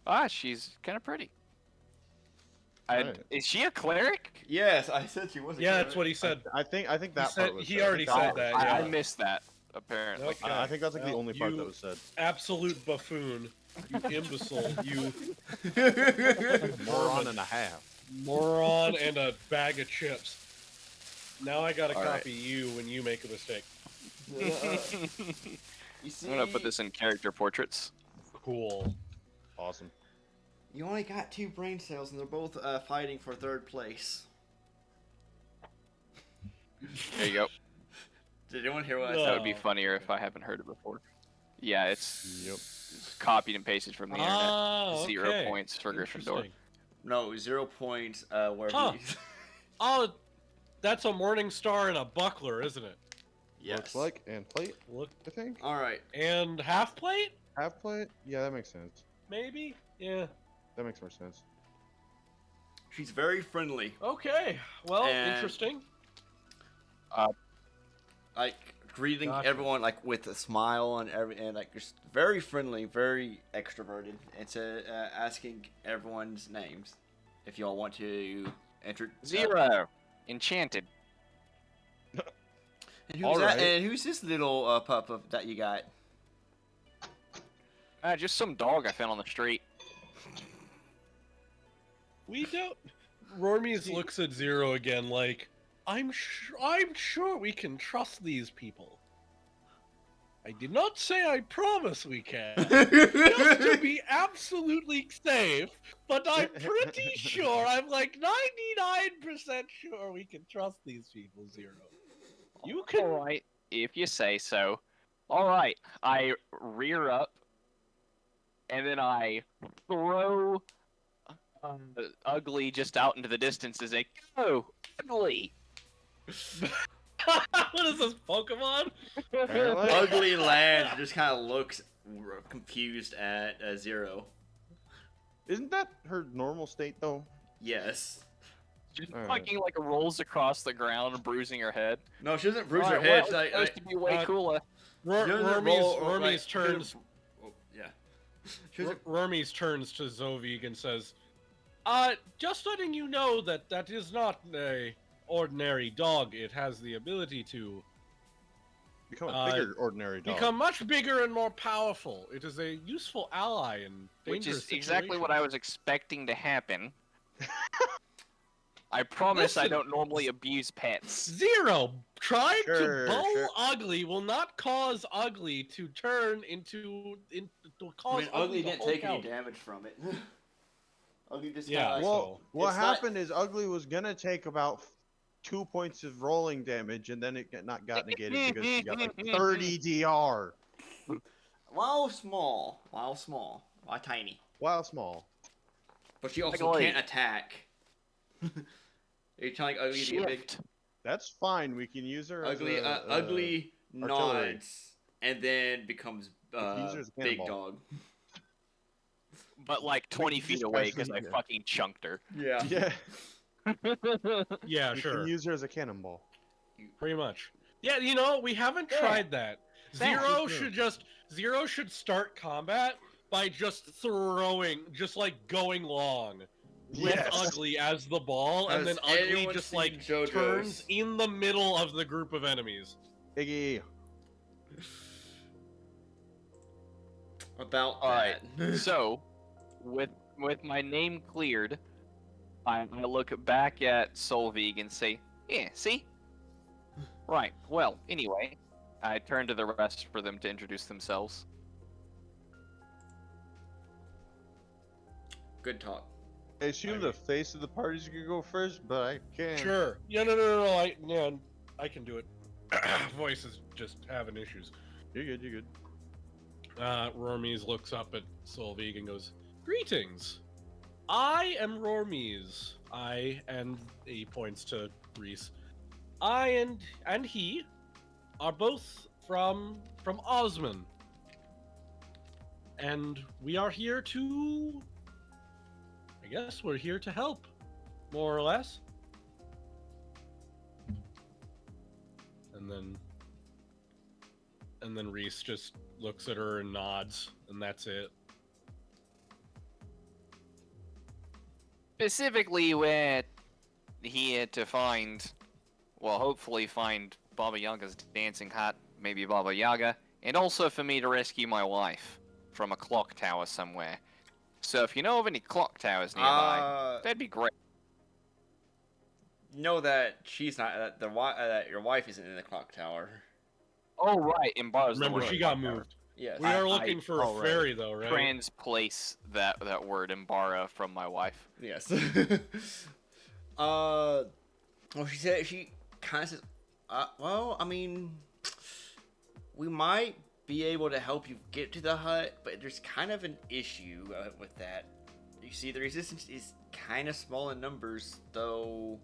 S4: Ah, she's kind of pretty.
S3: Alright.
S4: Is she a cleric?
S1: Yes, I said she was a
S2: Yeah, that's
S1: cleric.
S2: what he said.
S3: I think that
S2: said-
S3: part was
S2: he
S3: said. I
S2: already
S3: think
S2: said
S3: that
S2: that,
S3: was-
S2: yeah.
S4: I missed that apparently.
S2: Okay.
S3: I think that's like the
S2: Well,
S3: only part
S2: you
S3: that was said.
S2: Absolute buffoon. You imbecile. You
S3: Moron and a half.
S2: moron and a bag of chips. Now I gotta
S4: All right.
S2: copy you when you make a mistake.
S1: You see,
S4: I'm gonna put this in character portraits.
S2: Cool.
S3: Awesome.
S1: you only got 2 brain cells, and they're both fighting for 3rd place.
S4: There you go.
S1: Did anyone hear what I
S2: No.
S1: said?
S4: That would be funnier if I haven't heard it before. Yeah, it's
S3: Yep.
S4: copied and pasted from the internet.
S2: Ah,
S4: 0
S2: okay.
S4: points for Gryffindor.
S2: Interesting.
S1: No, 0 points. Where
S2: Huh.
S1: he...
S2: Oh, that's a morning star and a buckler, isn't it?
S1: Yes.
S3: Looks like and plate.
S2: Look,
S3: I think
S1: All right.
S2: and half plate,
S3: half plate. Yeah, that makes sense.
S2: maybe. Yeah.
S3: That makes more sense.
S1: She's very friendly.
S2: Okay. Well,
S1: And-
S2: interesting.
S1: Like greeting
S2: Gotcha.
S1: everyone like with a smile and like just very friendly, very extroverted, and asking everyone's names if y'all want to enter.
S4: 0. Enchanted.
S1: And who's
S3: All
S1: that?
S3: right.
S1: And who's this little pup that you got?
S4: Just some dog I found on the street.
S2: We don't. Rormies looks at Zero again, like, I'm sure we can trust these people. I did not say I promise we can. Just to be absolutely safe, but I'm pretty sure, I'm like 99% sure we can trust these people, Zero. You can.
S4: Alright, if you say so. Alright, I rear up, and then I throw Ugly just out into the distance as a go, Ugly!
S2: What is this, Pokemon?
S3: Apparently.
S1: Ugly Land just kind of looks confused at Zero.
S3: Isn't that her normal state though?
S1: Yes.
S4: Just
S3: Alright.
S4: fucking like rolls across the ground, bruising her head.
S1: No, she doesn't bruise
S4: Alright,
S1: her head.
S4: well,
S1: She's
S4: it's
S1: like,
S4: supposed to be way cooler.
S1: she doesn't roll or, like,
S2: Wormies
S1: she doesn't-
S2: turns.
S1: Oh, yeah. She doesn't-
S2: Wormies turns to Zovig and says, just letting you know that that is not a ordinary dog. It has the ability to
S3: Become a bigger ordinary dog.
S2: become much bigger and more powerful. It is a useful ally in
S4: Which
S2: dangerous
S4: is exactly what I
S2: situations.
S4: was expecting to happen. I promise I
S2: Listen.
S4: don't normally abuse pets.
S2: Zero! Trying
S3: Sure,
S2: to bow
S3: sure.
S2: Ugly will not cause Ugly to turn into to
S1: I
S2: cause
S1: mean, Ugly
S2: to
S1: didn't
S2: Hulk
S1: take any
S2: out.
S1: damage from it. Ugly just
S2: Yeah,
S1: kinda, like,
S3: Well, what
S1: it's not-
S3: happened is Ugly was gonna take about 2 points of rolling damage, and then it got negated because she got like 30 DR.
S1: while small, while tiny,
S3: While small.
S1: but she also
S4: Ugly.
S1: can't attack. Are you telling Ugly to get big?
S4: Shift.
S3: That's fine. We can use her.
S1: Ugly,
S3: as a,
S1: Ugly
S3: artillery.
S1: nods and then becomes
S3: can use her as a
S1: big
S3: cannonball.
S1: dog.
S4: But like 20 feet
S3: just
S4: away
S3: press
S4: because I
S3: the-
S4: fucking chunked her.
S1: Yeah.
S3: Yeah,
S2: Yeah,
S3: we
S2: sure.
S3: can use her as a cannonball.
S2: Pretty much. Yeah, you know, we haven't
S4: Yeah.
S2: tried that.
S3: That is true.
S2: Zero should start combat by just throwing, just like going long with
S3: Yes.
S2: Ugly as the ball, and
S1: Has
S2: then Ugly
S1: anyone
S2: just
S1: seen
S2: like
S1: JoJo's?
S2: turns in the middle of the group of enemies.
S3: Iggy.
S1: About
S4: Alright,
S1: that.
S4: So, with my name cleared, I look back at Solveig and say, "Yeah, see? Right. Well, anyway, I turn to the rest for them to introduce themselves.
S1: Good talk.
S3: I assume the face of the party's gonna go first, but I can't.
S2: Sure. Yeah, no. I can do it. Voice is just having issues.
S3: You're good. You're good.
S2: Rormies looks up at Solveig and goes, "Greetings. I am Rormies. And he points to Reese. I and he are both from Osman. And we are here to, I guess we're here to help, more or less." And then Reese just looks at her and nods, and that's it.
S4: Specifically, we're here to find, well, hopefully find Baba Yaga's dancing hat, maybe Baba Yaga, and also for me to rescue my wife from a clock tower somewhere. So if you know of any clock towers nearby, that'd be great.
S1: Know that she's not that your wife isn't in the clock tower.
S4: Oh, right, Embar's the
S2: Remember,
S4: word
S2: she
S4: clock
S2: got
S4: tower.
S2: moved.
S1: Yes.
S2: We are looking for a
S3: oh, right.
S2: fairy, though, right?
S4: Transplace that word Embara from my wife.
S1: Yes. Well, she kind of says, well, I mean, we might be able to help you get to the hut, but there's kind of an issue with that. You see, the resistance is kind of small in numbers, though.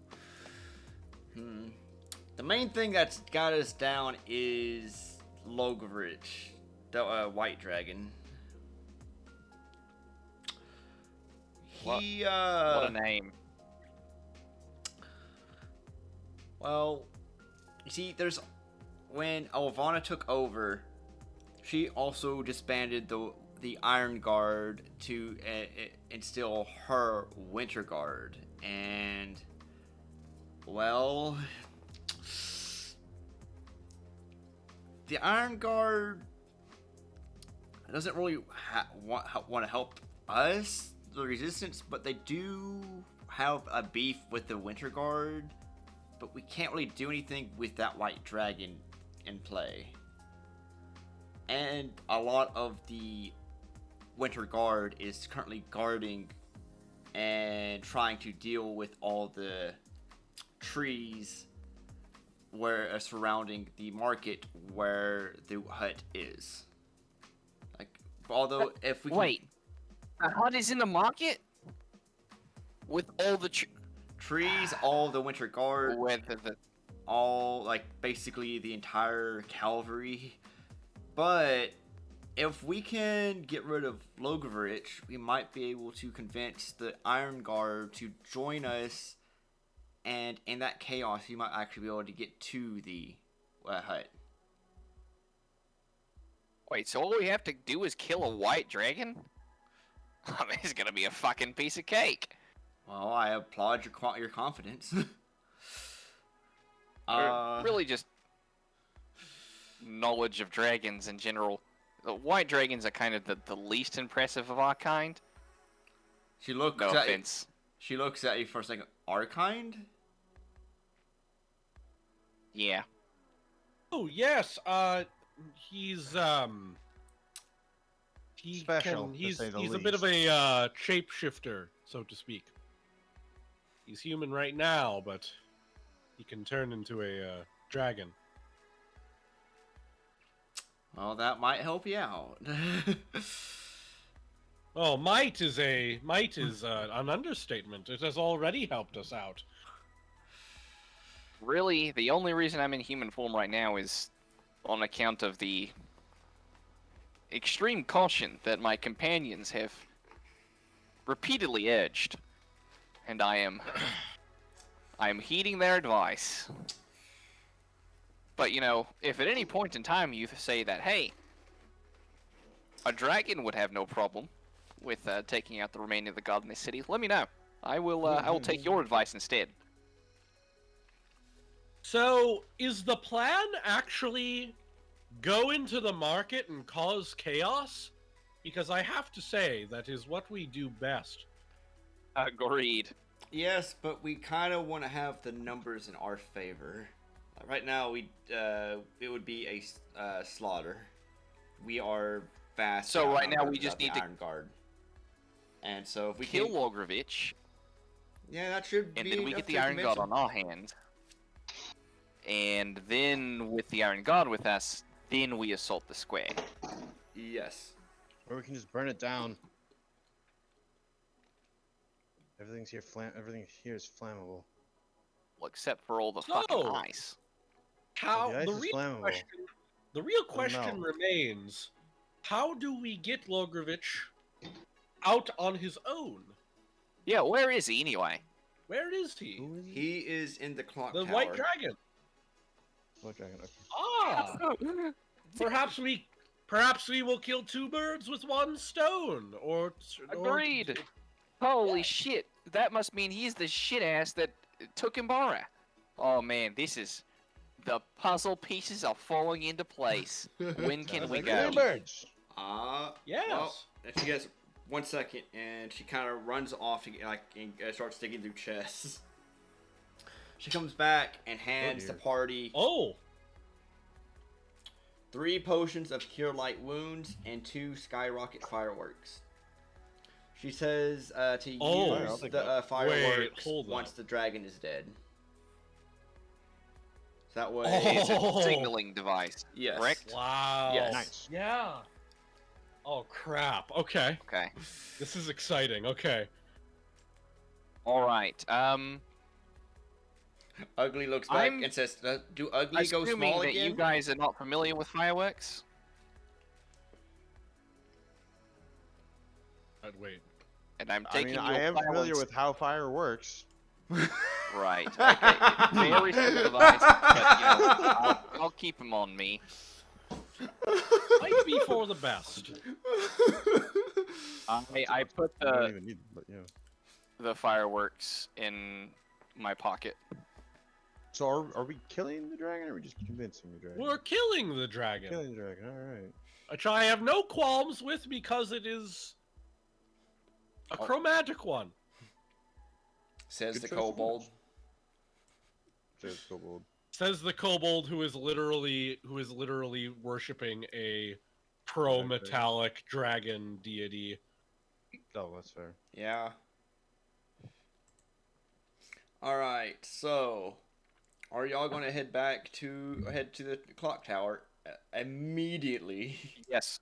S1: The main thing that's got us down is Logorich, the white dragon. He,
S4: What a name.
S1: Well, you see, when Alvana took over, she also disbanded the Iron Guard to instill her Winter Guard, and well, the Iron Guard doesn't really want to help us, the Resistance, but they do have a beef with the Winter Guard. But we can't really do anything with that white dragon in play. And a lot of the Winter Guard is currently guarding and trying to deal with all the trees surrounding the market where the hut is. Like, although if we can...
S4: Wait, the hut is in the market? With all the
S1: trees, all the Winter Guard,
S4: with the
S1: all, like, basically the entire cavalry. But if we can get rid of Logorich, we might be able to convince the Iron Guard to join us and in that chaos, you might actually be able to get to the hut.
S4: Wait, so all we have to do is kill a white dragon? I mean, it's gonna be a fucking piece of cake.
S1: Well, I applaud your confidence.
S4: Or really just knowledge of dragons in general. The white dragons are kind of the least impressive of our kind.
S1: She looks
S4: No
S1: at you.
S4: offense.
S1: She looks at you for a second. Our kind?
S4: Yeah.
S2: Oh yes, he's he
S3: Special,
S2: can
S3: to
S2: he's
S3: say the
S2: he's a bit of
S3: least.
S2: a shapeshifter, so to speak. He's human right now, but he can turn into a dragon.
S1: Well, that might help you out.
S2: Oh, might is an understatement. It has already helped us out.
S4: Really, the only reason I'm in human form right now is on account of the extreme caution that my companions have repeatedly urged. And I am heeding their advice. But, you know, if at any point in time you say that, hey, a dragon would have no problem with taking out the remainder of the god in this city, let me know. I will take your advice instead.
S2: So, is the plan actually go into the market and cause chaos? Because I have to say, that is what we do best.
S4: Agreed.
S1: Yes, but we kind of want to have the numbers in our favor. Right now, it would be a slaughter. We are fast.
S4: So right now we just need to
S1: Iron Guard. And so if we
S4: kill
S1: can,
S4: Logrovich,
S1: yeah, that should be.
S4: and then we get the
S1: enough to
S4: Iron God
S1: convince
S4: on our hands. And then with the Iron God with us, then we assault the square.
S1: him. Yes.
S3: Or we can just burn it down. Everything here is flammable.
S4: Well, except for all the
S2: So-
S4: fucking ice.
S2: How
S3: The ice
S2: the
S3: is
S2: real
S3: flammable.
S2: question? The real
S3: It'll
S2: question
S3: melt.
S2: remains: how do we get Logrovich out on his own?
S4: Yeah, where is he anyway?
S2: Where is he?
S3: Who is he?
S1: He is in the clock
S2: The
S1: tower.
S2: White Dragon.
S3: What dragon? Okay.
S2: Ah, perhaps we will kill two birds with one stone, or
S4: Agreed. Holy shit, that must mean he's the shit ass that took Imbara. Oh man, the puzzle pieces are falling into place. When can we go?
S3: Birds.
S2: Yes.
S1: Well, and she gets 1 second, and she kind of runs off to get, and starts digging through chests. She comes back and hands the
S3: dear.
S1: party
S2: Oh,
S1: 3 potions of cure light wounds and 2 skyrocket fireworks. She says to
S2: Oh.
S1: use
S3: I'll take
S1: the fireworks
S2: hold
S1: once
S2: up.
S1: the dragon is dead. So that way,
S4: It's a
S2: Oh.
S4: signaling device.
S1: yes.
S4: Correct?
S2: wow.
S1: Yes.
S3: Nice.
S2: Yeah. Oh crap. Okay,
S4: Okay.
S2: this is exciting. Okay.
S4: Alright,
S1: Ugly looks back
S4: I'm
S1: and says, "Do Ugly go
S4: assuming
S1: small
S4: that
S1: again?"
S4: you guys are not familiar with fireworks.
S2: Wait.
S4: And I'm
S3: I
S4: taking
S3: mean,
S4: your
S3: I am familiar
S4: balance-
S3: with how fire works.
S4: Right. Okay. It's very simple device, but you know, I'll keep him on me.
S2: Might be for the best.
S4: I put
S3: I don't
S4: the
S3: even need, but yeah.
S4: the fireworks in my pocket.
S3: So are we killing the dragon, or are we just convincing the dragon?
S2: We're killing the dragon,
S3: killing the dragon. All right.
S2: which I have no qualms with because it is a chromatic one.
S1: Says
S3: Good
S1: the
S3: choice of
S1: kobold.
S3: words. Says kobold.
S2: Says the kobold who is literally worshiping a pro-metallic dragon deity.
S3: Oh, that's fair.
S1: Yeah. All right. So, are y'all going to head to the clock tower immediately?
S4: Yes.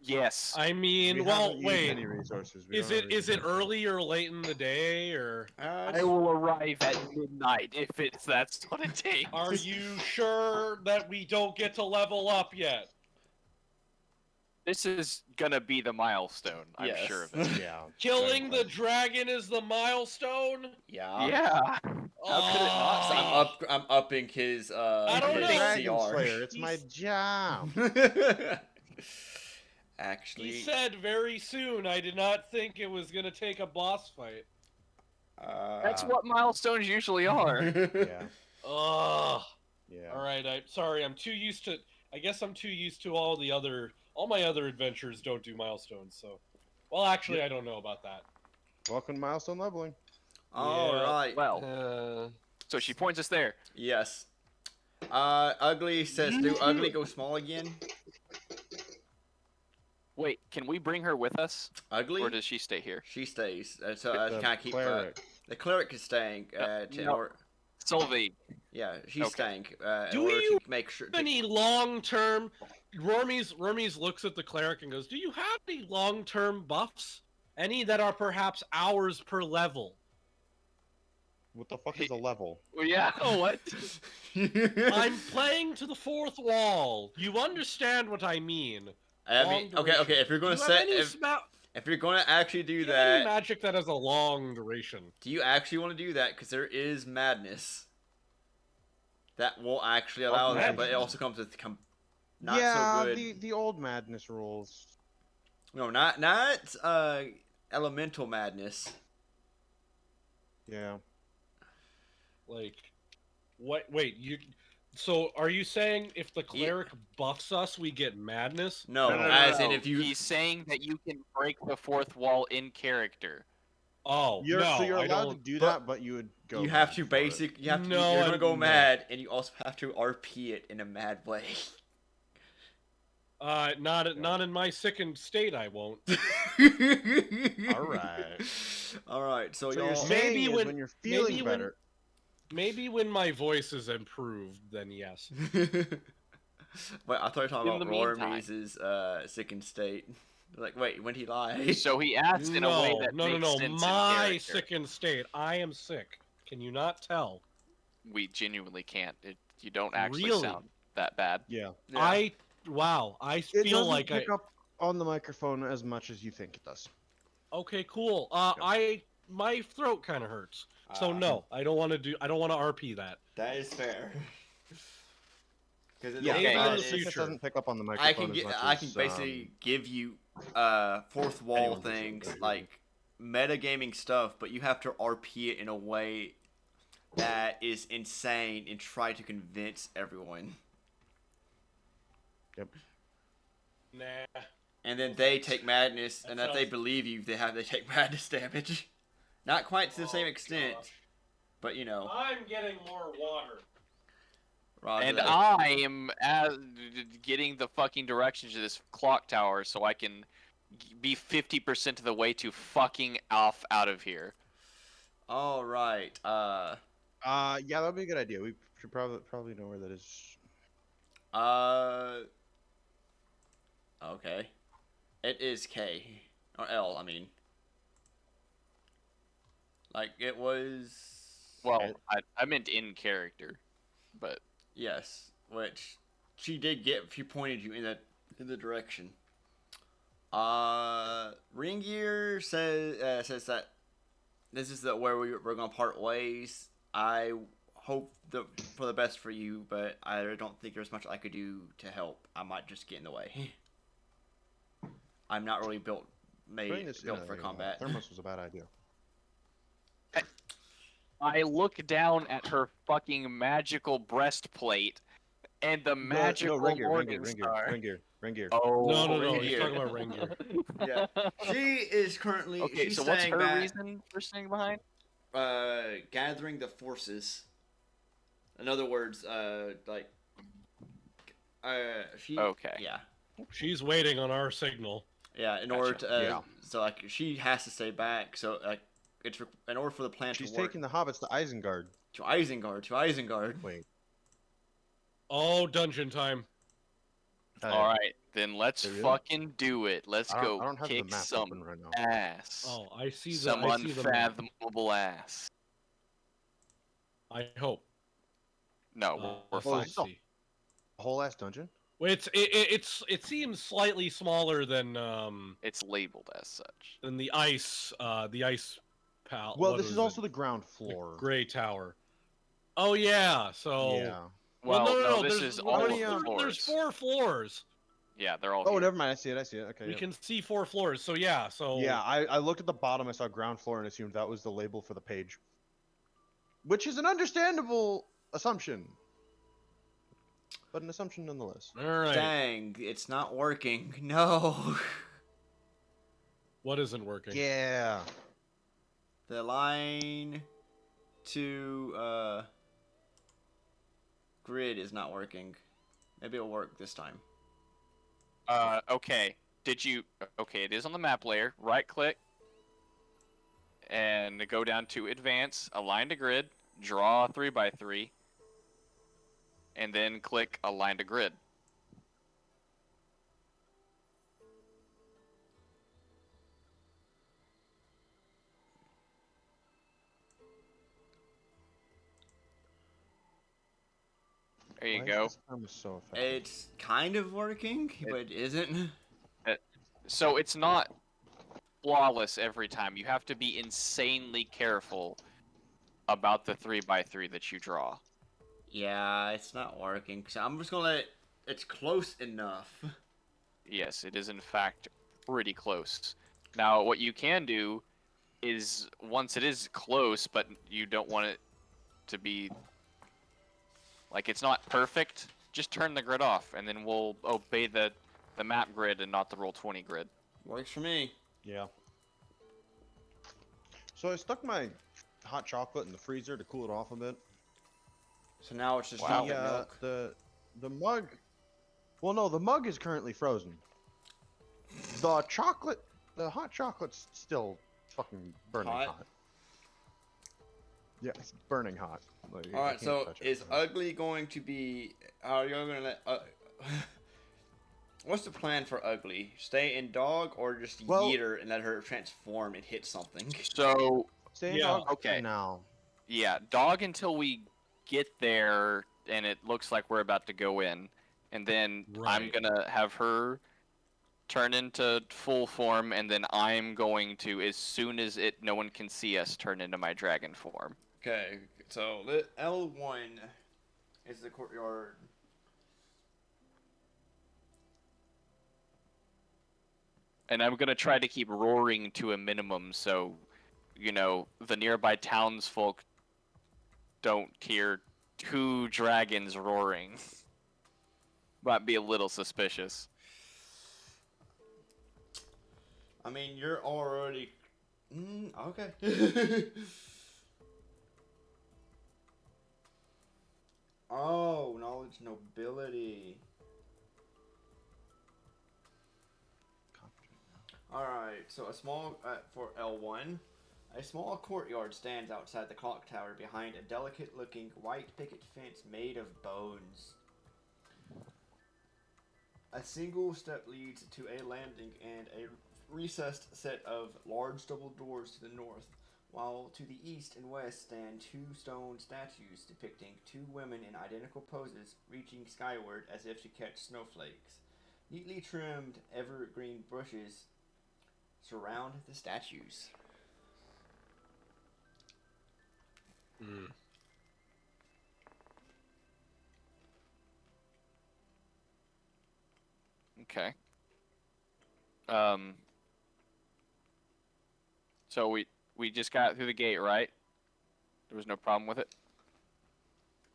S4: Yes.
S2: I mean,
S3: We
S2: well,
S3: haven't used
S2: wait.
S3: any resources. We
S2: Is
S3: don't
S2: it
S3: have
S2: is it
S3: resources.
S2: early or late in the day, or
S4: I will arrive at midnight if that's what it takes.
S2: are you sure that we don't get to level up yet?
S4: This is gonna be the milestone. I'm
S1: Yes.
S4: sure of it.
S3: Yeah.
S2: Killing the dragon is the milestone.
S1: Yeah.
S4: Yeah. How could it not
S1: So
S4: be?
S1: I'm upping his
S2: I don't
S1: his
S2: know.
S3: Dragon
S1: CR.
S3: Slayer. It's my job.
S1: Actually,
S2: He said very soon. I did not think it was gonna take a boss fight.
S4: That's what milestones usually are.
S3: Yeah.
S2: Ugh.
S3: Yeah.
S2: All right. I'm sorry. I'm too used to. I guess I'm too used to all my other adventures don't do milestones. So, well, actually, I don't know about that.
S3: Welcome to milestone leveling.
S1: All
S2: Yeah.
S1: right.
S4: Well, so she points us there.
S1: Yes. Ugly says, "Do Ugly go small again?"
S4: Wait, can we bring her with us,
S1: Ugly.
S4: or does she stay here?
S1: She stays. So
S3: The
S1: kind of keep.
S3: cleric.
S1: The cleric is staying.
S4: No. Sylvie.
S1: Yeah, she's
S4: Okay.
S1: staying. In
S2: Do
S1: order
S2: you
S1: to make sure.
S2: Any long-term? Rormes looks at the cleric and goes, "Do you have any long-term buffs? Any that are perhaps hours per level?"
S3: What the fuck is a level?
S4: Well, yeah. What?
S2: I'm playing to the fourth wall. You understand what I mean?
S1: I
S2: Long
S1: mean,
S2: duration.
S1: okay. If you're
S2: Do
S1: going
S2: you
S1: to
S2: have
S1: set,
S2: any
S1: if you're going to actually do
S2: you have any
S1: that,
S2: magic that has a long duration?
S1: do you actually want to do that? Because there is madness that will actually allow that, but it also comes with not
S3: yeah,
S1: so good.
S3: the old madness rules.
S1: No, not elemental madness.
S3: Yeah.
S2: Like, what? Wait, you. So, are you saying if the cleric buffs us, we get madness?
S1: No,
S3: No,
S1: as in if you.
S4: He's saying that you can break the fourth wall in character.
S2: Oh,
S3: You're
S2: no,
S3: you're
S2: I
S3: allowed
S2: don't.
S3: to do
S1: but
S3: that, but you would go.
S1: You have
S3: mad
S1: to
S3: for it.
S1: you have to.
S2: No,
S1: You're gonna go
S2: no.
S1: mad, and you also have to RP it in a mad way.
S2: Not in my sickened state. I won't.
S3: All right.
S1: All right. So
S3: So you're
S1: y'all.
S3: saying
S2: Maybe
S3: is
S2: when-
S3: when you're feeling
S2: maybe when-
S3: better.
S2: Maybe when my voice is improved, then yes.
S1: Wait, I thought you were talking
S4: In
S1: about
S4: the meantime.
S1: Rormes' sickened state. Like, wait, when he lied?
S4: So he asked in a way that
S2: no,
S4: makes sense in
S2: my
S4: character.
S2: sickened state. I am sick. Can you not tell?
S4: We genuinely can't. You don't actually
S2: Really?
S4: sound that bad.
S3: Yeah.
S1: Yeah.
S2: I
S3: It
S2: feel
S3: doesn't
S2: like
S3: pick up on the microphone as much as you think it does.
S2: Okay, cool. My throat kind of hurts. So
S1: Ah.
S2: no, I don't want to RP that.
S1: That is fair. Because
S3: Yeah,
S2: Maybe in the
S3: sickness
S2: future.
S3: doesn't pick up on the microphone as much
S1: I
S3: as,
S1: can basically give you fourth wall
S3: anyone who's
S1: things
S3: over here.
S1: like metagaming stuff, but you have to RP it in a way that is insane and try to convince everyone.
S3: Yep.
S2: Nah.
S1: And then they take madness,
S2: That
S1: and if they
S2: sounds-
S1: believe you, they take madness damage. Not quite to the same extent,
S2: gosh.
S1: but you know.
S2: I'm getting more water.
S1: Roger
S4: And
S1: that.
S4: I am getting the fucking directions to this clock tower so I can be 50% of the way to fucking off out of here.
S1: All right.
S3: yeah, that'd be a good idea. We should probably know where that is.
S1: Okay. It is K or L. I mean, like it was.
S4: Well, I meant in character, but
S1: Yes, which she did get. She pointed you in the direction. Ring Gear says that this is where we're gonna part ways. I hope for the best for you, but I don't think there's much I could do to help. I might just get in the way. I'm not really built for combat.
S3: Thermos was a bad idea.
S4: I look down at her fucking magical breastplate and the magical
S3: Ring Gear.
S4: Oh,
S2: No.
S1: Ring
S2: He's
S1: Gear.
S2: talking about Ring Gear.
S1: Yeah. She is currently.
S4: Okay,
S1: she's
S4: so what's
S1: staying
S4: her
S1: back,
S4: reason for staying behind?
S1: gathering the forces. In other words, she.
S4: Okay.
S1: Yeah.
S2: She's waiting on our signal.
S1: Yeah. In
S4: Gotcha.
S1: order to.
S3: Yeah.
S1: So like she has to stay back. So like it's in order for the plan
S3: She's
S1: to work.
S3: taking the hobbits to Isengard.
S1: To Isengard.
S3: Wait.
S2: Oh, dungeon time.
S4: All right, then let's
S3: Really?
S4: fucking do it. Let's
S3: I
S4: go
S3: don't have the
S4: kick
S3: map
S4: some
S3: open right now.
S4: ass.
S2: Oh, I see the.
S4: Some
S2: I see the map.
S4: unfathomable ass.
S2: I hope.
S4: No, we're
S2: I
S4: fine.
S3: so-
S2: see.
S3: A whole ass dungeon.
S2: Well, it seems slightly smaller than
S4: It's labeled as such.
S2: the ice pal.
S3: Well,
S2: what
S3: this
S2: was
S3: is
S2: it?
S3: also the ground
S2: The
S3: floor.
S2: gray tower. Oh yeah, so
S3: Yeah.
S2: well
S4: Well,
S2: no,
S4: this
S2: there's
S4: is all
S3: many,
S4: of the
S2: there's
S4: floors.
S2: 4 floors.
S4: Yeah, they're all
S3: Oh,
S4: here.
S3: never mind. I see it. Okay.
S2: We
S3: Yep.
S2: can see 4 floors. So yeah, so
S3: Yeah, I looked at the bottom. I saw ground floor and assumed that was the label for the page, which is an understandable assumption, but an assumption nonetheless.
S2: all right.
S1: Dang, it's not working. No.
S2: What isn't working?
S3: Yeah.
S1: The line to grid is not working. Maybe it'll work this time.
S4: Okay. Okay, it is on the map layer. Right click and go down to advance, align to grid, draw a 3x3, and then click align to grid. There you
S3: Why
S4: go.
S3: Is this term so effective?
S1: It's kind of working, but it isn't.
S4: So it's not flawless every time. You have to be insanely careful about the 3x3 that you draw.
S1: Yeah, it's not working. So I'm just gonna let it. It's close enough.
S4: Yes, it is in fact pretty close. Now, what you can do is once it is close, but you don't want it to be like it's not perfect, just turn the grid off, and then we'll obey the map grid and not the Roll20 grid.
S1: Works for me.
S3: Yeah. So I stuck my hot chocolate in the freezer to cool it off a bit.
S1: So now it's just
S4: Wow.
S1: chocolate milk.
S3: The mug. Well, no, the mug is currently frozen. The hot chocolate's still fucking burning
S1: Hot?
S3: hot. Yeah, it's burning hot. Like, I
S1: All right.
S3: can't
S1: So
S3: touch it.
S1: is Ugly going to be? Are you gonna let? What's the plan for Ugly? Stay in dog or just
S3: Well-
S1: yeet her and let her transform and hit something?
S4: So,
S3: Stay in
S2: Yeah.
S3: dog
S4: Okay.
S3: now.
S4: yeah, dog until we get there and it looks like we're about to go in. And then I'm
S2: Right.
S4: gonna have her turn into full form, and then I'm going to, as soon as no one can see us, turn into my dragon form.
S1: Okay. So L1 is the courtyard.
S4: And I'm gonna try to keep roaring to a minimum, so the nearby townsfolk don't hear 2 dragons roaring. Might be a little suspicious.
S1: I mean, you're already. Okay. Oh, knowledge nobility. Alright, so a small, for L1, a small courtyard stands outside the clock tower behind a delicate looking white picket fence made of bones. A single step leads to a landing and a recessed set of large double doors to the north, while to the east and west stand 2 stone statues depicting 2 women in identical poses reaching skyward as if to catch snowflakes. Neatly trimmed evergreen bushes surround the statues.
S2: Mm.
S4: Okay. So we just got through the gate, right? There was no problem with it?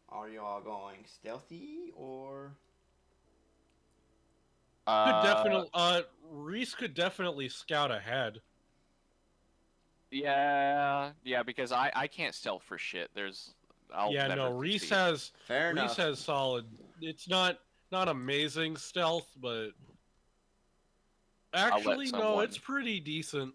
S1: Are you all going stealthy or?
S2: Could definitely Reese could definitely scout ahead.
S4: Yeah, because I can't stealth for shit. I'll
S2: Yeah,
S4: never
S2: no, Reese
S4: succeed.
S2: has
S1: Fair
S2: Reese
S1: enough.
S2: has solid. It's not amazing stealth, but actually no,
S4: someone-
S2: it's pretty decent.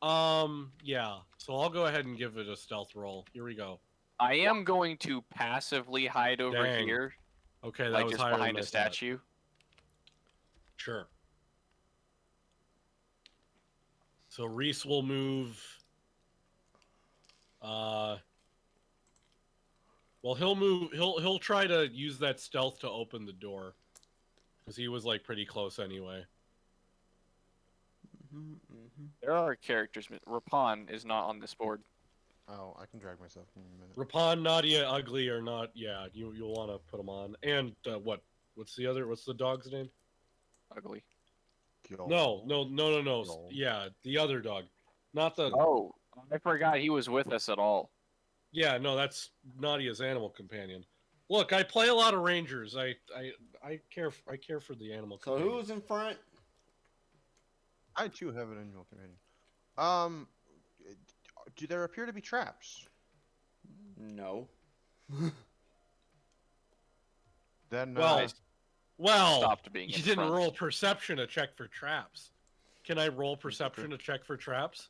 S2: Yeah. So I'll go ahead and give it a stealth roll. Here we go.
S4: I am going to passively hide over
S2: Dang.
S4: here,
S2: Okay, that
S4: like
S2: was
S4: just
S2: higher
S4: behind
S2: than
S4: a
S2: I thought.
S4: statue.
S2: Sure. So Reese will move. Well, he'll move. He'll try to use that stealth to open the door. because he was like pretty close anyway.
S4: There are characters. Rapon is not on this board.
S3: Oh, I can drag myself in a minute.
S2: Rapon, Nadia, Ugly, or not? Yeah, you'll want to put them on. And what's the other? What's the dog's name?
S4: Ugly.
S2: No.
S3: Yo.
S2: Yeah, the other dog, not the.
S4: Oh, I forgot he was with us at all.
S2: Yeah, no, that's Nadia's animal companion. Look, I play a lot of rangers. I care for the animal.
S1: So
S2: companion.
S1: who's in front?
S3: I too have an animal companion. Do there appear to be traps?
S1: No.
S3: Then
S2: Well,
S4: Stopped being
S2: you
S4: in
S2: didn't
S4: front.
S2: roll perception to check for traps. Can I roll perception to check for traps?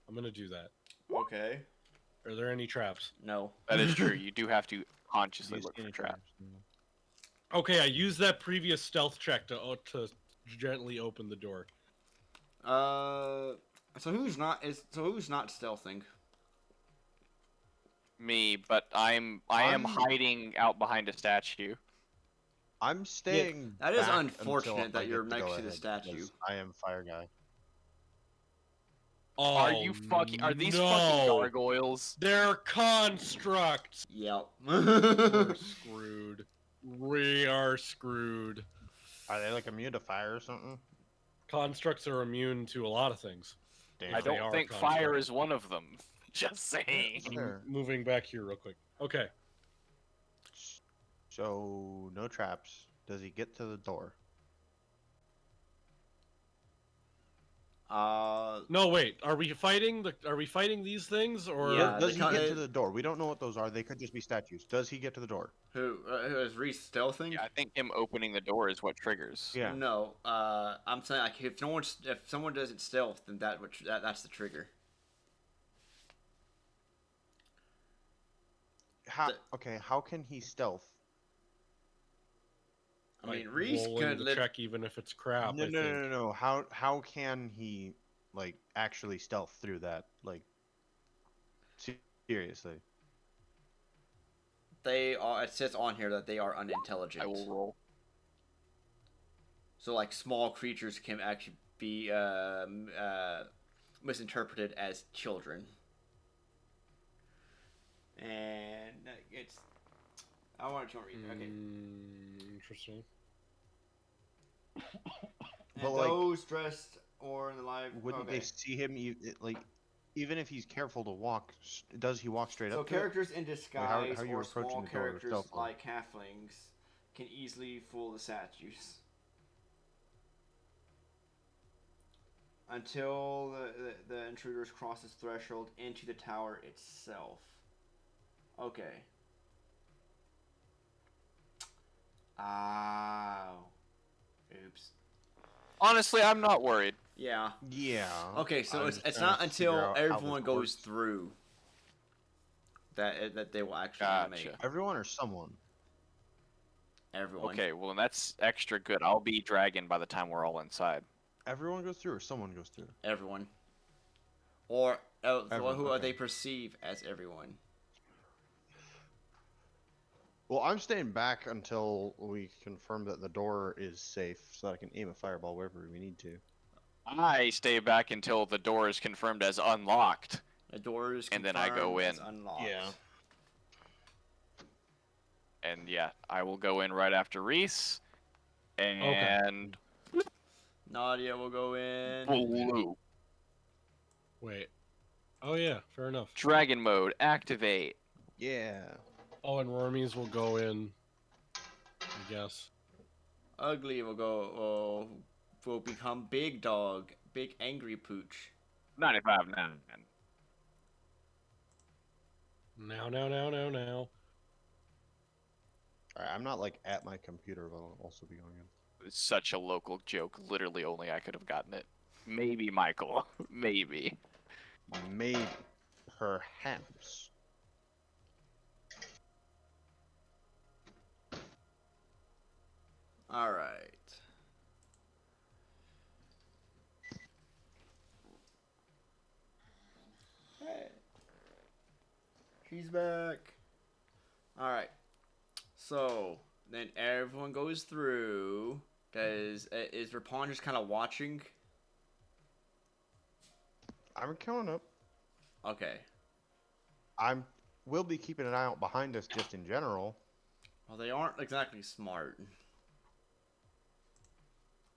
S2: I'm gonna do that.
S1: Okay.
S2: Are there any traps?
S1: No.
S4: That is true. You do have to consciously
S3: do you
S4: look
S3: see
S4: for
S3: any
S4: traps.
S2: Okay, I used that previous stealth check to gently open the door.
S1: So who's not stealthing?
S4: Me, but I am hiding out behind a statue.
S3: I'm staying.
S1: that is
S3: back
S1: unfortunate
S3: until
S1: that
S3: I
S1: you're
S3: get the
S1: next to the
S3: go-ahead,
S1: statue.
S3: because I am fire guy.
S2: Oh,
S4: Are you fucking? Are these
S2: no.
S4: fucking gargoyles?
S2: They're constructs.
S1: Yep.
S2: We're screwed. We are screwed.
S3: Are they like immune to fire or something?
S2: Constructs are immune to a lot of things.
S3: Damn.
S4: I
S2: They
S4: don't
S2: are
S4: think
S2: constructs.
S4: fire is one of them. Just saying.
S3: Sure.
S2: Moving back here real quick. Okay.
S3: So no traps. Does he get to the door?
S2: No, wait. Are we fighting these things or?
S1: Yeah.
S3: Does he
S1: they
S3: get
S1: can't-
S3: to the door? We don't know what those are. They could just be statues. Does he get to the door?
S1: who is Reese stealthing?
S4: Yeah, I think him opening the door is what triggers.
S3: Yeah.
S1: No. I'm saying like if someone does it stealth, then that's the trigger.
S3: How can he stealth?
S1: I mean,
S2: like,
S1: Reese
S2: rolling
S1: could
S2: the check even if it's crap. I think.
S3: No. How can he like actually stealth through that? Like seriously.
S1: They are. It says on here that they are unintelligent.
S4: I will roll.
S1: So like small creatures can actually be misinterpreted as children. And it's. I want to read. Okay.
S2: Interesting.
S1: And
S3: But, like,
S1: those dressed or in the live.
S3: Wouldn't
S1: okay.
S3: they see him? Like, even if he's careful to walk, does he walk straight
S1: So
S3: up? to it?
S1: characters in disguise
S3: how are you
S1: or
S3: approaching
S1: small
S3: the door
S1: characters
S3: stealthily?
S1: like halflings can easily fool the statues. Until the intruders cross this threshold into the tower itself. Okay. Oh. Oops.
S4: Honestly, I'm not worried.
S1: Yeah.
S3: Yeah.
S1: Okay, so
S3: I'm
S1: it's
S3: just
S1: not
S3: trying to figure
S1: until
S3: out how
S1: everyone
S3: this
S1: goes
S3: works.
S1: through that they will actually
S4: Gotcha.
S1: animate.
S3: Everyone or someone?
S1: Everyone.
S4: Okay, well that's extra good. I'll be dragon by the time we're all inside.
S3: Everyone goes through or someone goes through?
S1: Everyone. Or
S3: Everyone,
S1: who are
S3: okay.
S1: they perceive as everyone?
S3: Well, I'm staying back until we confirm that the door is safe, so that I can aim a fireball wherever we need to.
S4: I stay back until the door is confirmed as unlocked.
S1: The door is
S4: And then I go
S1: confirmed as
S4: in.
S1: unlocked.
S3: Yeah.
S4: And yeah, I will go in right after Reese. And
S1: Nadia will go in.
S4: blue.
S2: Wait. Oh yeah, fair enough.
S4: Dragon mode activate.
S3: Yeah.
S2: Oh, and Wormies will go in. I guess.
S1: Ugly will go. Oh, will become big dog, big angry pooch.
S4: 95 now.
S2: Now.
S3: Alright, I'm not like at my computer, but I'll also be going in.
S4: It's such a local joke. Literally only I could have gotten it. Maybe Michael. Maybe.
S3: Maybe. Perhaps.
S1: All right. Hey. She's back. All right. So Then everyone goes through. Is Rapon just kind of watching?
S3: I'm counting up.
S1: Okay.
S3: We'll be keeping an eye out behind us just in general.
S1: Well, they aren't exactly smart.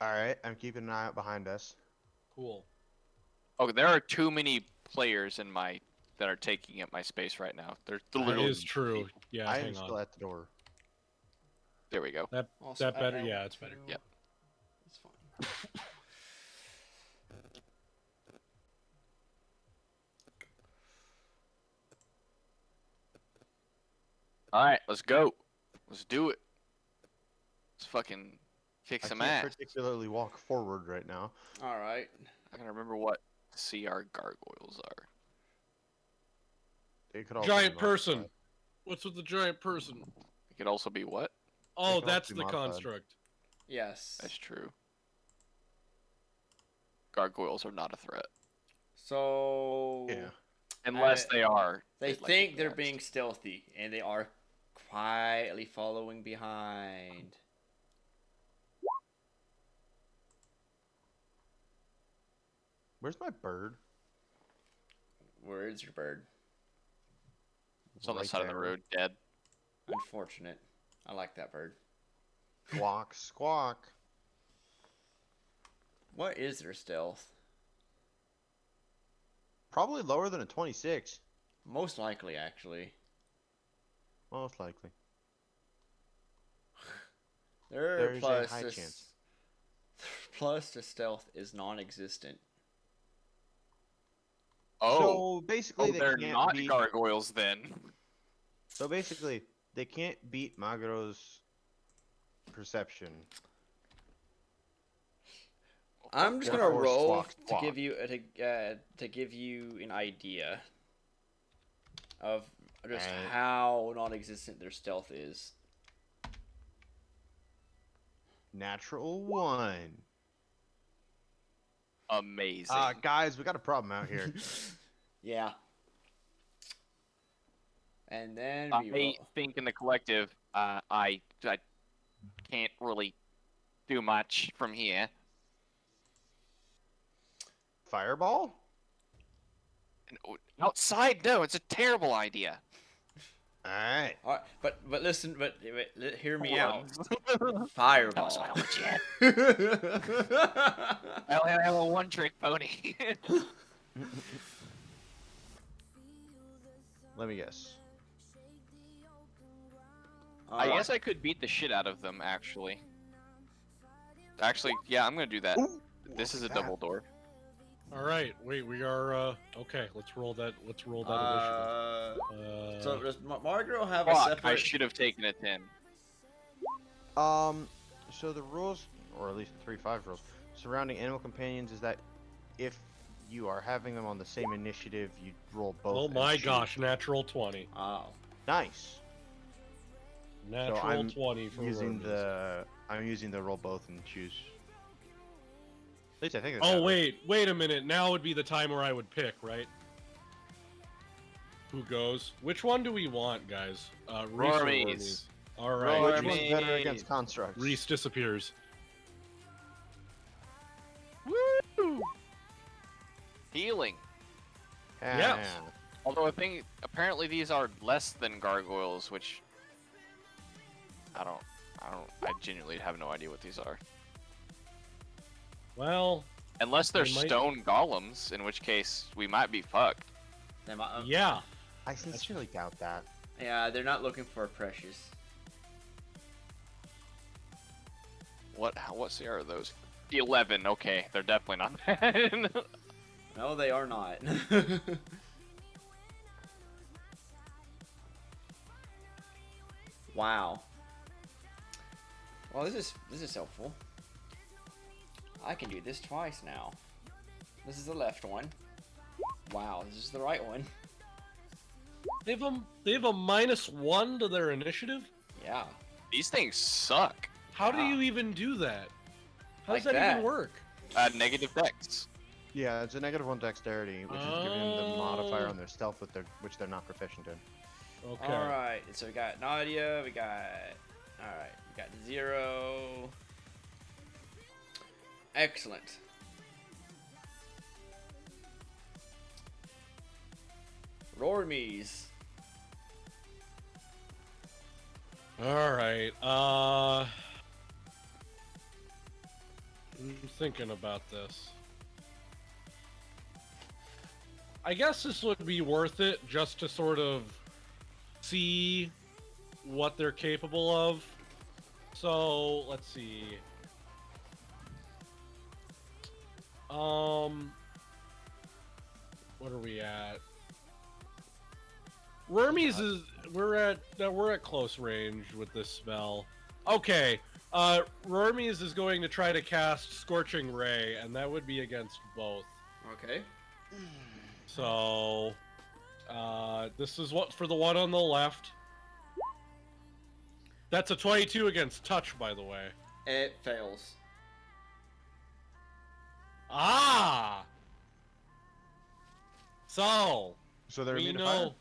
S3: Alright, I'm keeping an eye out behind us.
S2: Cool.
S4: Oh, there are too many players that are taking up my space right now. There's
S2: That
S4: literally.
S2: is true. Yeah,
S3: I am
S2: hang
S3: still
S2: on.
S3: at the door.
S4: There we go.
S1: Also,
S2: That better? Yeah, it's better.
S4: Yep.
S1: It's fine.
S4: All right, let's go. Let's do it. Let's fucking kick
S3: I
S4: some
S3: can't
S4: ass.
S3: particularly walk forward right now.
S1: All right.
S4: I gotta remember what CR gargoyles are.
S3: They could also
S2: Giant
S3: be
S2: person.
S3: modified.
S2: What's with the giant person?
S4: It could also be what?
S2: Oh,
S3: can also
S2: that's
S3: be
S2: the
S3: modified.
S2: construct.
S1: Yes.
S4: That's true. Gargoyles are not a threat.
S1: So.
S3: Yeah.
S4: Unless they are.
S1: They
S4: like,
S1: think they're
S4: advanced.
S1: being stealthy, and they are quietly following behind.
S3: Where's my bird?
S1: Where is your bird?
S4: It's on the
S3: Right
S4: side of the
S3: there.
S4: road, dead.
S1: Unfortunate. I like that bird.
S3: Squawk, squawk.
S1: What is their stealth?
S3: Probably lower than a 26.
S1: Most likely, actually.
S3: Most likely.
S1: Their
S3: There's a
S1: plus
S3: high
S1: to
S3: chance.
S1: plus to stealth is non-existent.
S4: Oh,
S3: So basically, they
S4: they're
S3: can't
S4: not
S3: beat.
S4: gargoyles then.
S3: So basically, they can't beat Magro's perception.
S1: I'm just gonna
S3: Therefore,
S1: roll
S3: squawk,
S1: to
S3: squawk.
S1: give you an idea of just
S3: Alright.
S1: how non-existent their stealth is.
S3: Natural 1.
S4: Amazing.
S3: Guys, we got a problem out here.
S1: Yeah. And then
S4: I
S1: we
S4: think in the collective, I can't really do much from here.
S3: Fireball?
S4: Outside, no, it's a terrible idea.
S3: Alright.
S1: All right, but listen, hear me
S4: Hold
S1: out.
S4: on.
S1: Fireball.
S4: That was my legit. I only have a one-trick pony.
S3: Let me guess.
S4: I guess I could beat the shit out of them, actually. Actually, yeah, I'm gonna do that.
S3: Ooh,
S4: This is a
S3: look at
S4: double door.
S2: All right, wait, we are okay. Let's roll that. Let's roll that initiative.
S1: So does Margaret have a
S4: Fuck,
S1: separate?
S4: I should have taken a 10.
S3: So the rules, or at least the 3-5 rules, surrounding animal companions is that if you are having them on the same initiative, you roll both.
S2: Oh
S3: and
S2: my
S3: shoot.
S2: gosh, natural 20.
S1: Oh.
S3: Nice.
S2: Natural
S3: I'm
S2: 20 for
S3: Using
S2: Romans.
S3: I'm using the roll both and choose. At least I think.
S2: Oh wait a minute. Now would be the time where I would pick, right? Who goes? Which one do we want, guys? Reese or
S4: Rormies.
S2: Rormies? All right.
S3: Which
S4: Rormies.
S3: one's better against constructs?
S2: Reese disappears.
S4: Woo! Healing.
S3: Yeah.
S2: Yes.
S4: Although I think apparently these are less than gargoyles, which I genuinely have no idea what these are.
S2: Well,
S4: Unless they're
S2: They might-
S4: stone golems, in which case we might be fucked.
S1: They might,
S2: yeah.
S3: I sincerely doubt that.
S1: yeah, they're not looking for precious.
S4: What CR are those? 11. Okay, they're definitely not bad.
S1: No, they are not. Wow. Well, this is helpful. I can do this twice now. This is the left one. Wow, this is the right one.
S2: They have a -1 to their initiative.
S1: Yeah.
S4: These things suck.
S2: How do
S1: Wow.
S2: you even do that? How
S1: Like
S2: does that
S1: that.
S2: even work?
S4: Negative dex.
S3: Yeah, it's a -1 dexterity, which is giving them the modifier
S2: Oh.
S3: on their stealth, which they're not proficient in.
S2: Okay.
S1: All right. So we got Nadia. We got. All right. Got 0. Excellent. Rormies.
S2: All right. I'm thinking about this. I guess this would be worth it just to sort of see what they're capable of. So let's see. What are we at? Wormies is we're at close range with this spell. Okay. Wormies is going to try to cast Scorching Ray, and that would be against both.
S1: Okay.
S2: So this is what for the one on the left. That's a 22 against touch, by the way.
S1: It fails.
S2: Ah! So
S3: they're
S2: we
S3: immune to
S2: know
S3: fire?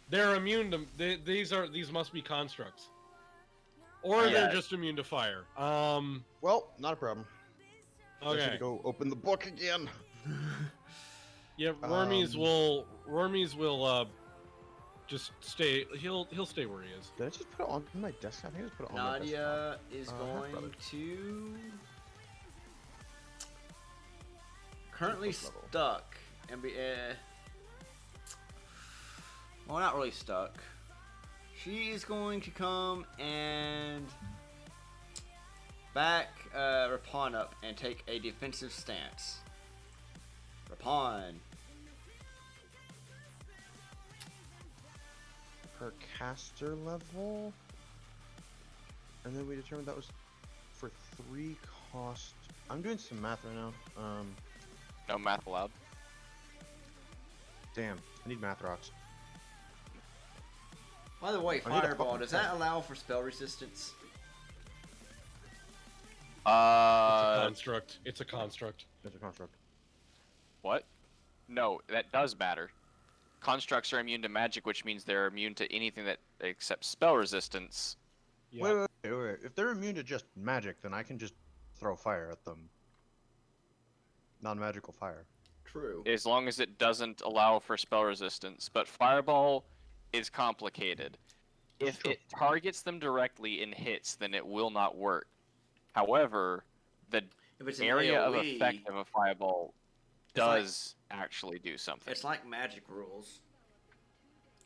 S2: they're immune to these must be constructs. Or
S1: Yeah.
S2: they're just immune to fire.
S3: Well, not a problem. I
S2: Okay.
S3: should go open the book again.
S2: Yeah, Wormies will just stay. He'll stay where he is.
S3: Did I just put it on my desk? I think I just put it on my desktop.
S1: Nadia is
S3: brother.
S1: going to currently
S3: First level.
S1: stuck and be well, not really stuck. She is going to come and back Rapon up and take a defensive stance. Rapon.
S3: Per caster level. And then we determined that was for 3 cost. I'm doing some math right now.
S4: No math allowed.
S3: Damn, I need math rocks.
S1: By the way,
S3: I need a
S1: Fireball,
S3: fucking
S1: does that allow for spell resistance?
S2: It's a construct. It's a construct.
S3: There's a construct.
S4: What? No, that does matter. Constructs are immune to magic, which means they're immune to anything that accepts spell resistance.
S2: Yeah.
S3: Wait. If they're immune to just magic, then I can just throw fire at them. Non-magical fire.
S1: True.
S4: As long as it doesn't allow for spell resistance. But Fireball is complicated. If
S3: True.
S4: it targets them directly and hits, then it will not work. However, the
S1: If it's an
S4: area of
S1: AoE,
S4: effect of a Fireball does actually do something.
S1: it's like magic rules.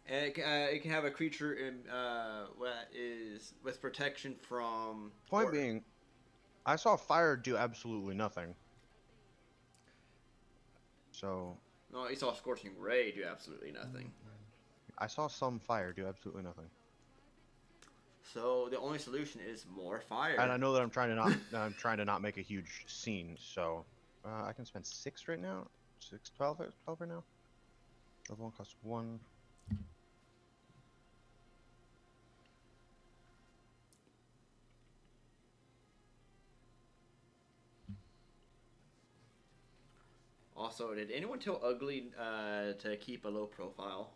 S1: And it can have a creature in what is with protection from.
S3: Point being, I saw fire do absolutely nothing. So
S1: No, you saw Scorching Ray do absolutely nothing.
S3: I saw some fire do absolutely nothing.
S1: So the only solution is more fire.
S3: And I know that I'm trying to not make a huge scene. So I can spend 6 right now. 12 right now. Level 1 costs 1.
S1: Also, did anyone tell Ugly to keep a low profile?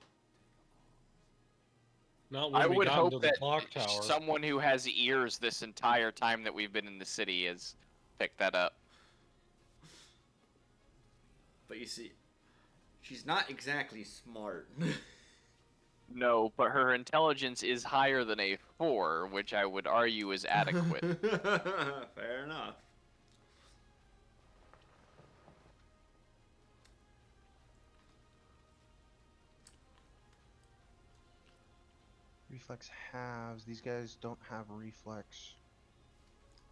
S2: Not when
S4: I
S2: we
S4: would
S2: got
S4: hope
S2: into the
S4: that
S2: clock tower.
S4: someone who has ears this entire time that we've been in the city has picked that up.
S1: But you see, she's not exactly smart.
S4: No, but her intelligence is higher than a 4, which I would argue is adequate.
S1: Fair enough.
S3: Reflex halves. These guys don't have reflex,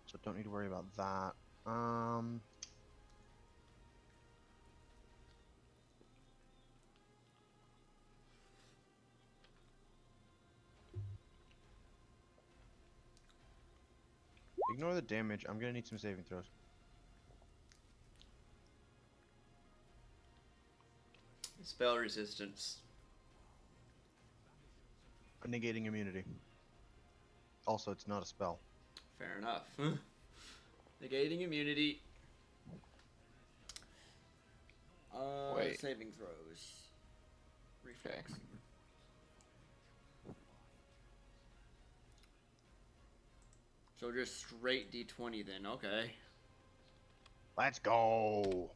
S3: so don't need to worry about that. Ignore the damage. I'm gonna need some saving throws.
S1: Spell resistance.
S3: Negating immunity. Also, it's not a spell.
S1: Fair enough. Negating immunity.
S4: Wait.
S1: Saving throws. Reflex. So just straight D20 then. Okay.
S3: Let's go.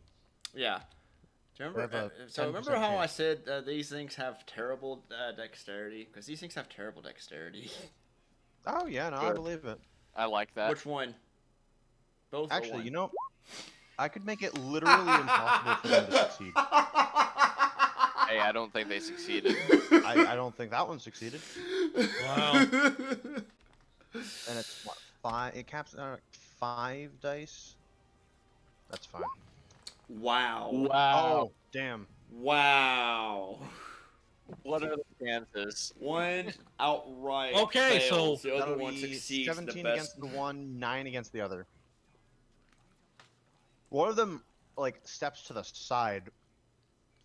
S1: Yeah. Do you
S3: We
S1: remember?
S3: have a
S1: So
S3: 10%
S1: remember how I
S3: chance.
S1: said these things have terrible dexterity? Because these things have terrible dexterity.
S3: Oh yeah, no, I
S4: Sure.
S3: believe it.
S4: I like that.
S1: Which one? Both or
S3: Actually,
S1: one?
S3: you know, I could make it literally impossible for them to succeed.
S4: Hey, I don't think they succeeded.
S3: I don't think that one succeeded.
S2: Wow.
S3: And it's what, 5? It caps at 5 dice. That's fine.
S1: Wow.
S4: Wow.
S3: Oh, damn.
S1: Wow.
S4: What are the chances?
S1: One outright
S2: Okay,
S1: fails.
S2: so
S1: The other
S3: That'll
S1: one
S3: be
S1: succeeds.
S3: 17
S1: the best.
S3: against the one, 9 against the other. One of them, like, steps to the side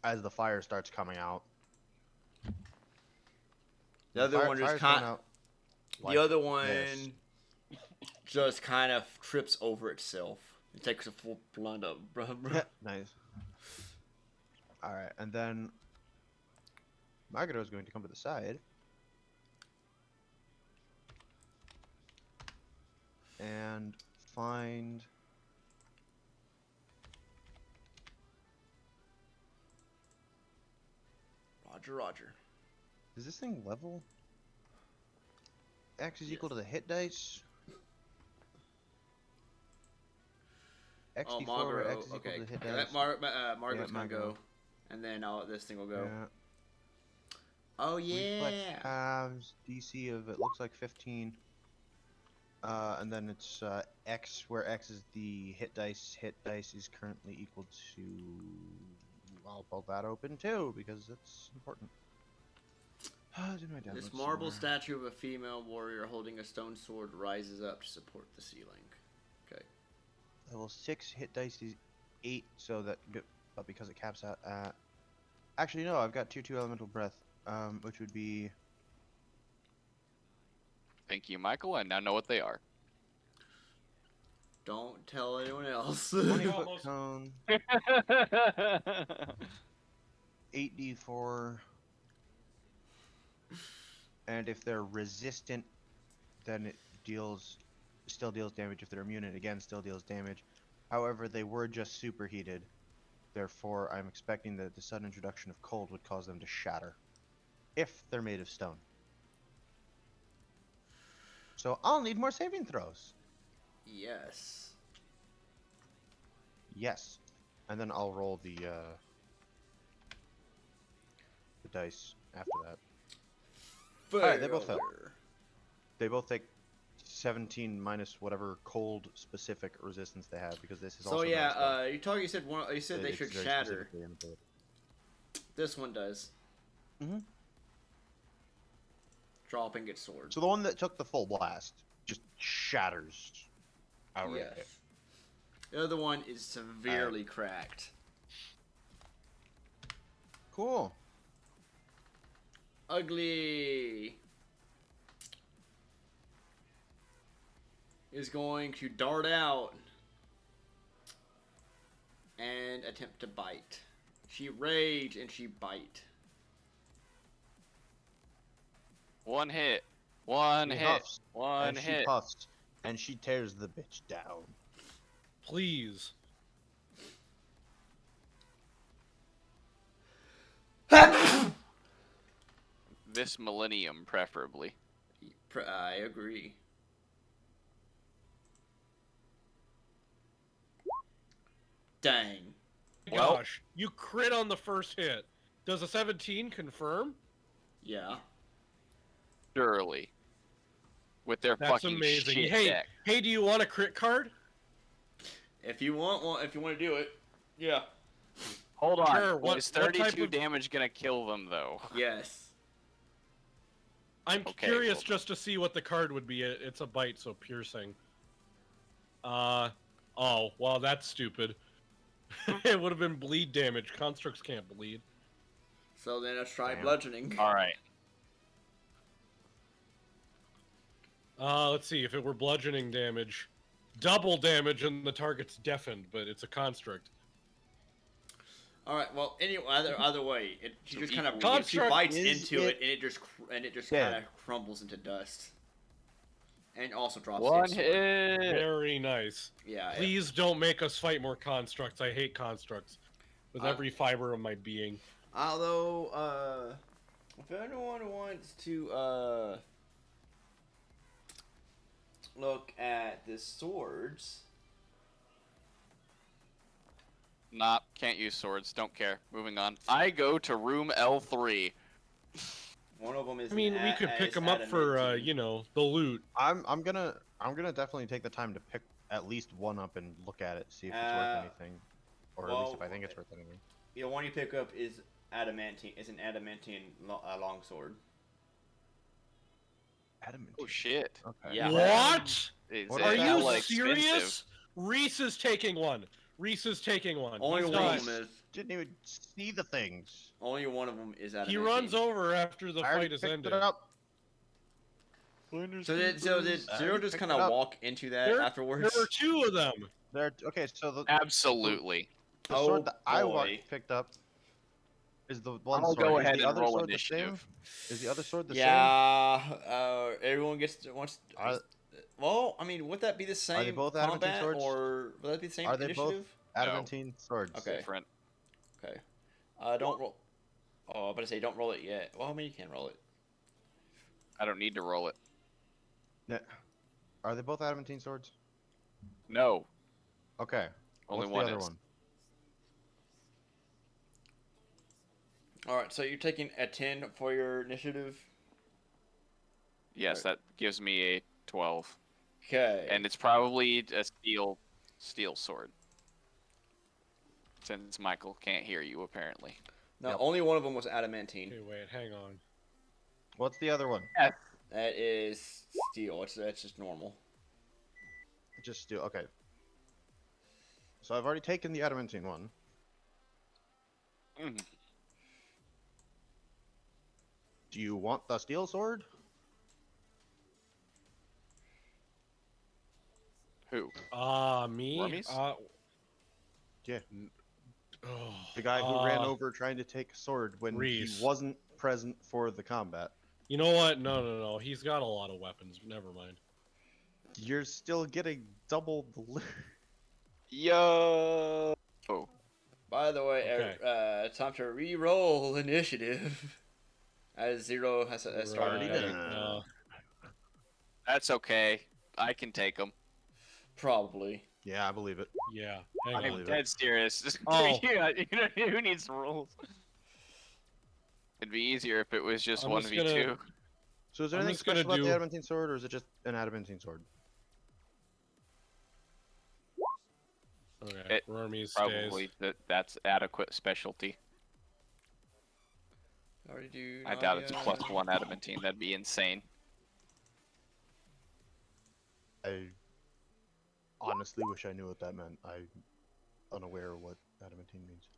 S3: as the fire starts coming out.
S1: The other one just
S3: fire's coming
S1: kind.
S3: out
S1: The
S3: like
S1: other one
S3: this.
S1: just kind of trips over itself. It takes a full blunt up.
S3: Nice. Alright, and then Margaret is going to come to the side. And find...
S1: Roger, Roger.
S3: Is this thing level? X is equal to the hit dice. XD4
S1: Oh,
S3: X
S1: Margaret.
S3: is equal
S1: Okay.
S3: to the hit
S1: Yeah,
S3: dice.
S1: Margaret's gonna
S3: Margaret.
S1: go, and then this thing will go.
S3: Yeah.
S1: Oh
S3: Reflex
S1: yeah.
S3: halves DC of it looks like 15. And then it's X, where X is the hit dice. Hit dice is currently equal to. I'll pull that open too because it's important.
S1: This marble statue of a female warrior holding a stone sword rises up to support the ceiling. Okay.
S3: Level 6 hit dice is 8, so that, but because it caps out at. Actually, no, I've got 2 elemental breath, which would be.
S4: Thank you, Michael. I now know what they are.
S1: Don't tell anyone else.
S3: 20 foot
S2: Almost.
S3: cone, 8d4, and if they're resistant, then it still deals damage. If they're immune, it again still deals damage. However, they were just superheated. Therefore, I'm expecting that the sudden introduction of cold would cause them to shatter, if they're made of stone. So I'll need more saving throws.
S1: Yes.
S3: Yes, and then I'll roll the dice after that. Alright, they both fail.
S1: Failure.
S3: They both take 17 minus whatever cold specific resistance they have because this is
S1: So
S3: also.
S1: yeah, you said one. You said they
S3: It's
S1: should
S3: very
S1: shatter.
S3: specifically an ability.
S1: This one does.
S3: Mhm.
S1: Dropping its sword.
S3: So the one that took the full blast just shatters outright.
S1: Yes. The other one is severely cracked.
S3: Cool.
S1: Ugly is going to dart out and attempt to bite. She rage and she bite.
S4: One hit. One
S3: She
S4: hit.
S3: huffs,
S4: One
S3: and she
S4: hit.
S3: puffs, and she tears the bitch down.
S2: Please.
S4: This millennium, preferably.
S1: I agree. Dang.
S4: Well-
S2: Gosh, you crit on the first hit. Does a 17 confirm?
S1: Yeah.
S4: Surely. With their
S2: That's
S4: fucking
S2: amazing.
S4: shit
S2: Hey,
S4: deck.
S2: hey, do you want a crit card?
S1: If you want one, if you want to do it, yeah.
S4: Hold on.
S2: Sure, what-
S4: Is
S2: what type
S4: 32
S2: of-
S4: damage gonna kill them, though?
S1: Yes.
S2: I'm
S4: Okay,
S2: curious
S4: well-
S2: just to see what the card would be. It's a bite, so piercing. Oh, well, that's stupid. It would have been bleed damage. Constructs can't bleed.
S1: So then let's try
S3: Damn.
S1: bludgeoning.
S4: Alright.
S2: Let's see, if it were bludgeoning damage, double damage and the target's deafened, but it's a construct.
S1: All right. Well, anyway, either way, she
S4: So
S1: just kind of
S4: equal-
S1: she
S2: Construct
S1: bites
S3: is
S1: into
S3: it
S1: it, and it just
S3: dead?
S1: kind of crumbles into dust. And also drops
S4: One
S1: its sword.
S4: hit.
S2: Very nice.
S1: Yeah.
S2: Please don't make us fight more constructs. I hate constructs with every fiber of my being.
S1: Although, if anyone wants to look at the swords,
S4: Nah, can't use swords. Don't care. Moving on. I go to room L3.
S1: one of them is.
S2: I mean, we could pick them up for the loot.
S3: I'm gonna definitely take the time to pick at least one up and look at it, see if it's worth anything, or at least if I think it's worth anything.
S1: The one you pick up is adamantine. Is an adamantine longsword.
S3: Adamant.
S4: Oh shit.
S3: Okay.
S1: Yeah.
S2: What?
S4: Is
S3: What
S4: it
S2: Are
S3: is
S2: you
S3: that?
S4: like
S2: serious?
S4: expensive?
S2: Reese is taking one.
S1: Only
S2: He's
S1: one
S2: not-
S1: of them is.
S3: Didn't even see the things.
S1: Only one of them is adamantine.
S2: He runs over after the
S3: I already
S2: fight is
S3: picked
S2: ended.
S3: it up.
S1: So did Zero
S3: already
S1: just
S3: picked
S1: kind
S3: it
S1: of
S3: up.
S1: walk into that
S2: There
S1: afterwards?
S2: were two of them.
S3: There. Okay, so the
S4: Absolutely.
S3: sword that I
S1: boy.
S3: picked up is the one
S4: I'll
S3: sword.
S4: go
S3: Is
S4: ahead
S3: the
S4: and
S3: other
S4: roll
S3: sword the same?
S4: initiative.
S3: Is the other sword the same?
S1: Yeah. Everyone wants.
S3: Are,
S1: Well, I mean, would that be the same
S3: they both adamantine
S1: combat,
S3: swords?
S1: or would that be the same
S3: Are they both
S1: initiative?
S3: adamantine swords?
S1: Okay.
S4: Different.
S1: Okay. Don't roll. Oh, I'm about to say don't roll it yet. Well, I mean, you can roll it.
S4: I don't need to roll it.
S3: Yeah. Are they both adamantine swords?
S4: No.
S3: Okay.
S4: Only
S3: What's
S4: one
S3: the other
S4: is.
S3: one?
S1: All right. So you're taking a 10 for your initiative.
S4: Yes, that gives me a 12.
S1: Okay.
S4: And it's probably a steel sword. Since Michael can't hear you, apparently.
S1: No,
S3: Yep.
S1: only one of them was adamantine.
S2: Okay, wait, hang on.
S3: What's the other one?
S1: That is steel. That's just normal.
S3: Just steel. Okay. So I've already taken the adamantine one.
S4: Mhm.
S3: Do you want the steel sword?
S4: Who?
S2: Me?
S4: Wormies?
S3: Yeah.
S2: Oh,
S3: The guy who ran over trying to take a sword when
S2: Reese.
S3: he wasn't present for the combat.
S2: You know what? No. He's got a lot of weapons. Never mind.
S3: You're still getting double the loot.
S4: Yo.
S1: By the way,
S2: Okay.
S1: time to re-roll initiative. As Zero has started.
S3: Already
S2: Right,
S3: done.
S4: That's okay. I can take them.
S1: Probably.
S3: Yeah, I believe it.
S2: yeah. Hang
S3: I
S2: on.
S3: believe it.
S4: Dead serious.
S2: Oh.
S4: Yeah, who needs rules? It'd be easier if it was just
S2: I'm
S4: 1v2.
S2: just
S3: So is there
S2: I'm
S3: anything
S2: just gonna
S3: special about the
S2: do-
S3: adamantine sword, or is it just an adamantine sword?
S2: Okay.
S4: It
S2: Wormies
S4: Probably
S2: stays.
S4: that's adequate specialty.
S1: Already do.
S4: I doubt it's
S1: Nadia.
S4: +1 adamantine. That'd be insane.
S3: I honestly wish I knew what that meant. I'm unaware of what adamantine means.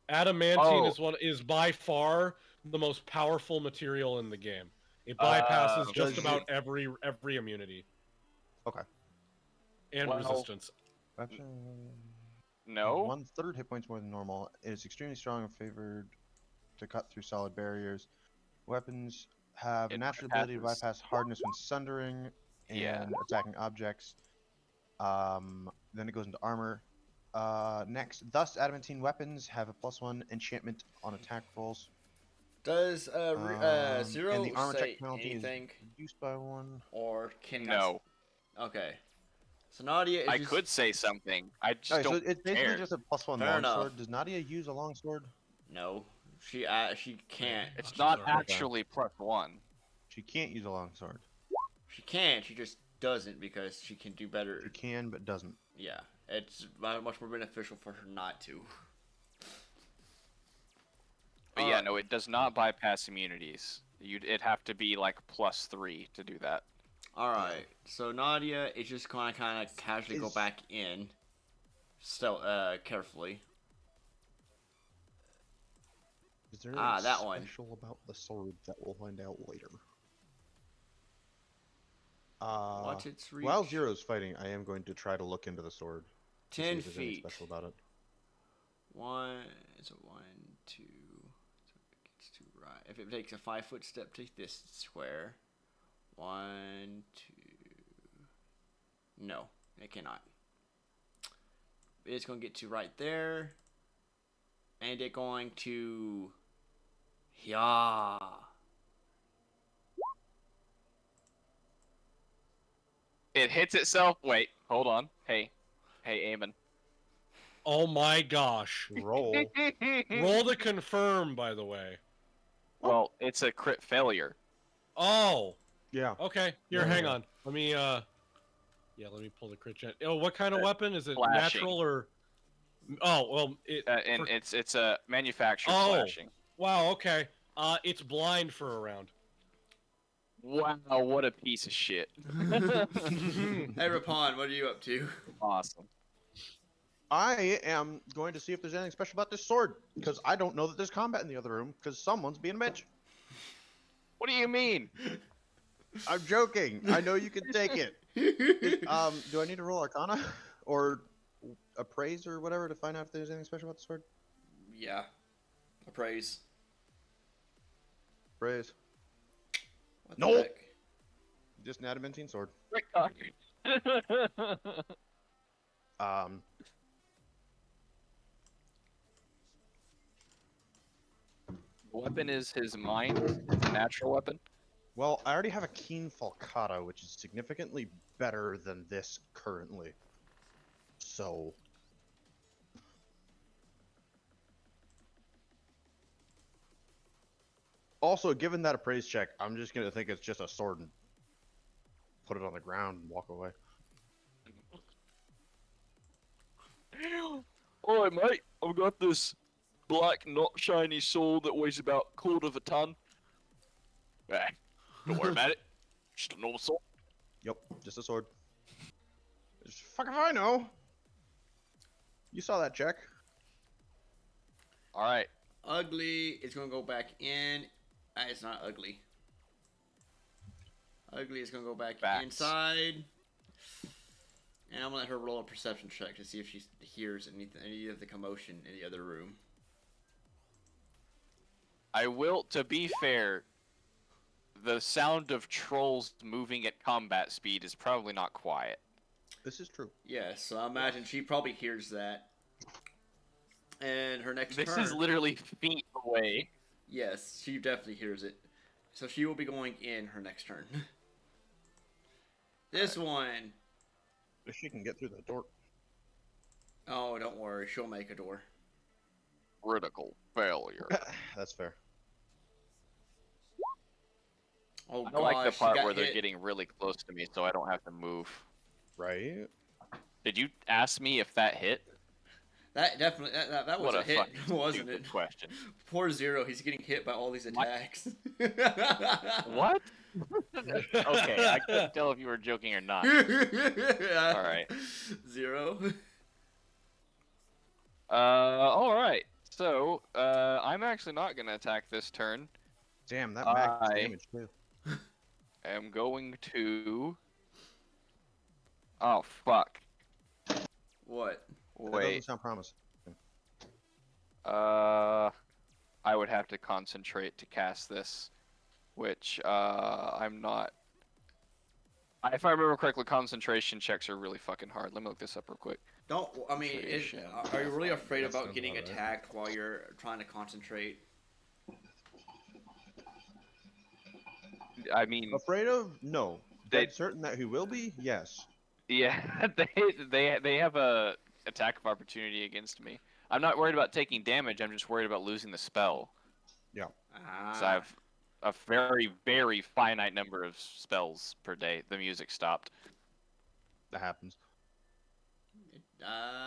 S2: Adamantine
S4: Oh.
S2: is by far the most powerful material in the game. It bypasses just
S3: does
S2: about every immunity.
S3: Okay.
S2: And
S4: Well,
S2: resistance.
S4: No.
S3: 1/3 hit points more than normal. It is extremely strong and favored to cut through solid barriers. Weapons have a
S4: It
S3: natural ability to
S4: bypasses-
S3: bypass hardness when sundering and
S4: Yeah.
S3: attacking objects. Then it goes into armor. Next, thus adamantine weapons have a +1 enchantment on attack rolls.
S1: Does Zero
S3: and the armor
S1: say
S3: check penalty
S1: anything,
S3: is reduced by 1.
S1: or can
S4: No.
S1: Okay. So Nadia is
S4: I
S1: just...
S4: could say something. I just
S3: Okay, so
S4: don't
S3: it's basically
S4: care.
S3: just a +1
S1: Fair enough.
S3: longsword. Does Nadia use a longsword?
S1: No, she can't.
S4: It's
S2: I'm
S4: not
S2: sorry.
S4: actually +1.
S3: She can't use a longsword.
S1: She can. She just doesn't because she can do better.
S3: She can, but doesn't.
S1: Yeah, it's much more beneficial for her not to.
S4: But yeah, no, it does not bypass immunities. It'd have to be like +3 to do that.
S1: All right, so Nadia is just gonna kind of casually go back in, still carefully.
S3: Is there
S1: that
S3: anything
S1: one.
S3: special about the sword that we'll find out later?
S1: What's its reach?
S3: While Zero's fighting, I am going to try to look into the sword. To see
S1: 10
S3: if there's anything
S1: feet.
S3: special about it.
S1: It's a 1, 2. So it gets to right. If it takes a 5-foot step, take this square. 1, 2, No, it cannot. It's going to get to right there. And it's going to... Yeah.
S4: It hits itself. Wait, hold on. Hey, Eamon.
S2: Oh my gosh.
S3: Roll.
S2: Roll to confirm, by the way.
S4: Well, it's a crit failure.
S2: Oh.
S3: Yeah.
S2: Okay. Here, hang on. Let me let me pull the crit gen. Oh, what kind of weapon is it?
S4: Slashing.
S2: Natural or? Oh, well,
S4: And it's a manufactured
S2: Oh.
S4: slashing.
S2: Wow. Okay. It's blind for a round.
S4: Wow, what a piece of shit.
S1: Hey, Rapon, what are you up to?
S4: Awesome.
S3: I am going to see if there's anything special about this sword, because I don't know that there's combat in the other room, because someone's being a bitch.
S4: What do you mean?
S3: I'm joking. I know you can take it. Do I need to roll Arcana or appraise or whatever to find out if there's anything special about the sword?
S1: Yeah. Appraise.
S3: Appraise.
S1: What the
S3: Nope.
S1: heck?
S3: Just an adamantine sword.
S4: Weapon is his mind. It's a natural weapon.
S3: Well, I already have a keen falcata, which is significantly better than this currently. So. Also, given that appraise check, I'm just gonna think it's just a sword and put it on the ground and walk away.
S4: Alright, mate. I've got this black, not shiny sword that weighs about a quarter of a ton. Don't worry about it. Just a normal sword.
S3: Yep, just a sword. Fuck if I know. You saw that check.
S4: Alright.
S1: Ugly is going to go back in. It's not ugly. Ugly is going to go back
S4: Bats.
S1: inside. And I'm going to let her roll a perception check to see if she hears any of the commotion in the other room.
S4: I will, to be fair, the sound of trolls moving at combat speed is probably not quiet.
S3: This is true.
S1: Yes, so I imagine she probably hears that. And her next turn...
S4: This is literally feet away.
S1: Yes, she definitely hears it. So she will be going in her next turn. This one...
S3: If she can get through the door.
S1: Oh, don't worry. She'll make a door.
S4: Critical failure.
S3: That's fair.
S1: Oh,
S4: I like the
S1: gosh,
S4: part
S1: she got
S4: where they're
S1: hit.
S4: getting really close to me so I don't have to move.
S3: Right?
S4: Did you ask me if that hit?
S1: That definitely... That was
S4: What
S1: a
S4: a
S1: hit,
S4: fucking
S1: wasn't
S4: stupid
S1: it?
S4: question.
S1: Poor Zero. He's getting hit by all these attacks.
S4: What? Okay, I couldn't tell if you were joking or not. Alright.
S1: Zero.
S4: Alright. So, I'm actually not gonna attack this turn.
S3: Damn, that max
S4: I-
S3: damage too.
S4: I'm going to... Oh, fuck.
S1: What?
S3: That
S4: Wait.
S3: doesn't sound promising.
S4: I would have to concentrate to cast this, which, I'm not... If I remember correctly, concentration checks are really fucking hard. Let me look this up real quick.
S1: Don't... I mean,
S4: Concentration.
S1: are you really afraid
S3: That
S1: about
S3: sounds
S1: getting
S3: about right.
S1: attacked while you're trying to concentrate?
S4: I mean,
S3: Afraid of? No.
S4: They-
S3: Dead certain that he will be? Yes.
S4: yeah, they have a attack of opportunity against me. I'm not worried about taking damage. I'm just worried about losing the spell. So I have a very, very finite number of spells per day. The music stopped.
S3: That happens.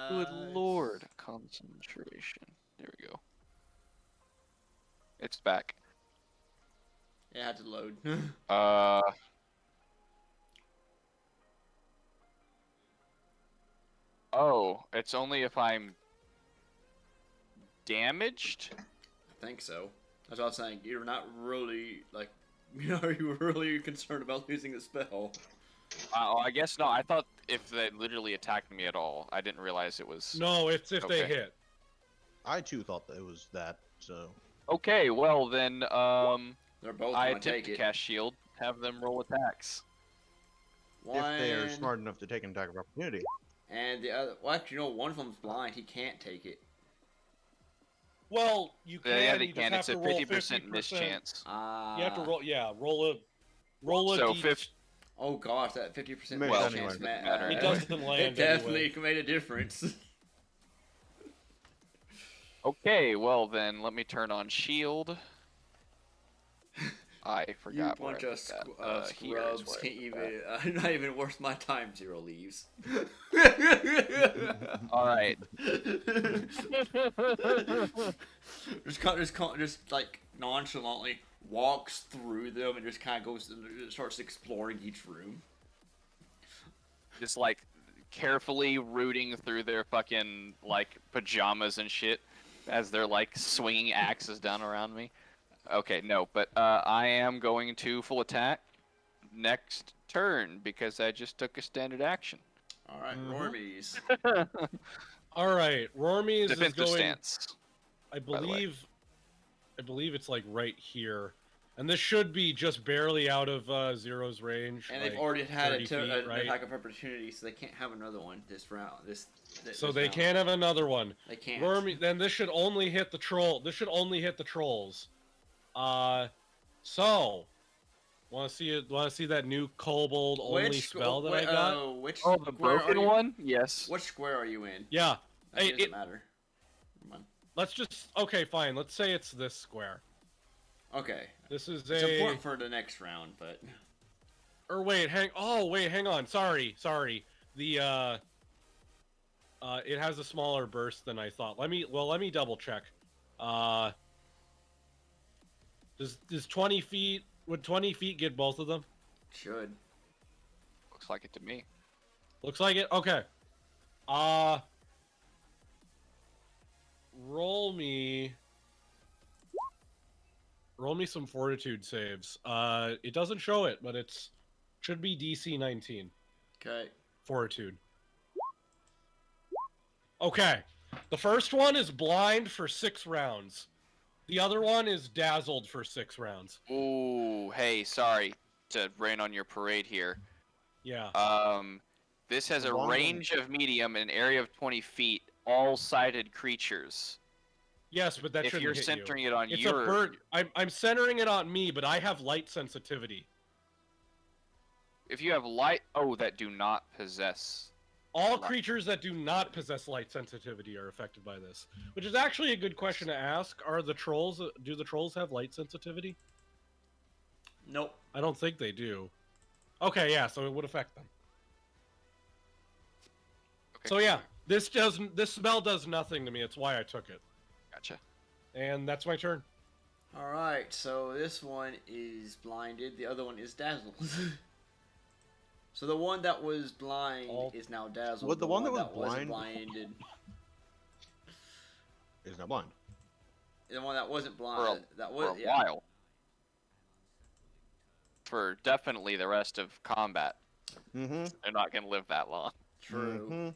S4: Good lord, concentration. There we go. It's back.
S1: It had to load.
S4: Oh, it's only if I'm damaged?
S1: I think so. That's what I was saying. You're not really, like, are you really concerned about losing the spell?
S4: I guess not. I thought if they literally attacked me at all. I didn't realize it was...
S2: No, it's if they
S4: Okay.
S2: hit.
S3: I too thought that it was that, so.
S4: Okay, well then,
S1: They're both
S4: I
S1: going to
S4: attempt
S1: take
S4: to
S1: it.
S4: cast shield. Have them roll attacks.
S3: if they are
S1: One.
S3: smart enough to take an attack of opportunity.
S1: And the other, well, actually, no, one of them's blind. He can't take it.
S2: Well, you can.
S4: Yeah, they
S2: You
S4: can.
S2: just
S4: It's
S2: have
S4: a
S2: to roll
S4: 50% miss chance.
S2: You have to roll. Yeah, roll a
S4: So
S2: d.
S1: Oh gosh, that 50%
S3: Miss
S1: well,
S3: anyway.
S1: chance
S4: Doesn't matter.
S2: It doesn't land
S1: It definitely
S2: anyway.
S1: made a difference.
S4: Okay, well then, let me turn on shield. I
S1: You
S4: forgot where
S1: bunch
S4: I
S1: of
S4: put that. Here is
S1: scrubs
S4: where I
S1: can't
S4: put
S1: even, not even worth my time. Zero leaves.
S4: that. All right.
S1: just like nonchalantly walks through them and just kind of goes and starts exploring each room.
S4: Just like carefully rooting through their fucking like pajamas and shit as they're like swinging axes down around me. Okay, no, but I am going to full attack next turn because I just took a standard action.
S1: All right,
S2: Mhm.
S1: Rormies.
S2: All right, Rormies is
S4: Defensive
S2: going.
S4: stance.
S2: I
S4: by the way.
S2: believe it's like right here, and this should be just barely out of Zero's range.
S1: And
S2: like
S1: they've already had
S2: 30 feet,
S1: an
S2: right?
S1: attack of opportunity, so they can't have another one this round.
S2: So
S1: this
S2: they
S1: round.
S2: can't have another one.
S1: They can't.
S2: Then this should only hit the troll. This should only hit the trolls. So want to see it? Want to see that new kobold only spell that I got?
S1: Which
S4: Oh, the
S1: square are
S4: broken
S1: you-
S4: one? Yes.
S1: Which square are you in?
S2: Yeah.
S1: That
S2: Hey,
S1: doesn't matter. Come on.
S2: let's just. Okay, fine. Let's say it's this square.
S1: Okay.
S2: This is
S1: It's
S2: a.
S1: important for the next round, but
S2: Or wait, hang on. Sorry. The it has a smaller burst than I thought. Let me double check. Does 20 feet, would 20 feet get both of them?
S1: should.
S4: Looks like it to me.
S2: Looks like it. Okay. Roll me some fortitude saves. It doesn't show it, but it's should be DC 19.
S1: Okay.
S2: Fortitude. Okay. The first one is blind for 6 rounds. The other one is dazzled for 6 rounds.
S4: Ooh, hey, sorry to rain on your parade here.
S2: Yeah.
S4: This has
S3: The
S4: a
S3: long one-
S4: range of medium and an area of 20 feet, all sided creatures.
S2: Yes, but that
S4: If
S2: shouldn't
S4: you're
S2: hit
S4: centering
S2: you.
S4: it on
S2: It's
S4: your...
S2: a bird. I'm centering it on me, but I have light sensitivity.
S4: If you have light... Oh, that do not possess...
S2: All
S4: Light.
S2: creatures that do not possess light sensitivity are affected by this, which is actually a good question to ask. Do the trolls have light sensitivity?
S1: Nope.
S2: I don't think they do. Okay, yeah, so it would affect them.
S4: Okay,
S2: So yeah, this spell does nothing to me. It's why I took it.
S4: Gotcha.
S2: And that's my turn.
S1: All right. So this one is blinded. The other one is dazzled. So the one that was blind is now dazzled.
S3: Would the one that was
S1: wasn't
S3: blind-
S1: blinded.
S3: Is not blind.
S1: The one that wasn't blind.
S4: For a while. For definitely the rest of combat.
S3: Mm-hmm.
S4: They're not going to live that long.
S1: True.
S3: Mm-hmm.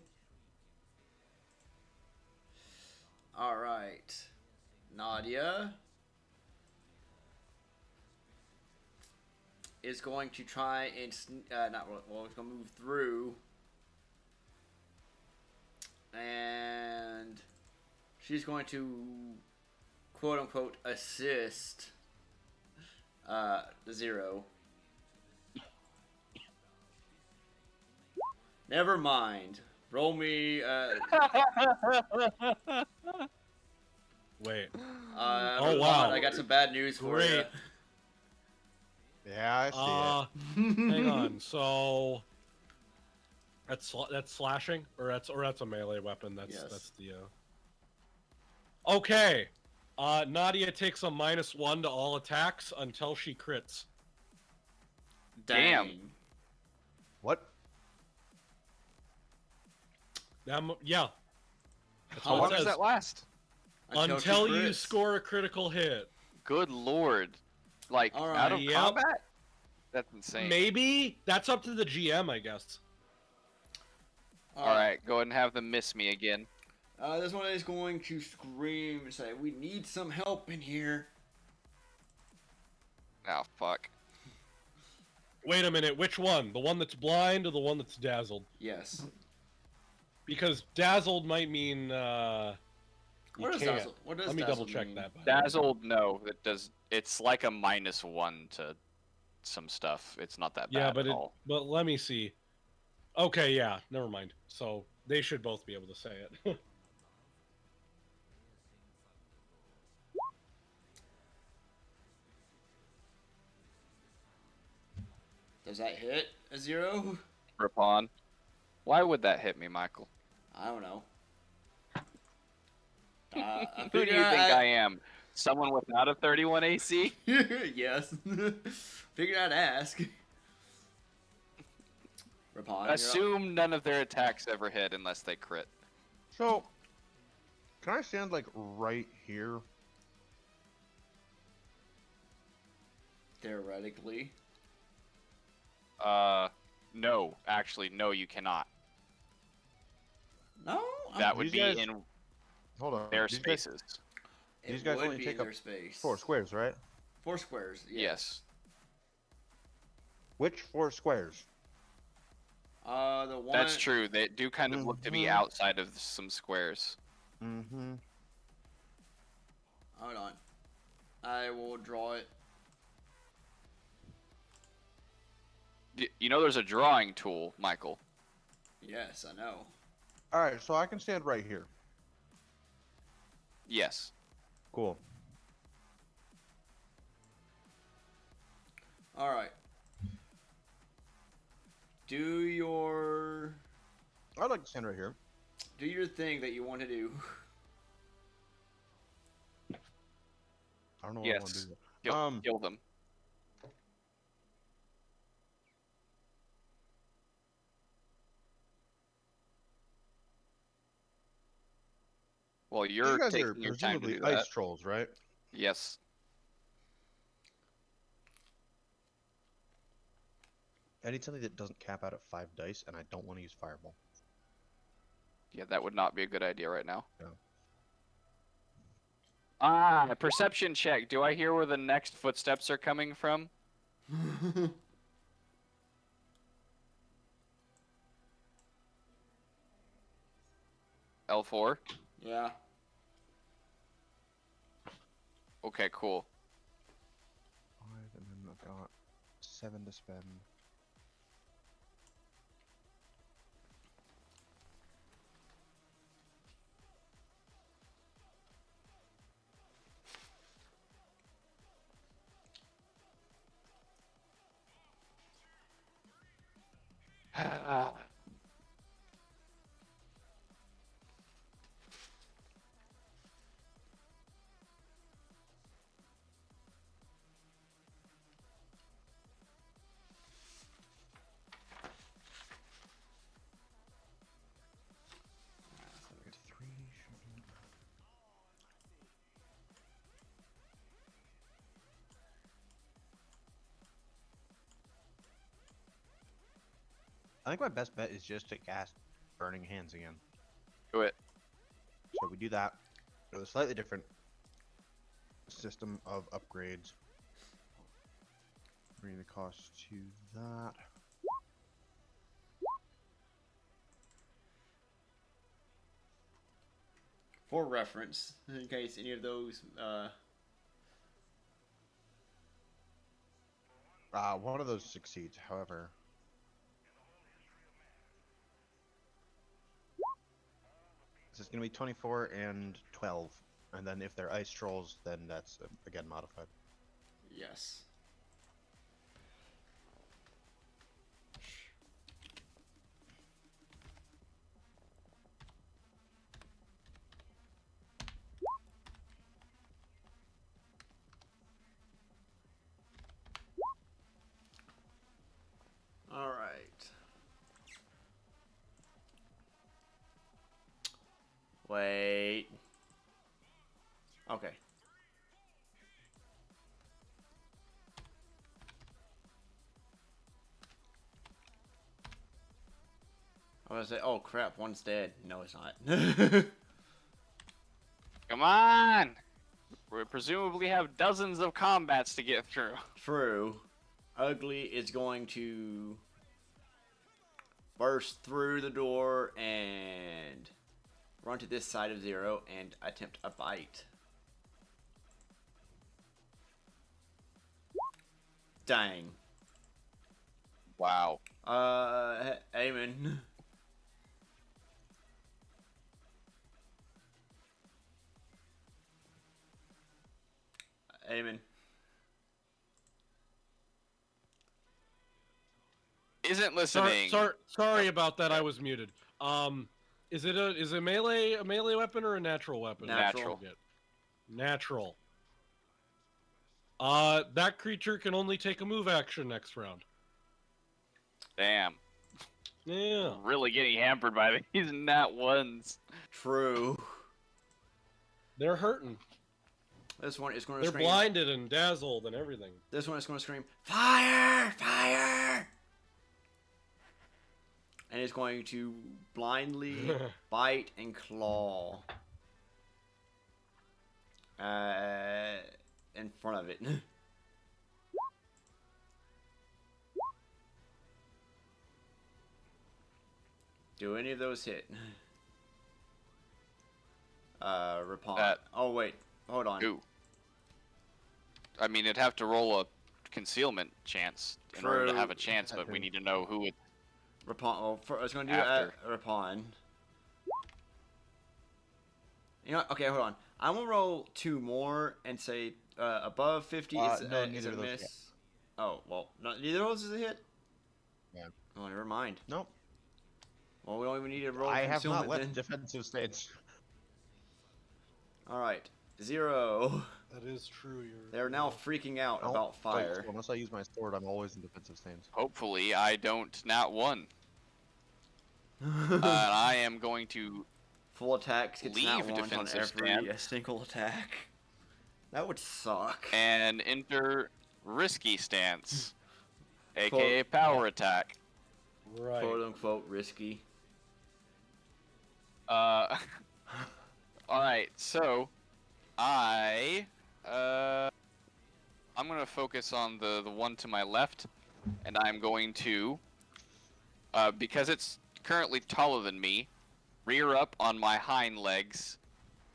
S1: All right. Nadia is going to try and it's going to move through, and she's going to quote unquote assist the Zero. Never mind. Roll me.
S2: Wait.
S1: Oh
S2: wow.
S1: I got some bad news for you.
S2: Great.
S3: Yeah, I see it.
S2: Hang on. So that's slashing, or that's a melee weapon. That's
S1: Yes.
S2: that's the. Okay. Nadia takes a -1 to all attacks until she crits.
S4: Damn.
S1: Dang.
S3: What?
S2: Yeah. That's
S4: How
S2: what
S4: long
S2: it
S4: does
S2: says.
S4: that last?
S2: Until
S1: she
S2: you
S1: crits.
S2: score a critical hit.
S4: Good lord. Like,
S1: All
S4: out of
S1: right,
S2: yep.
S4: combat? That's insane.
S2: Maybe that's up to the GM, I guess.
S4: Alright, go ahead and have them miss me again.
S1: This one is going to scream and say, "We need some help in here."
S4: Oh, fuck.
S2: Wait a minute, which one? The one that's blind or the one that's dazzled?
S1: Yes.
S2: Because dazzled might mean you
S1: What does
S2: can't.
S1: dazzle? What does
S2: Let me
S1: dazzle
S2: double check
S1: mean?
S2: that. By the way.
S4: Dazzled, no, it does. It's like a -1 to some stuff. It's not that
S2: Yeah,
S4: bad at all.
S2: but let me see. Okay, yeah, never mind. So they should both be able to say it.
S1: Does that hit a 0?
S4: Ripon. Why would that hit me, Michael?
S1: I don't know.
S4: Who do you think I am? Someone without a 31 AC?
S1: Yes. Figured I'd ask. Rapon,
S4: Assume none of their attacks ever hit unless they crit.
S3: So, can I stand like right here?
S1: theoretically.
S4: No. Actually, no, you cannot.
S1: No,
S4: That would
S3: These
S4: be
S3: guys-
S4: in
S3: Hold on.
S4: their
S3: these guys-
S4: spaces.
S3: these
S1: it
S3: guys
S1: would
S3: only
S1: be
S3: take
S1: in
S3: up
S1: their space.
S3: 4 squares, right?
S1: 4 squares.
S4: Yes.
S3: Which 4 squares?
S1: The one.
S4: That's true. They do kind of look to be
S3: Mhm.
S4: outside of some squares.
S3: Mm-hmm.
S1: Hold on. I will draw it.
S4: You know there's a drawing tool, Michael.
S1: Yes, I know.
S3: Alright, so I can stand right here.
S4: Yes.
S3: Cool.
S1: All right. Do your
S3: I'd like to stand right here.
S1: thing that you want to do.
S3: I don't know what I want to
S4: Yes.
S3: do.
S4: Kill them. Well,
S3: These
S4: you're
S3: guys are
S4: taking your time to
S3: presumably
S4: do that.
S3: ice trolls, right?
S4: Yes.
S3: I need something that doesn't cap out at 5 dice, and I don't want to use Fireball.
S4: Yeah, that would not be a good idea right now.
S3: Yeah.
S4: Perception check. Do I hear where the next footsteps are coming from? L4?
S1: Yeah.
S4: Okay, cool.
S3: 5, and then I've got 7 to spend. I think my best bet is just to cast Burning Hands again.
S4: Do it.
S3: So we do that with a slightly different system of upgrades. Bring the cost to that.
S1: For reference, in case any of those.
S3: One of those succeeds, however. So it's going to be 24 and 12. And then if they're ice trolls, then that's, again, modified.
S1: Yes. All right. Wait. Okay. I was gonna say, oh crap, one's dead. No, it's not.
S4: Come on! We presumably have dozens of combats to get through.
S1: True. Ugly is going to burst through the door and run to this side of Zero and attempt a bite. Dang.
S4: Wow.
S1: Eamon. Eamon.
S4: Isn't listening.
S2: Sorry about that. I was muted. Is it a melee weapon or a natural weapon?
S1: Natural.
S2: Natural. That creature can only take a move action next round.
S4: Damn.
S2: Yeah.
S4: Really getting hampered by these nat ones.
S1: True.
S2: They're hurting.
S1: This one is going to
S2: They're
S1: scream.
S2: blinded and dazzled and everything.
S1: This one is going to scream, "Fire! Fire!" And it's going to blindly bite and claw in front of it. Do any of those hit? Rapon. Oh wait, hold on.
S4: Ooh. I mean, it'd have to roll a concealment chance in order to
S1: True.
S4: have a chance, but we need to know who it.
S1: Rapon. Well, I was going to do
S4: After.
S1: Rapon. You know what? Okay, hold on. I'm going to roll 2 more and say above 50 is
S3: no,
S1: is
S3: neither
S1: a
S3: of those
S1: miss.
S3: hit.
S1: Oh, well, neither of those is a hit?
S3: Yeah.
S1: Oh, never mind.
S3: Nope.
S1: Well, we don't even need to roll
S3: I have not
S1: concealment
S3: left
S1: then.
S3: defensive stance.
S1: Alright, 0.
S2: That is true.
S1: They're now freaking out
S3: I don't
S1: about
S3: fight,
S1: fire.
S3: so unless I use my sword, I'm always in defensive stance.
S4: Hopefully, I don't nat 1. And I am going to.
S1: Full attacks gets
S4: Leave
S1: not one on
S4: defensive
S1: every
S4: stand.
S1: single attack. That would suck.
S4: And enter risky stance, aka power attack.
S2: Right.
S1: Quote unquote risky.
S4: All right, so I'm gonna focus on the one to my left, and I'm going to, because it's currently taller than me, rear up on my hind legs,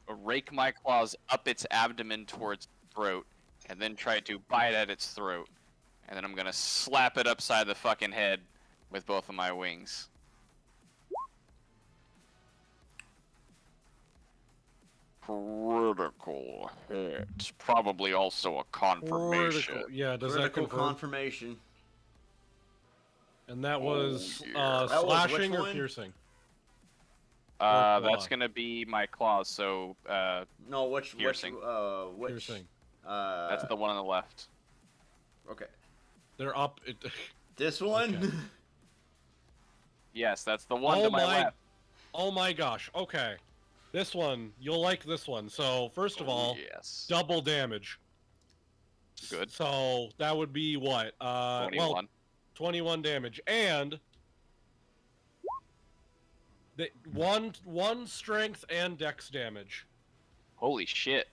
S4: rake my claws up its abdomen towards its throat, and then try to bite at its throat. And then I'm gonna slap it upside the fucking head with both of my wings. Critical hit. Probably also a confirmation.
S2: Critical. Yeah, does
S1: Critical
S2: that confirm?
S1: confirmation.
S2: And that was
S4: yeah.
S1: That was which
S2: slashing or
S1: one?
S2: piercing?
S4: That's gonna be my claws. So
S1: No, which
S4: Piercing.
S1: which
S2: Piercing.
S4: that's the one on the left.
S1: Okay.
S2: They're up.
S1: This one?
S2: Okay.
S4: Yes, that's the one to my left.
S2: Oh my gosh. Okay. This one, you'll like this one. So first of all,
S4: yes.
S2: double damage.
S4: Good.
S2: So that would be what?
S4: 21.
S2: Well, 21 damage, and one strength and dex damage.
S4: Holy shit.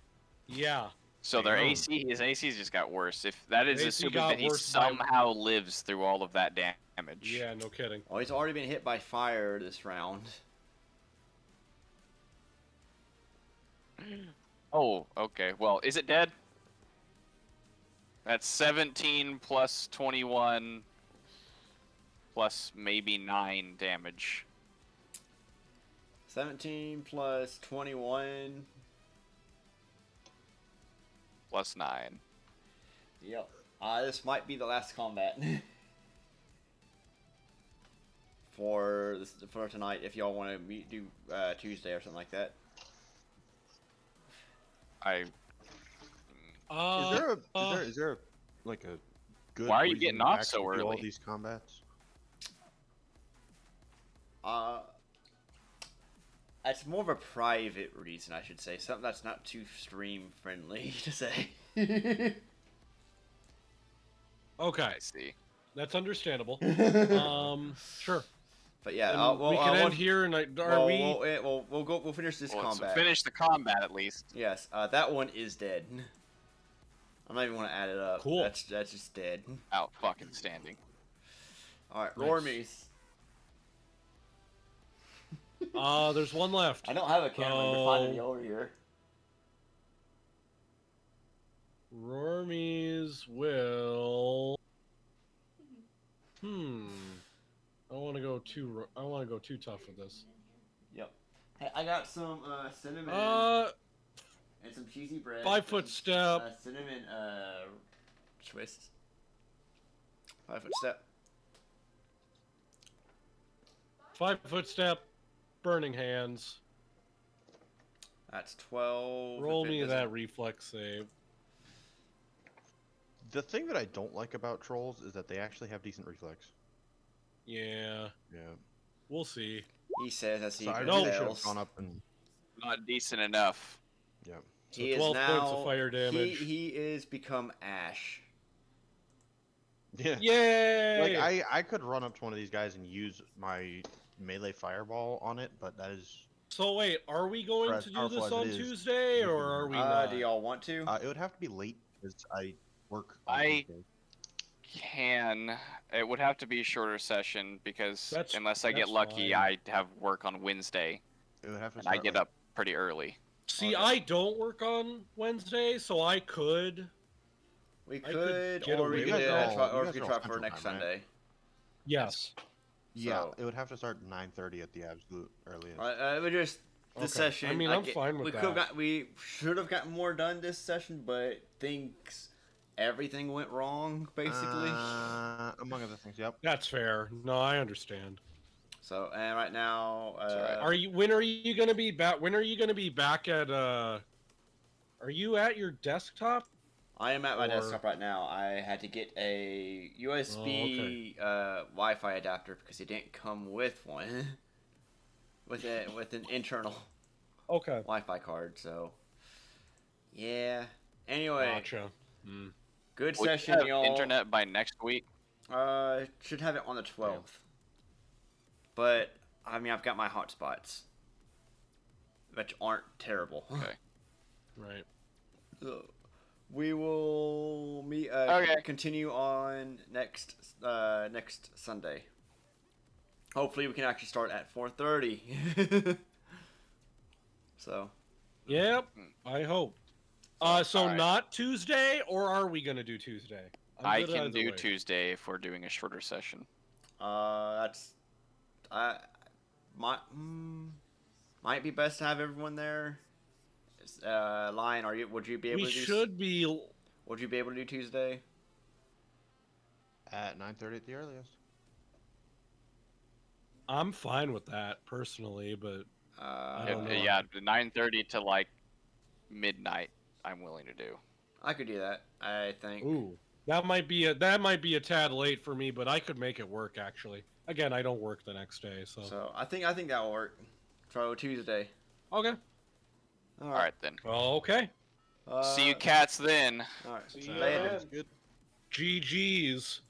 S2: Yeah.
S4: So their
S1: Damn.
S4: his AC's just got worse. If that is
S2: AC
S4: assuming
S2: got
S4: that he
S2: worse by-
S4: somehow lives through all of that damage.
S2: Yeah. No kidding.
S1: Oh, he's already been hit by fire this round.
S4: Oh, okay. Well, is it dead? That's 17 plus 21 plus maybe 9 damage.
S1: 17 plus 21.
S4: Plus 9.
S1: Yep. This might be the last combat. for tonight, if y'all want to do Tuesday or something like that.
S3: Is there a like a good?
S4: Why are you
S3: reason
S4: getting
S3: to
S4: off
S3: actually
S4: so
S3: do all
S4: early?
S3: these combats.
S1: It's more of a private reason, I should say. Something that's not too stream friendly to say.
S2: Okay.
S4: I see.
S2: That's understandable. Sure.
S1: But yeah,
S2: And we can end here, and
S1: we'll finish this
S4: Well, so
S1: combat.
S4: finish the combat at least.
S1: Yes, that one is dead. I'm not even want to add it up.
S2: Cool.
S1: That's just dead.
S4: Out fucking standing.
S1: All right,
S2: Nice.
S1: Rormies.
S2: There's one left.
S1: I don't have a camera. You're finding me
S2: So-
S1: over here.
S2: Rormies will. I want to go too tough with this.
S1: Yep. Hey, I got some cinnamon and some cheesy bread.
S2: 5 foot step.
S1: Cinnamon twist. 5 foot step.
S2: 5 foot step. Burning hands.
S1: That's 12.
S2: Roll
S1: if it
S2: me
S1: doesn't-
S2: that reflex save.
S3: The thing that I don't like about trolls is that they actually have decent reflex.
S2: Yeah,
S3: Yeah.
S2: we'll see.
S1: He says as he
S3: So I
S2: know
S3: really should have
S1: fails.
S3: gone up and.
S4: Not decent enough.
S3: Yeah.
S2: So
S1: He is
S2: 12
S1: now,
S2: points of fire damage.
S1: He is become Ash.
S3: Yeah.
S2: Yay!
S3: Like I could run up to one of these guys and use my melee fireball on it, but that is
S2: So wait, are we going
S3: as
S2: to do
S3: powerful
S2: this
S3: as it
S2: on
S3: is,
S2: Tuesday,
S3: you
S2: or
S3: can-
S2: are we not?
S1: Do y'all want to?
S3: it would have to be late because I work. On
S4: I-
S3: Tuesday.
S4: It would have to be a shorter session because unless I get
S2: that's
S4: lucky,
S2: fine.
S4: I have work on Wednesday
S3: It would have to.
S4: and I
S3: start,
S4: get
S3: like,
S4: up pretty early.
S2: See,
S1: Okay.
S2: I don't work on Wednesday, so I could.
S1: We
S2: I could
S1: could,
S2: get
S1: or
S2: away
S1: we
S2: with
S1: could,
S2: that.
S1: try,
S3: You
S1: or
S3: guys
S1: we could
S3: are all
S1: try for
S3: Central
S1: next
S3: Time, right?
S1: Sunday.
S2: Yes.
S3: Yeah,
S1: So-
S3: it would have to start 9:30 at the absolute earliest.
S1: We just this
S2: Okay.
S1: session.
S2: I mean, I'm fine with that.
S1: We should have gotten more done this session, but everything went wrong basically.
S3: Among other things. Yep.
S2: That's fair. No, I understand.
S1: So and right now,
S4: alright.
S2: When are you gonna be back? When are you gonna be back at? Are you at your desktop?
S1: I am at my
S2: or-
S1: desktop right now. I had to get a USB Wi-Fi adapter because it didn't come with one, with an internal
S2: Okay.
S1: Wi-Fi card. So yeah. Anyway,
S2: Gotcha. Hmm.
S1: good
S4: Will you
S1: session,
S4: have
S1: y'all.
S4: internet by next week?
S1: Should have it on the 12th. But I mean, I've got my hotspots, which aren't terrible.
S4: Okay.
S2: Right.
S1: We will meet.
S4: Okay.
S1: Continue on next Sunday. Hopefully, we can actually start at 4:30. So.
S2: Yep. I hope. So
S4: Alright.
S2: not Tuesday, or are we gonna do Tuesday? I'm
S4: I
S2: good
S4: can
S2: either
S4: do
S2: way.
S4: Tuesday if we're doing a shorter session.
S1: That's. Might be best to have everyone there. Lion, would you be able
S2: We
S1: to do?
S2: should be.
S1: Would you be able to do Tuesday?
S3: At 9:30 at the earliest.
S2: I'm fine with that personally, but I don't know.
S4: Yeah, 9:30 to like midnight. I'm willing to do.
S1: I could do that. I think.
S2: ooh, that might be a tad late for me, but I could make it work actually. Again, I don't work the next day, so.
S1: So I think that will work. Try Tuesday.
S2: Okay.
S1: All
S4: All right then.
S2: Okay.
S4: See you cats then.
S1: All right.
S2: See you
S1: Later.
S2: then.
S3: Good.
S2: GG's.